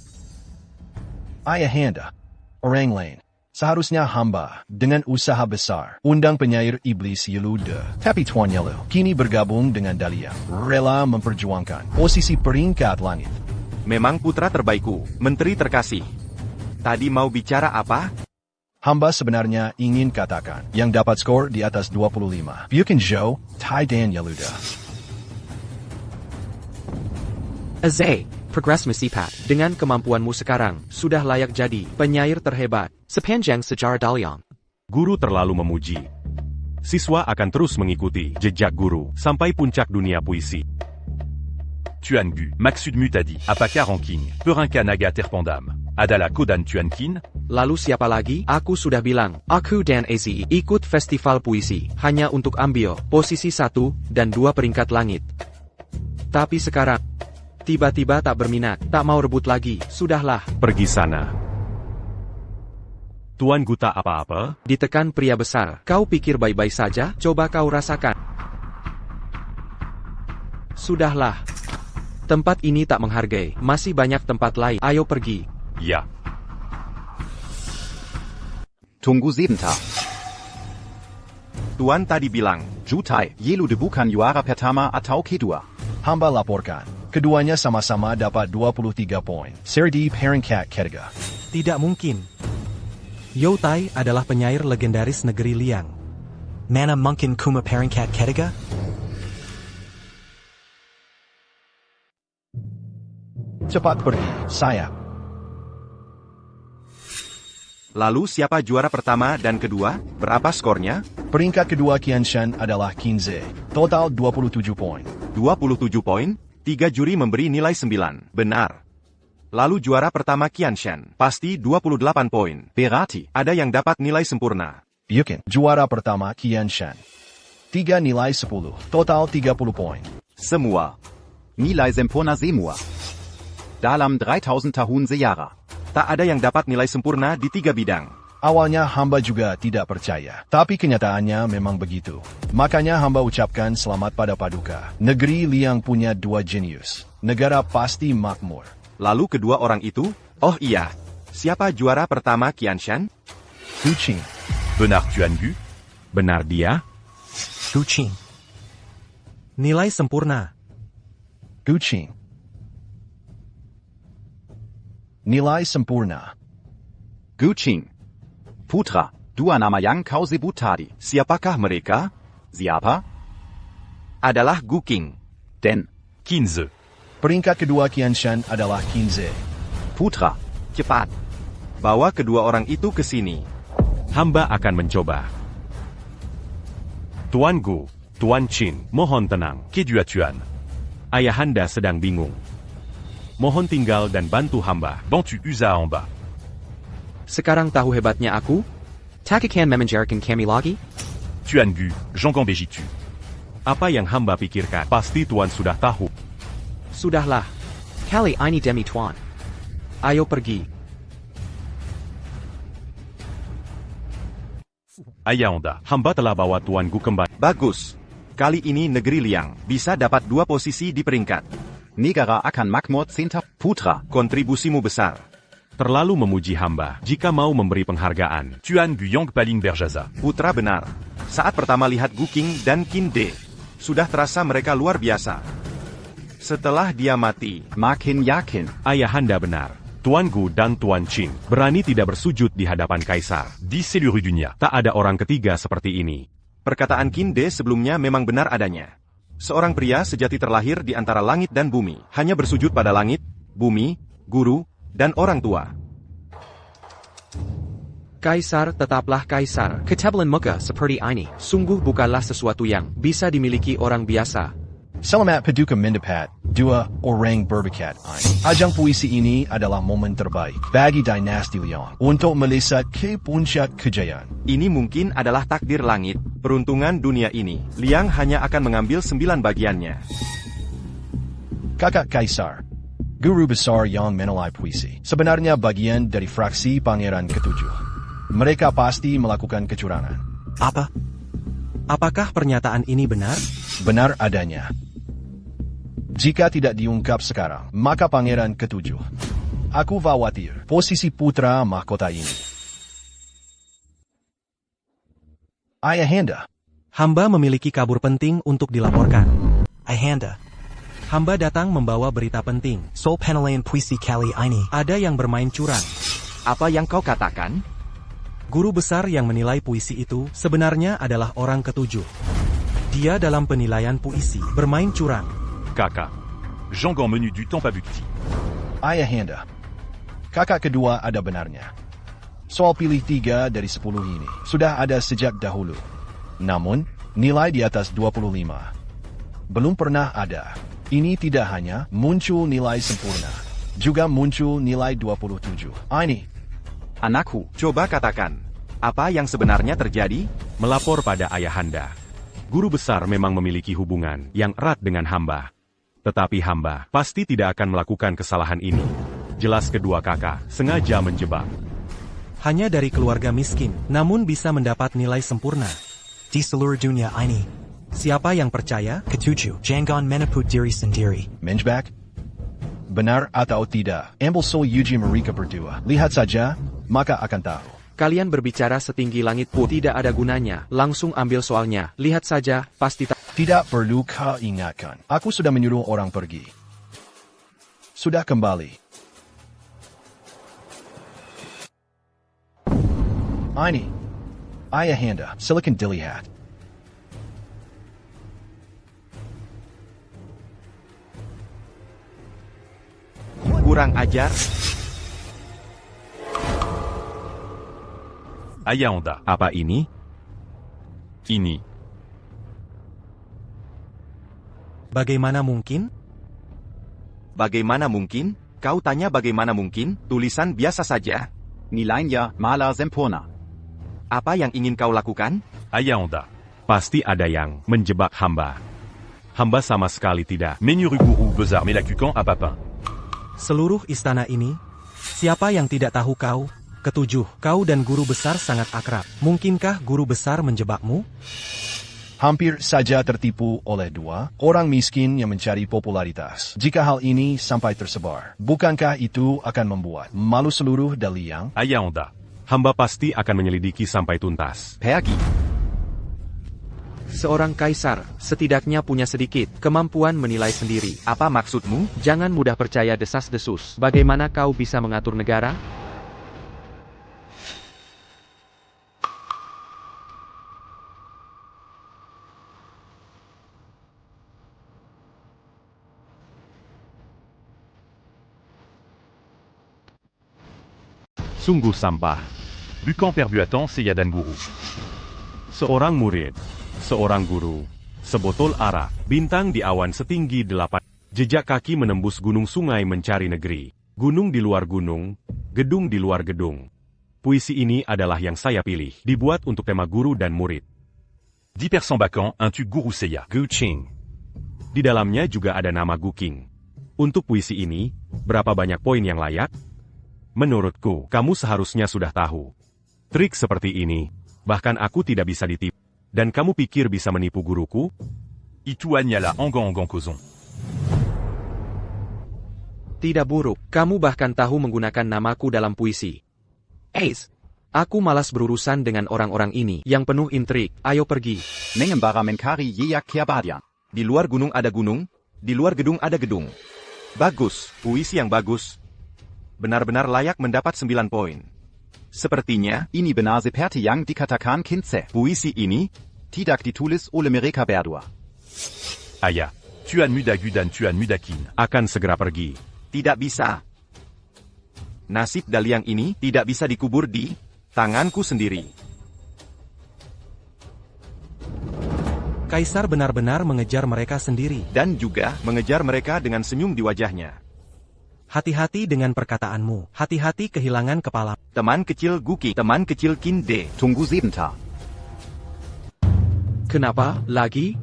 ayahanda, orang lain. Seharusnya hamba, dengan usaha besar, undang penyair iblis Yeluda. Tapi Tuan Yelu, kini bergabung dengan Daliang, rela memperjuangkan posisi peringkat langit. Memang putra terbaikku, menteri terkasih. Tadi mau bicara apa? Hamba sebenarnya ingin katakan, yang dapat skor di atas 25. Bukan Jo, Tai dan Yeluda. Azay, progres Masipat. Dengan kemampuanmu sekarang, sudah layak jadi penyair terhebat sepanjang sejarah Daliang. Guru terlalu memuji. Siswa akan terus mengikuti jejak guru sampai puncak dunia puisi. Tuan Gu, Maksud Mutadi, Apaka Ranking, Peringkat Naga Terpendam, adalah Kodan Tuan Kin? Lalu siapa lagi? Aku sudah bilang, aku dan AZI ikut festival puisi, hanya untuk ambil posisi 1 dan 2 peringkat langit. Tapi sekarang, tiba-tiba tak berminat, tak mau rebut lagi, sudahlah. Pergi sana. Tuan Gu tak apa-apa? Ditekan pria besar, kau pikir baik-baik saja? Coba kau rasakan. Sudahlah. Tempat ini tak menghargai, masih banyak tempat lain, ayo pergi. Ya. Tunggu sebentar. Tuan tadi bilang, Jutai, Yeluda bukan juara pertama atau kedua. Hamba laporkan, keduanya sama-sama dapat 23 poin. Seri di peringkat ketiga. Tidak mungkin. Yo Tai adalah penyair legendaris negeri Liang. Mana mungkin kuma peringkat ketiga? Cepat pergi, sayap. lalu siapa juara pertama dan kedua? Berapa skornya? Peringkat kedua Qianshan adalah 15, total 27 poin. 27 poin? 3 juri memberi nilai 9. Benar. Lalu juara pertama Qianshan, pasti 28 poin. Berarti, ada yang dapat nilai sempurna. Yukin, juara pertama Qianshan. 3 nilai 10, total 30 poin. Semua. Nilai sempurna semua. Dalam 3000 tahun sejarah. Tak ada yang dapat nilai sempurna di 3 bidang. Awalnya hamba juga tidak percaya, tapi kenyataannya memang begitu. Makanya hamba ucapkan selamat pada Paduka. Negeri Liang punya 2 jenius. Negara pasti makmur. Lalu kedua orang itu? Oh iya. Siapa juara pertama Qianshan? Gu Qing. Benar Tuan Gu? Benar dia? Gu Qing. Nilai sempurna. Gu Qing. Nilai sempurna. Gu Qing. Putra, dua nama yang kau sebut tadi. Siapakah mereka? Siapa? Adalah Gu Qing dan 15. Peringkat kedua Qianshan adalah 15. Putra, cepat. Bawa kedua orang itu ke sini. Hamba akan mencoba. Tuan Gu, Tuan Qin, mohon tenang. Kedua Tuan. Ayahanda sedang bingung. Mohon tinggal dan bantu hamba. Bantu usaha hamba. Sekarang tahu hebatnya aku? Takkan memenjarakan kami lagi? Tuan Gu, Jongon Begitu. Apa yang hamba pikirkan? Pasti Tuan sudah tahu. Sudahlah. Kali ini demi Tuan. Ayo pergi. Ayahanda, hamba telah bawa Tuan Gu kembali. Bagus. Kali ini negeri Liang bisa dapat 2 posisi di peringkat. Negara akan makmur 10. Putra. Kontribusimu besar. Terlalu memuji hamba jika mau memberi penghargaan. Tuan Guyong Paling Berjaza. Putra benar. Saat pertama lihat Gu Qing dan Qin De, sudah terasa mereka luar biasa. Setelah dia mati, makin yakin. Ayahanda benar. Tuan Gu dan Tuan Qing berani tidak bersujud di hadapan kaisar. Di seluruh dunia. Tak ada orang ketiga seperti ini. Perkataan Qin De sebelumnya memang benar adanya. Seorang pria sejati terlahir di antara langit dan bumi, hanya bersujud pada langit, bumi, guru, dan orang tua. Kaisar tetaplah kaisar. Ketebalan muka seperti ini sungguh bukanlah sesuatu yang bisa dimiliki orang biasa. Selamat Paduka mendapat 2 orang berbakat ini. Ajang puisi ini adalah momen terbaik bagi dinasti Liang untuk melesat ke puncak kejayaan. Ini mungkin adalah takdir langit, peruntungan dunia ini. Liang hanya akan mengambil 9 bagiannya. Kakak Kaisar, guru besar yang menilai puisi, sebenarnya bagian dari fraksi Pangeran Ketujuh. Mereka pasti melakukan kecurangan. Apa? Apakah pernyataan ini benar? Benar adanya. Jika tidak diungkap sekarang, maka Pangeran Ketujuh. Aku khawatir posisi putra mahkota ini. Ayahanda. Hamba memiliki kabar penting untuk dilaporkan. Ayahanda. Hamba datang membawa berita penting. Sol penilaian puisi kali ini. Ada yang bermain curang. Apa yang kau katakan? Guru besar yang menilai puisi itu sebenarnya adalah orang ketujuh. Dia dalam penilaian puisi bermain curang. Kakak. Jangan menu du temps abukti. Ayahanda. Kakak kedua ada benarnya. Soal pilih 3 dari 10 ini sudah ada sejak dahulu. Namun, nilai di atas 25 belum pernah ada. Ini tidak hanya muncul nilai sempurna, juga muncul nilai 27. Ini. Anakku, coba katakan, apa yang sebenarnya terjadi? Melapor pada ayahanda. Guru besar memang memiliki hubungan yang erat dengan hamba. Tetapi hamba pasti tidak akan melakukan kesalahan ini. Jelas kedua kakak sengaja menjebak. Hanya dari keluarga miskin, namun bisa mendapat nilai sempurna. Di seluruh dunia ini. Siapa yang percaya? Ketujuh. Jangan menepuk diri sendiri. Menjebak? Benar atau tidak? Ambil sol uji mereka berdua. Lihat saja, maka akan tahu. Kalian berbicara setinggi langit pun tidak ada gunanya. Langsung ambil soalnya. Lihat saja, pasti tak. Tidak perlu kau ingatkan. Aku sudah menyuruh orang pergi. Sudah kembali. Ini. Ayahanda, silakan dilihat. Kurang ajar. Ayahanda. Apa ini? Ini. Bagaimana mungkin? Bagaimana mungkin? Kau tanya bagaimana mungkin? Tulisan biasa saja. Nilainya malah sempurna. Apa yang ingin kau lakukan? Ayahanda. Pasti ada yang menjebak hamba. Hamba sama sekali tidak. Menuru guru besar melakukan apa-apa. Seluruh istana ini, siapa yang tidak tahu kau? Ketujuh, kau dan guru besar sangat akrab. Mungkinkah guru besar menjebakmu? Hampir saja tertipu oleh 2 orang miskin yang mencari popularitas. Jika hal ini sampai tersebar, bukankah itu akan membuat malu seluruh Daliang? Ayahanda. Hamba pasti akan menyelidiki sampai tuntas. Pergi. Seorang kaisar setidaknya punya sedikit kemampuan menilai sendiri. Apa maksudmu? Jangan mudah percaya desas-desus. Bagaimana kau bisa mengatur negara? Sungguh sampah. Bukan perbuatan seyadan guru. Seorang murid, seorang guru, sebotol arak, bintang di awan setinggi 8. Jejak kaki menembus gunung sungai mencari negeri. Gunung di luar gunung, gedung di luar gedung. Puisi ini adalah yang saya pilih, dibuat untuk tema guru dan murid. 10% Bakan, un tu guru Seiya. Gu Qing. Di dalamnya juga ada nama Gu Qing. Untuk puisi ini, berapa banyak poin yang layak? Menurutku, kamu seharusnya sudah tahu. Trik seperti ini, bahkan aku tidak bisa ditipu. Dan kamu pikir bisa menipu guruku? Itu hanyalah ongan-ongan kozon. Tidak buruk, kamu bahkan tahu menggunakan namaku dalam puisi. Ace, aku malas berurusan dengan orang-orang ini yang penuh intrik, ayo pergi. Nengembara Menkari Yeyak Kiabadian. Di luar gunung ada gunung, di luar gedung ada gedung. Bagus, puisi yang bagus. Benar-benar layak mendapat 9 poin. Sepertinya, Ini benar seperti yang dikatakan Kinse. puisi ini Tidak ditulis oleh mereka berdua. Ayah, Tuan Mudagu dan Tuan Mudakin akan segera pergi. tidak bisa. Nasib Daliang ini tidak bisa dikubur di tanganku sendiri. Kaisar benar-benar mengejar mereka sendiri. Dan juga mengejar mereka dengan senyum di wajahnya. Hati-hati dengan perkataanmu. Hati-hati kehilangan kepala. Teman kecil Guki, teman kecil Kinde. Tunggu sebentar. Kenapa, lagi?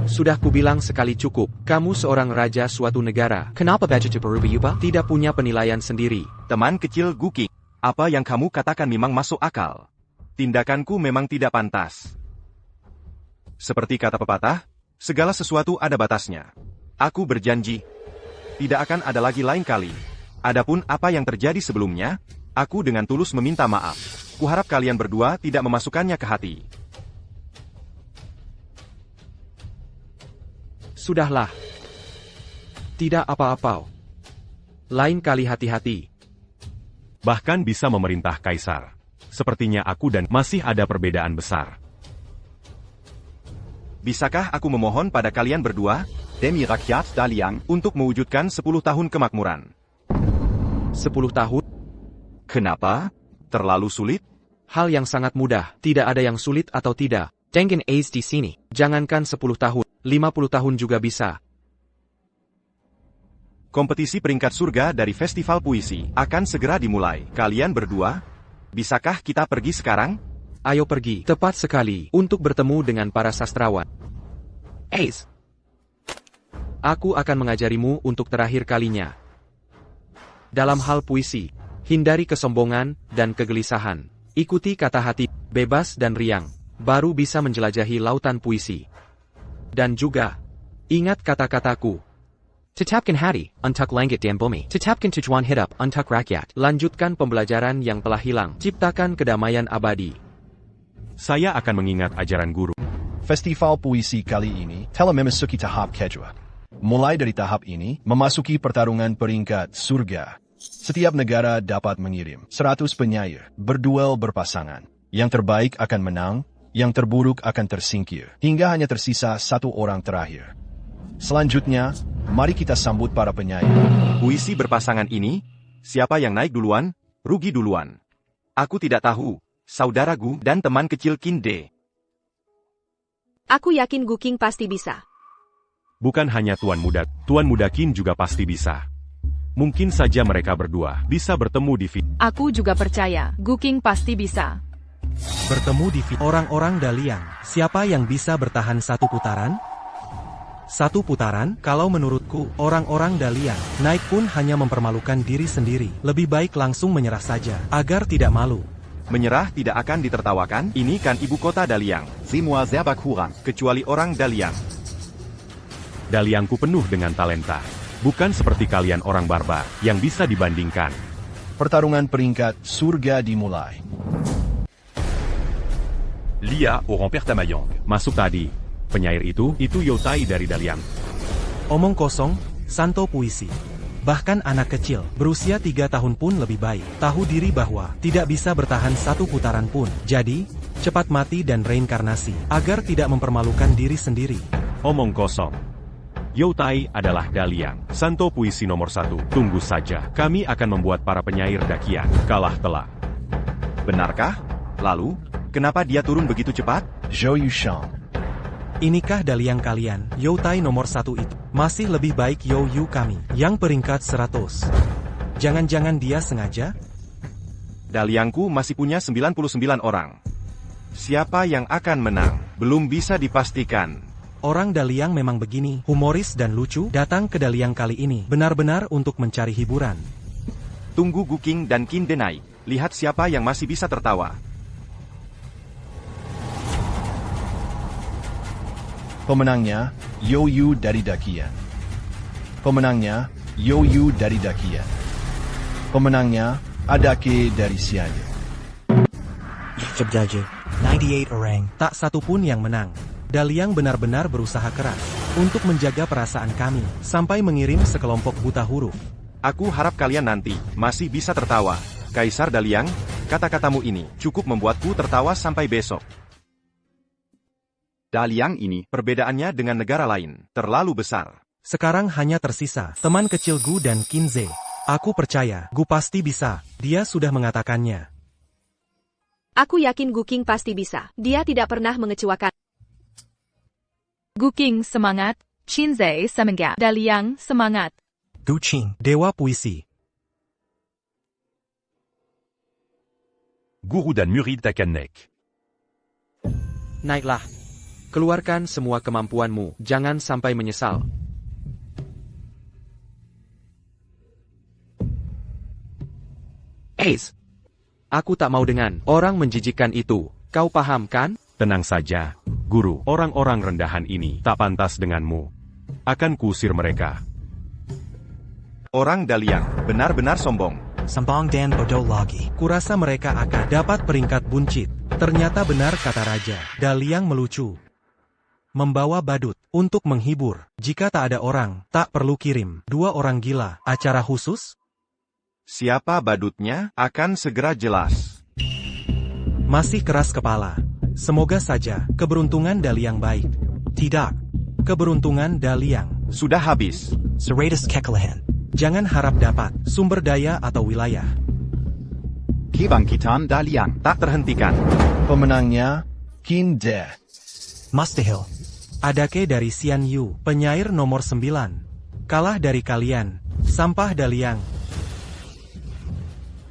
Sudah kubilang sekali cukup, kamu seorang raja suatu negara. Kenapa baju berubah-ubah? Tidak punya penilaian sendiri. Teman kecil Guki, apa yang kamu katakan memang masuk akal. Tindakanku memang tidak pantas. Seperti kata pepatah, segala sesuatu ada batasnya. Aku berjanji, tidak akan ada lagi lain kali. Adapun apa yang terjadi sebelumnya, aku dengan tulus meminta maaf. Kuharap kalian berdua tidak memasukkannya ke hati. Sudahlah. Tidak apa-apa. Lain kali hati-hati. Bahkan bisa memerintah kaisar. Sepertinya aku dan masih ada perbedaan besar. Bisakah aku memohon pada kalian berdua? Demi rakyat Daliang. Untuk mewujudkan 10 tahun kemakmuran. 10 tahun? Kenapa? Terlalu sulit? Hal yang sangat mudah, tidak ada yang sulit atau tidak. Tengen Ace di sini. Jangankan 10 tahun, 50 tahun juga bisa. Kompetisi peringkat surga dari festival puisi akan segera dimulai. Kalian berdua, bisakah kita pergi sekarang? Ayo pergi, tepat sekali, untuk bertemu dengan para sastrawan. Ace, aku akan mengajarimu untuk terakhir kalinya. Dalam hal puisi, hindari kesombongan dan kegelisahan. Ikuti kata hati, bebas dan riang, baru bisa menjelajahi lautan puisi. Dan juga, ingat kata-kataku. Tetapkan hati, untuk langit dan bumi. Tetapkan tujuan hidup, untuk rakyat. Lanjutkan pembelajaran yang telah hilang. Ciptakan kedamaian abadi. Saya akan mengingat ajaran guru. Festival puisi kali ini telah memasuki tahap kedua. Mulai dari tahap ini, memasuki pertarungan peringkat surga. Setiap negara dapat mengirim 100 penyair, berduel berpasangan. Yang terbaik akan menang, yang terburuk akan tersingkir, hingga hanya tersisa 1 orang terakhir. Selanjutnya, mari kita sambut para penyair. Puisi berpasangan ini, siapa yang naik duluan, rugi duluan. Aku tidak tahu, saudaraku dan teman kecil Kinde. Aku yakin Guking pasti bisa. Bukan hanya Tuan Muda Qin juga pasti bisa. Mungkin saja mereka berdua bisa bertemu di Aku juga percaya, Guking pasti bisa. Bertemu di orang-orang Daliang. Siapa yang bisa bertahan 1 putaran? 1 putaran, kalau menurutku, orang-orang Daliang naik pun hanya mempermalukan diri sendiri. Lebih baik langsung menyerah saja, agar tidak malu. Menyerah tidak akan ditertawakan, ini kan ibu kota Daliang. Semua serba kurang. Kecuali orang Daliang. Daliangku penuh dengan talenta. Bukan seperti kalian orang barbar, yang bisa dibandingkan. Pertarungan peringkat surga dimulai. Lia Orang Pertamayong. Masuk tadi. Penyair itu Youtai dari Daliang. Omong kosong, Santo puisi. Bahkan anak kecil, berusia 3 tahun pun lebih baik. Tahu diri bahwa tidak bisa bertahan 1 putaran pun. Jadi, cepat mati dan reinkarnasi, agar tidak mempermalukan diri sendiri. Omong kosong. Youtai adalah Daliang. Santo puisi nomor 1. Tunggu saja. Kami akan membuat para penyair Dakian kalah telak. Benarkah? Lalu, kenapa dia turun begitu cepat? Zhou Yushang. Inikah Daliang kalian? Youtai nomor 1 itu masih lebih baik Yu kami, yang peringkat 100. Jangan-jangan dia sengaja? Daliangku masih punya 99 orang. Siapa yang akan menang? Belum bisa dipastikan. Orang Daliang memang begini, humoris dan lucu. Datang ke Daliang kali ini benar-benar untuk mencari hiburan. Tunggu Guking dan Kinde naik. Lihat siapa yang masih bisa tertawa. Pemenangnya, Yu dari Dakian. Pemenangnya, Yoyu dari Dakian. Pemenangnya Adake dari Sianyu. Jabdaju. 98 orang. Tak satu pun yang menang. Daliang benar-benar berusaha keras untuk menjaga perasaan kami sampai mengirim sekelompok buta huruf. Aku harap kalian nanti masih bisa tertawa. Kaisar Daliang, kata-katamu ini cukup membuatku tertawa sampai besok. Daliang ini, Perbedaannya dengan negara lain terlalu besar. Sekarang hanya tersisa teman kecil Gu dan Kinze. Aku percaya Gu pasti bisa. Dia sudah mengatakannya. Aku yakin Gu King pasti bisa. Dia tidak pernah mengecewakan. Gu King semangat, Qinze semangat, Daliang semangat. Gu Qing. Dewa Puisi. Guru dan murid takkan naik. Naiklah. Keluarkan semua kemampuanmu, jangan sampai menyesal. Ace. Aku tak mau dengan orang menjijikkan itu. Kau paham kan? Tenang saja, guru. Orang-orang rendahan ini tak pantas denganmu. Akan kuusir mereka. Orang Daliang benar-benar sombong. Sambong dan bodoh lagi. Kurasa mereka akan dapat peringkat buncit. Ternyata benar kata Raja. Daliang melucu. Membawa badut untuk menghibur. Jika tak ada orang, tak perlu kirim 2 orang gila. Acara khusus? Siapa badutnya akan segera jelas. Masih keras kepala. Semoga saja keberuntungan Daliang baik. Tidak. Keberuntungan Daliang Sudah habis. Seratus kekalahan. jangan harap dapat sumber daya atau wilayah. Kebangkitan Daliang. Tak terhentikan. Pemenangnya Kinze. Mustahil. Adake dari Xian Yu, penyair nomor 9. Kalah dari kalian, sampah Daliang.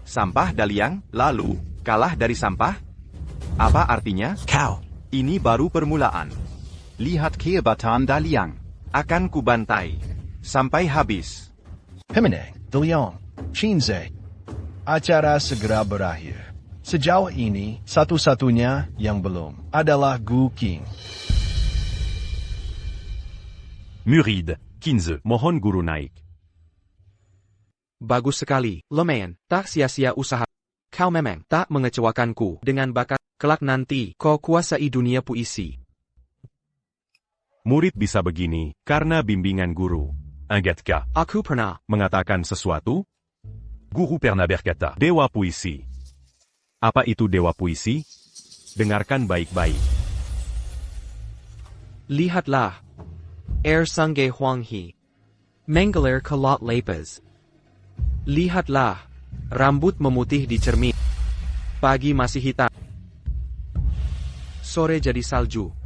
Sampah Daliang, lalu kalah dari sampah? Apa artinya? Kau. Ini baru permulaan. Lihat kehebatan Daliang. Akan kubantai sampai habis. Pemenang Daliang Kinze. Acara segera berakhir. Sejauh ini, satu-satunya yang belum adalah Gu King. Murid, Kinze, mohon guru naik. Bagus sekali, lumayan, tak sia-sia usaha. Kau memang tak mengecewakanku dengan bakat. Kelak nanti, kau kuasai dunia puisi. Murid bisa begini, karena bimbingan guru. Ingatkah? Aku pernah Mengatakan sesuatu? Guru pernah berkata, Dewa Puisi. Apa itu Dewa Puisi? Dengarkan baik-baik. Lihatlah. Air Sungge Huanghe. Menggelar ke Lot Lepas. Lihatlah. Rambut memutih di cermin. Pagi masih hitam. Sore jadi salju.